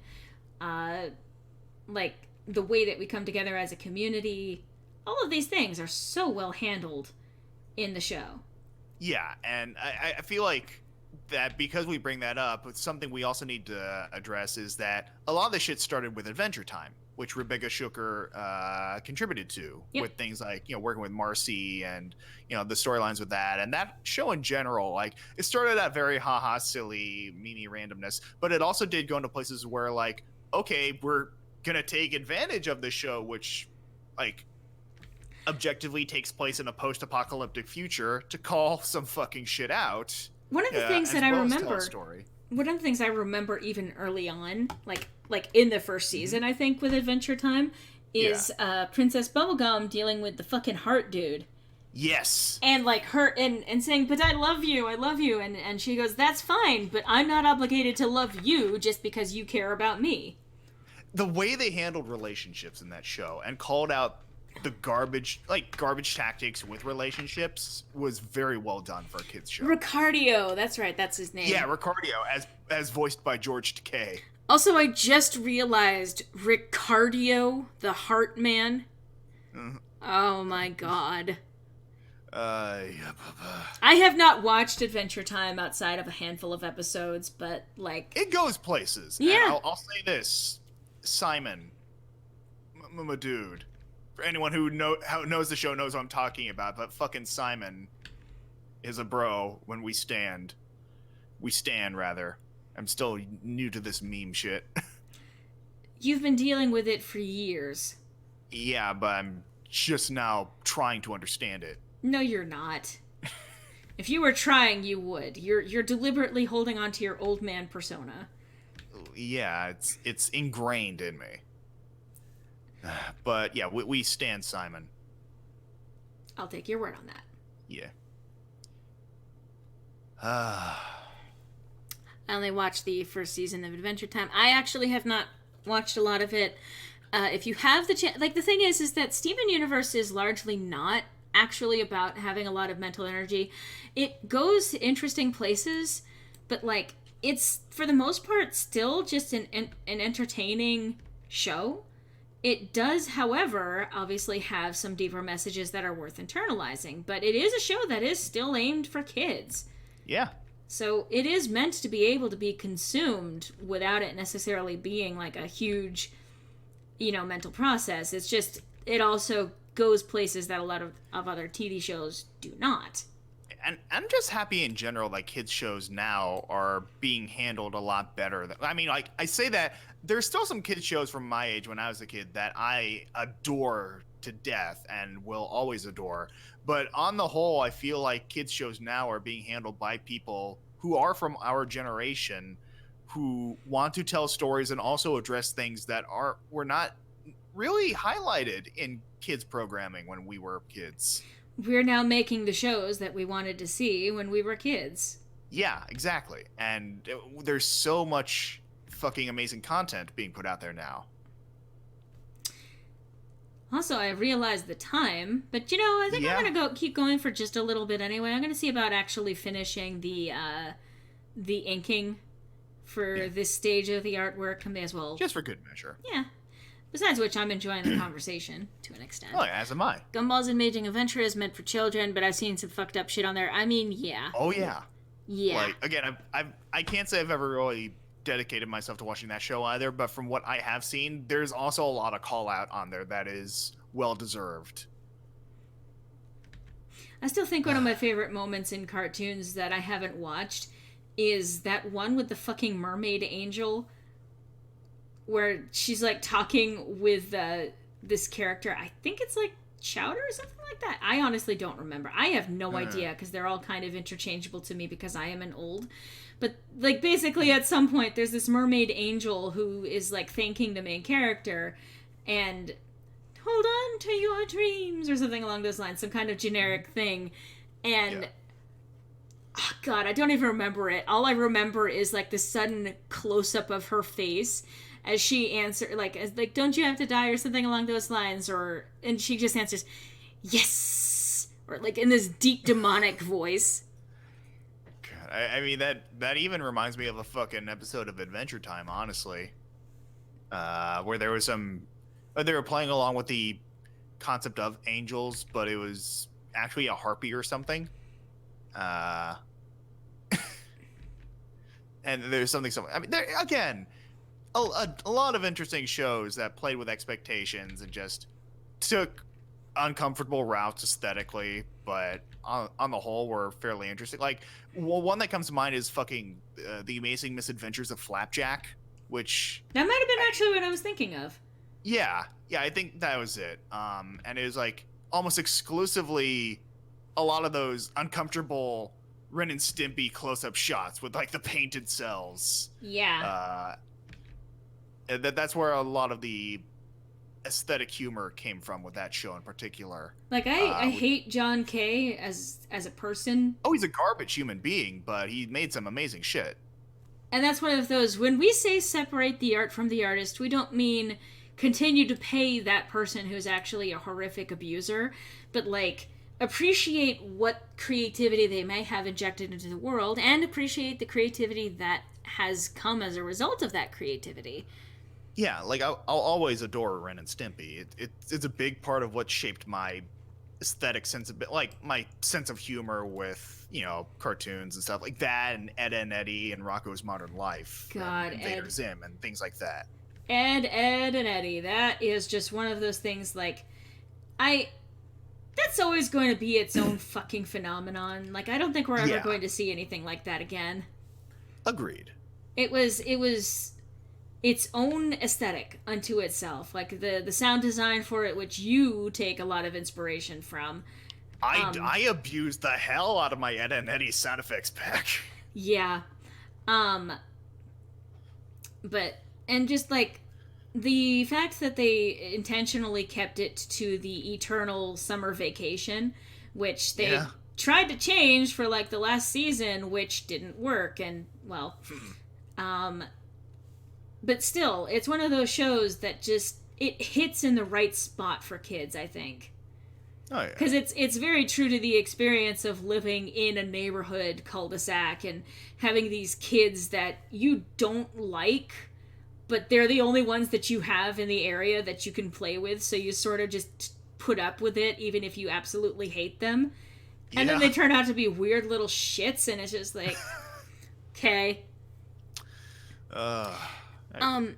like the way that we come together as a community. All of these things are so well handled in the show. Yeah, and I feel like that because we bring that up, it's something we also need to address is that a lot of this shit started with Adventure Time, which Rebecca Schucker contributed to, with things like, working with Marcy and, the storylines with that. And that show in general, like, it started out very haha, silly, meanie randomness, but it also did go into places where, like, okay, we're going to take advantage of this show, which, like, objectively takes place in a post-apocalyptic future to call some fucking shit out. One of the things that I remember, one of the things I remember even early on, like in the first season, I think, with Adventure Time, is Princess Bubblegum dealing with the fucking heart dude. Yes. And like her and saying, but I love you, and she goes, that's fine, but I'm not obligated to love you just because you care about me. The way they handled relationships in that show and called out the garbage tactics with relationships was very well done for a kids show. Ricardio, that's right, that's his name. Yeah, Ricardio, as voiced by George Takei. Also, I just realized Ricardio, the Heart Man. Mm-hmm. Oh my god. Yeah. I have not watched Adventure Time outside of a handful of episodes, but like it goes places. Yeah. And I'll say this, Simon, my dude. For anyone who knows the show knows what I'm talking about, but fucking Simon is a bro when we stand. We stand, rather. I'm still new to this meme shit. You've been dealing with it for years. Yeah, but I'm just now trying to understand it. No, you're not. If you were trying, you would. You're deliberately holding on to your old man persona. Yeah, it's ingrained in me. But yeah, we stand Simon. I'll take your word on that. Yeah. I only watched the first season of Adventure Time. I actually have not watched a lot of it. If you have the chance, like the thing is that Steven Universe is largely not actually about having a lot of mental energy. It goes to interesting places, but like it's for the most part still just an entertaining show. It does, however, obviously have some deeper messages that are worth internalizing, but it is a show that is still aimed for kids. Yeah. So it is meant to be able to be consumed without it necessarily being like a huge, mental process. It's just, it also goes places that a lot of other TV shows do not. And I'm just happy in general that kids shows now are being handled a lot better. I mean, like, I say that there's still some kids shows from my age when I was a kid that I adore to death and will always adore. But on the whole, I feel like kids shows now are being handled by people who are from our generation, who want to tell stories and also address things that were not really highlighted in kids programming when we were kids. We're now making the shows that we wanted to see when we were kids. Yeah, exactly. And there's so much fucking amazing content being put out there now. Also, I realized the time, but I think I'm gonna keep going for just a little bit anyway. I'm gonna see about actually finishing the inking for this stage of the artwork. I may as well. Just for good measure. Yeah. Besides which, I'm enjoying the conversation to an extent. Oh, yeah, as am I. Gumball's Amazing Adventure is meant for children, but I've seen some fucked up shit on there. I mean, yeah. Oh, yeah. Yeah. Like, again, I can't say I've ever really dedicated myself to watching that show either, but from what I have seen, there's also a lot of call out on there that is well deserved. I still think one of my favorite moments in cartoons that I haven't watched is that one with the fucking mermaid angel where she's like talking with this character. I think it's like Chowder or something like that. I honestly don't remember. I have no idea because they're all kind of interchangeable to me because I am an old. But like basically at some point there's this mermaid angel who is like thanking the main character and hold on to your dreams or something along those lines, some kind of generic thing. And oh God, I don't even remember it. All I remember is like the sudden close up of her face as she answered, like, don't you have to die or something along those lines, and she just answers, yes, or like in this deep demonic voice. God, I mean that even reminds me of a fucking episode of Adventure Time, honestly, where there was they were playing along with the concept of angels, but it was actually a harpy or something. And there's something. I mean, there again. A lot of interesting shows that played with expectations and just took uncomfortable routes aesthetically, but on the whole were fairly interesting. Like, one that comes to mind is fucking The Amazing Misadventures of Flapjack, which... That might have been actually what I was thinking of. Yeah, I think that was it. And it was like almost exclusively a lot of those uncomfortable Ren and Stimpy close-up shots with like the painted cells. Yeah. That's where a lot of the aesthetic humor came from with that show in particular. Like I hate John Kay as a person. Oh, he's a garbage human being, but he made some amazing shit. And that's one of those, when we say separate the art from the artist, we don't mean continue to pay that person who's actually a horrific abuser, but like appreciate what creativity they may have injected into the world and appreciate the creativity that has come as a result of that creativity. Yeah, like I'll always adore Ren and Stimpy. It's a big part of what shaped my aesthetic sense of, like, my sense of humor with, cartoons and stuff like that, and Ed, Edd n Eddy and Rocko's Modern Life. God, and Invader Zim and things like that. Ed, and Eddy. That is just one of those things, like, that's always going to be its own fucking phenomenon. Like, I don't think we're ever going to see anything like that again. Agreed. It was its own aesthetic unto itself. Like the sound design for it, which you take a lot of inspiration from, I abused the hell out of my Ed and Eddie sound effects pack. Yeah. Um, but, and just like, the fact that they intentionally kept it to the eternal summer vacation, which they Yeah. tried to change for like the last season, which didn't work, and well, um, but still, it's one of those shows that just it hits in the right spot for kids, I think. Oh yeah. Because it's very true to the experience of living in a neighborhood cul-de-sac and having these kids that you don't like, but they're the only ones that you have in the area that you can play with, so you sort of just put up with it even if you absolutely hate them. And then they turn out to be weird little shits, and it's just like, okay. Uh, Um,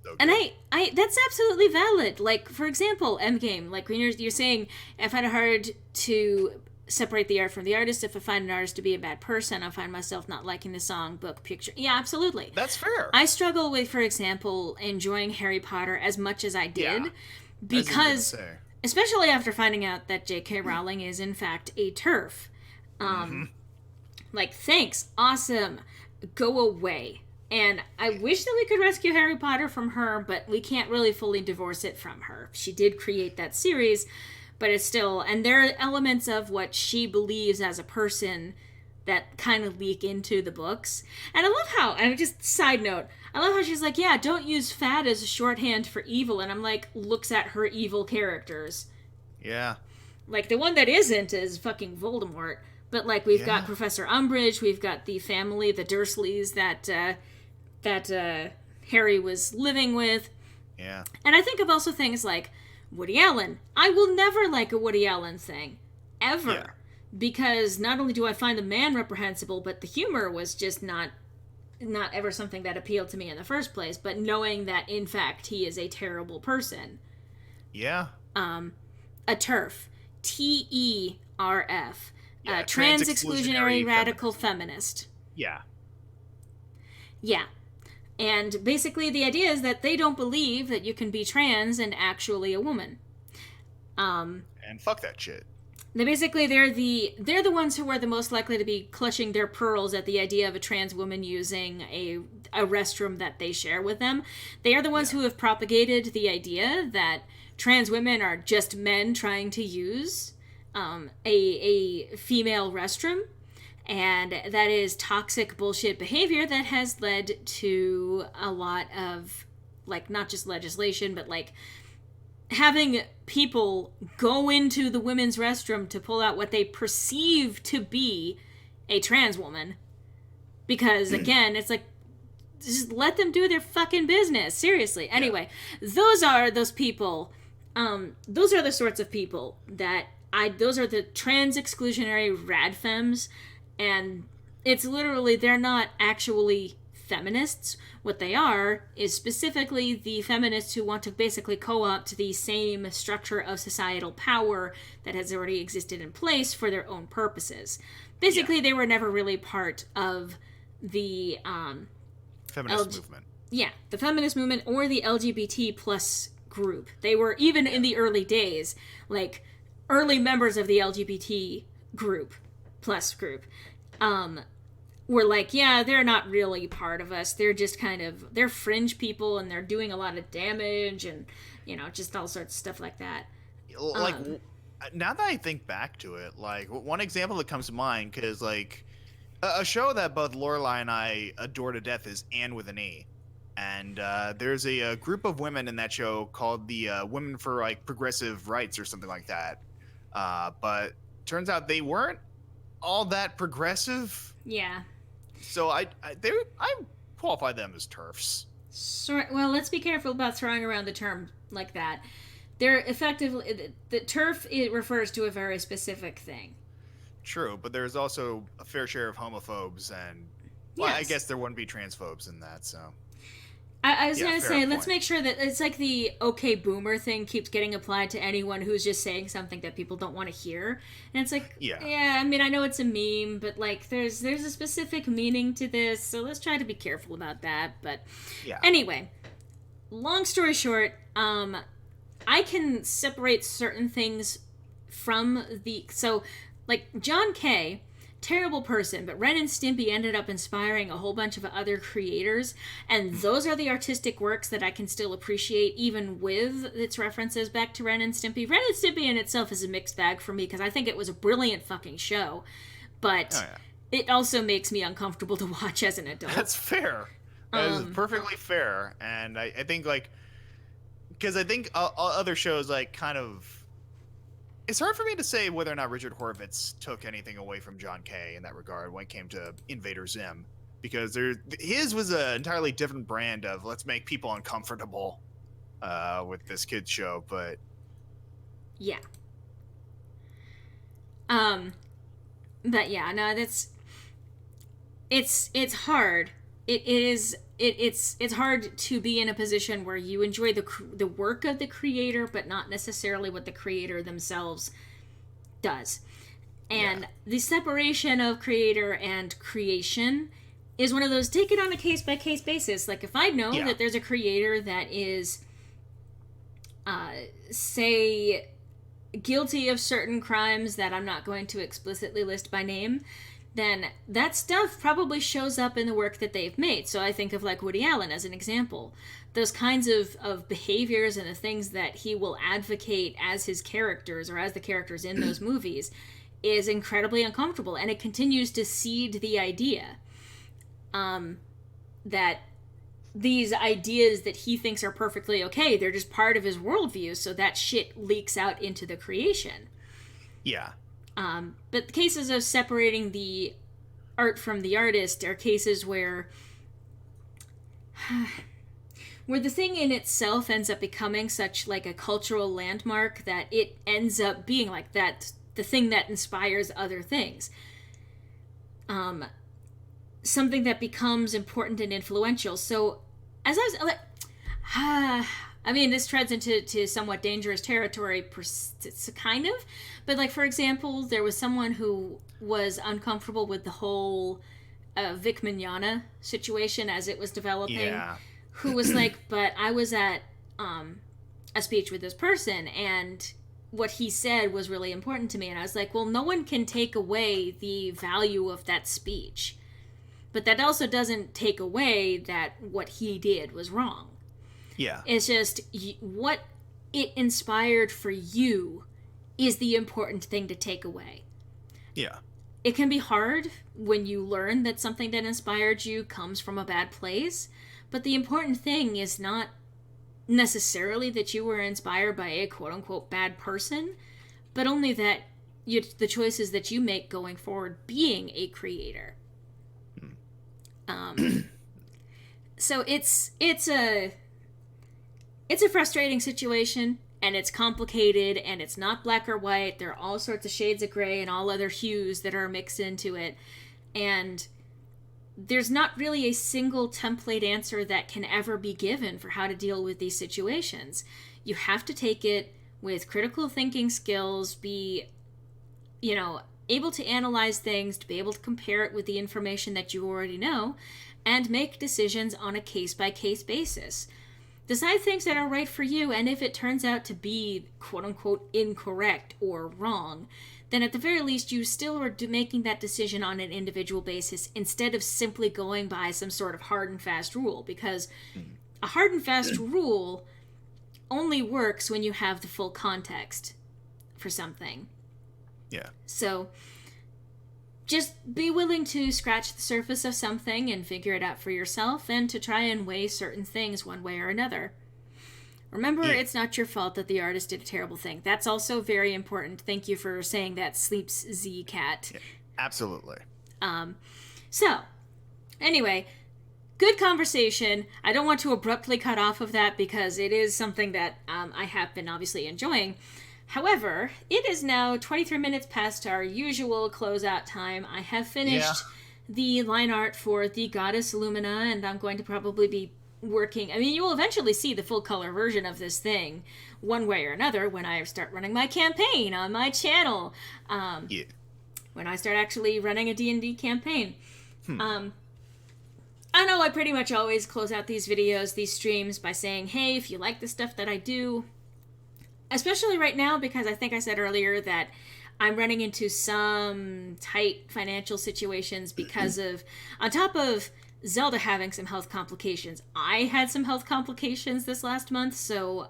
so and good. I that's absolutely valid. Like, for example, Endgame. Like, when you're saying, I find it hard to separate the art from the artist. If I find an artist to be a bad person, I find myself not liking the song, book, picture. Yeah, absolutely. That's fair. I struggle with, for example, enjoying Harry Potter as much as I did, Yeah. because, especially after finding out that J.K. Rowling is, in fact, a TERF. Like, thanks, awesome, go away. And I wish that we could rescue Harry Potter from her, but we can't really fully divorce it from her. She did create that series, but it's still... And there are elements of what she believes as a person that kind of leak into the books. And I love how... And just side note, I love how she's like, yeah, don't use fat as a shorthand for evil. And I'm like, looks at her evil characters. Yeah. Like, the one that isn't is fucking Voldemort. But, like, we've got Professor Umbridge, we've got the family, the Dursleys, that Harry was living with. Yeah. And I think of also things like Woody Allen. I will never like a Woody Allen thing. Ever. Yeah. Because not only do I find the man reprehensible, but the humor was just not ever something that appealed to me in the first place. But knowing that, in fact, he is a terrible person. Yeah. A TERF. TERF. Yeah, trans trans-exclusionary exclusionary radical feminist. Yeah. Yeah. And basically the idea is that they don't believe that you can be trans and actually a woman. And fuck that shit. They're the ones who are the most likely to be clutching their pearls at the idea of a trans woman using a restroom that they share with them. They are the ones who have propagated the idea that trans women are just men trying to use a female restroom. And that is toxic bullshit behavior that has led to a lot of, like, not just legislation, but, like, having people go into the women's restroom to pull out what they perceive to be a trans woman. Because, again, it's like, just let them do their fucking business. Seriously. Anyway, those are those people. Those are the sorts of people that those are the trans exclusionary radfems. And it's literally, they're not actually feminists. What they are is specifically the feminists who want to basically co-opt the same structure of societal power that has already existed in place for their own purposes. Basically, they were never really part of the feminist movement. Yeah, the feminist movement or the LGBT plus group. They were, even in the early days, like, early members of the LGBT group, were like, yeah, they're not really part of us. They're just they're fringe people, and they're doing a lot of damage, and, you know, just all sorts of stuff like that. Like, now that I think back to it, like, one example that comes to mind, because, like, a show that both Loreley and I adore to death is Anne with an E. And there's a group of women in that show called the Women for, like, Progressive Rights or something like that. But turns out they weren't all that progressive. Yeah. So I qualify them as TERFs. Well, let's be careful about throwing around the term like that. They're effectively, the TERF, it refers to a very specific thing. True, but there's also a fair share of homophobes, and I guess there wouldn't be transphobes in that, so. I was going to say, let's point. make sure that it's like the okay boomer thing keeps getting applied to anyone who's just saying something that people don't want to hear. And it's like, yeah, I mean, I know it's a meme, but, like, there's a specific meaning to this, so let's try to be careful about that. But anyway, long story short, I can separate certain things from the... So, like, John Kay, terrible person, but Ren and Stimpy ended up inspiring a whole bunch of other creators, and those are the artistic works that I can still appreciate, even with its references back to Ren and Stimpy. Ren and Stimpy in itself is a mixed bag for me, because I think it was a brilliant fucking show, but it also makes me uncomfortable to watch as an adult. That's fair. That is perfectly fair, and I think, like, because I think other shows, like, kind of... It's hard for me to say whether or not Richard Horvitz took anything away from John Kay in that regard when it came to Invader Zim, because his was an entirely different brand of let's make people uncomfortable with this kids show, but yeah. But yeah, no, it's hard. It's hard to be in a position where you enjoy the work of the creator, but not necessarily what the creator themselves does. And the separation of creator and creation is one of those, take it on a case-by-case basis. Like, if I know that there's a creator that is, say, guilty of certain crimes that I'm not going to explicitly list by name, then that stuff probably shows up in the work that they've made. So I think of, like, Woody Allen as an example. Those kinds of behaviors and the things that he will advocate as his characters or as the characters in those movies is incredibly uncomfortable. And it continues to seed the idea that these ideas that he thinks are perfectly okay, they're just part of his worldview, so that shit leaks out into the creation. Yeah. But the cases of separating the art from the artist are cases where the thing in itself ends up becoming such, like, a cultural landmark that it ends up being like that, the thing that inspires other things. Something that becomes important and influential. So, as I was like, I mean, this treads into somewhat dangerous territory, kind of. But, like, for example, there was someone who was uncomfortable with the whole Vic Mignogna situation as it was developing. Yeah. Who was like, but I was at a speech with this person, and what he said was really important to me. And I was like, well, no one can take away the value of that speech. But that also doesn't take away that what he did was wrong. Yeah. It's just what it inspired for you is the important thing to take away. Yeah. It can be hard when you learn that something that inspired you comes from a bad place, but the important thing is not necessarily that you were inspired by a quote-unquote bad person, but only that the choices that you make going forward being a creator. So it's a frustrating situation, and it's complicated, and it's not black or white. There are all sorts of shades of gray and all other hues that are mixed into it, and there's not really a single template answer that can ever be given for how to deal with these situations. You have to take it with critical thinking skills, be, able to analyze things, to be able to compare it with the information that you already know, and make decisions on a case-by-case basis. Decide things that are right for you, and if it turns out to be quote-unquote incorrect or wrong, then at the very least you still are making that decision on an individual basis instead of simply going by some sort of hard and fast rule, because a hard and fast rule only works when you have the full context for something. Yeah. So just be willing to scratch the surface of something and figure it out for yourself, and to try and weigh certain things one way or another. Remember, it's not your fault that the artist did a terrible thing. That's also very important. Thank you for saying that, Sleeps Z Cat. Yeah, absolutely. So, anyway, good conversation. I don't want to abruptly cut off of that because it is something that I have been obviously enjoying. However, it is now 23 minutes past our usual closeout time. I have finished the line art for the Goddess Lumina, and I'm going to probably be working... I mean, you will eventually see the full color version of this thing, one way or another, when I start running my campaign on my channel. When I start actually running a D&D campaign. I know I pretty much always close out these videos, these streams, by saying, hey, if you like the stuff that I do... especially right now, because I think I said earlier that I'm running into some tight financial situations because of, on top of Zelda having some health complications, I had some health complications this last month, so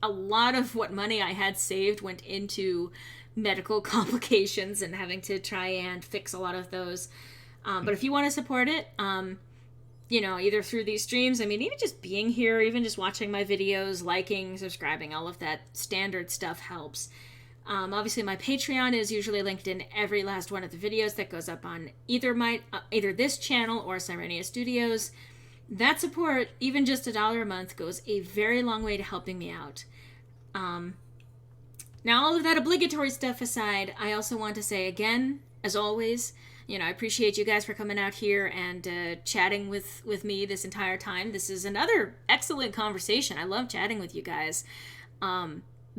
a lot of what money I had saved went into medical complications and having to try and fix a lot of those. But if you want to support it, either through these streams, I mean, even just being here, even just watching my videos, liking, subscribing, all of that standard stuff helps. Obviously, my Patreon is usually linked in every last one of the videos that goes up on either this channel or Sirenia Studios. That support, even just $1 a month, goes a very long way to helping me out. Now, all of that obligatory stuff aside, I also want to say again, as always, I appreciate you guys for coming out here and chatting with me this entire time. This is another excellent conversation. I love chatting with you guys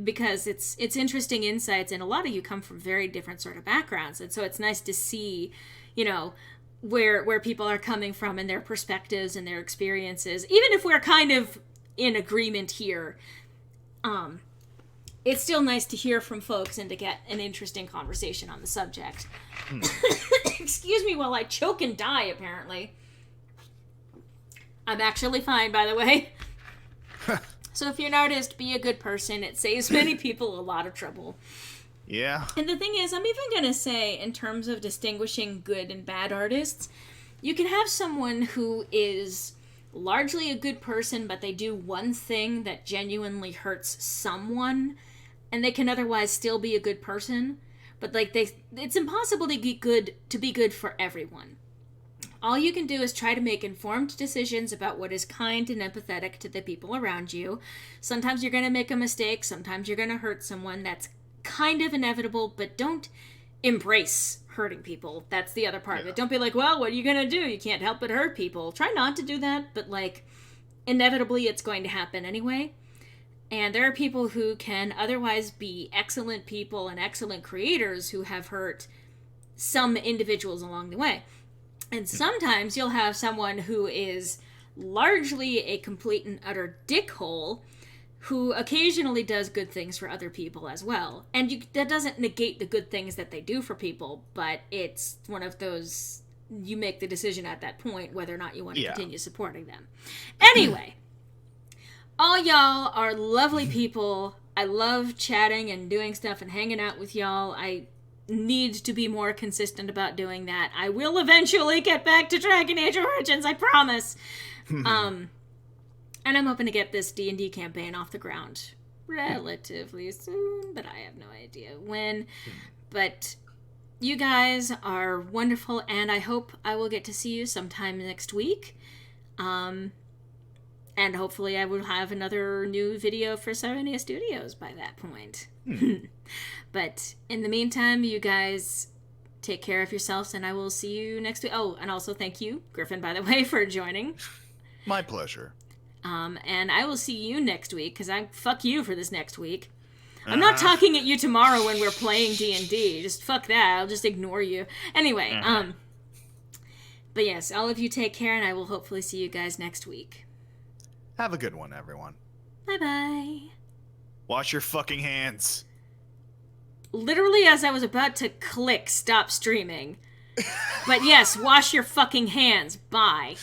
because it's interesting insights, and a lot of you come from very different sort of backgrounds, and so it's nice to see, where people are coming from and their perspectives and their experiences. Even if we're kind of in agreement here, it's still nice to hear from folks and to get an interesting conversation on the subject. Excuse me while I choke and die, apparently. I'm actually fine, by the way. So if you're an artist, be a good person. It saves many people a lot of trouble. Yeah. And the thing is, I'm even going to say, in terms of distinguishing good and bad artists, you can have someone who is largely a good person, but they do one thing that genuinely hurts someone, and they can otherwise still be a good person. But it's impossible to be good for everyone. All you can do is try to make informed decisions about what is kind and empathetic to the people around you. Sometimes you're going to make a mistake. Sometimes you're going to hurt someone. That's kind of inevitable, but don't embrace hurting people. That's the other part of it. Don't be like, well, what are you going to do? You can't help but hurt people. Try not to do that, but inevitably it's going to happen anyway. And there are people who can otherwise be excellent people and excellent creators who have hurt some individuals along the way. And sometimes you'll have someone who is largely a complete and utter dickhole who occasionally does good things for other people as well. And that doesn't negate the good things that they do for people, but it's one of those, you make the decision at that point whether or not you want to continue supporting them. Anyway, all y'all are lovely people. I love chatting and doing stuff and hanging out with y'all. I need to be more consistent about doing that. I will eventually get back to Dragon Age Origins, I promise. And I'm hoping to get this D&D campaign off the ground relatively soon, but I have no idea when. But you guys are wonderful, and I hope I will get to see you sometime next week. And hopefully I will have another new video for Sirenia Studios by that point. But in the meantime, you guys take care of yourselves, and I will see you next week. Oh, and also thank you, Griffin, by the way, for joining. My pleasure. And I will see you next week, because fuck you for this next week. I'm not talking at you tomorrow when we're playing D&D. Just fuck that. I'll just ignore you. Anyway, but yes, all of you take care, and I will hopefully see you guys next week. Have a good one, everyone. Bye-bye. Wash your fucking hands. Literally as I was about to click stop streaming. But yes, wash your fucking hands. Bye.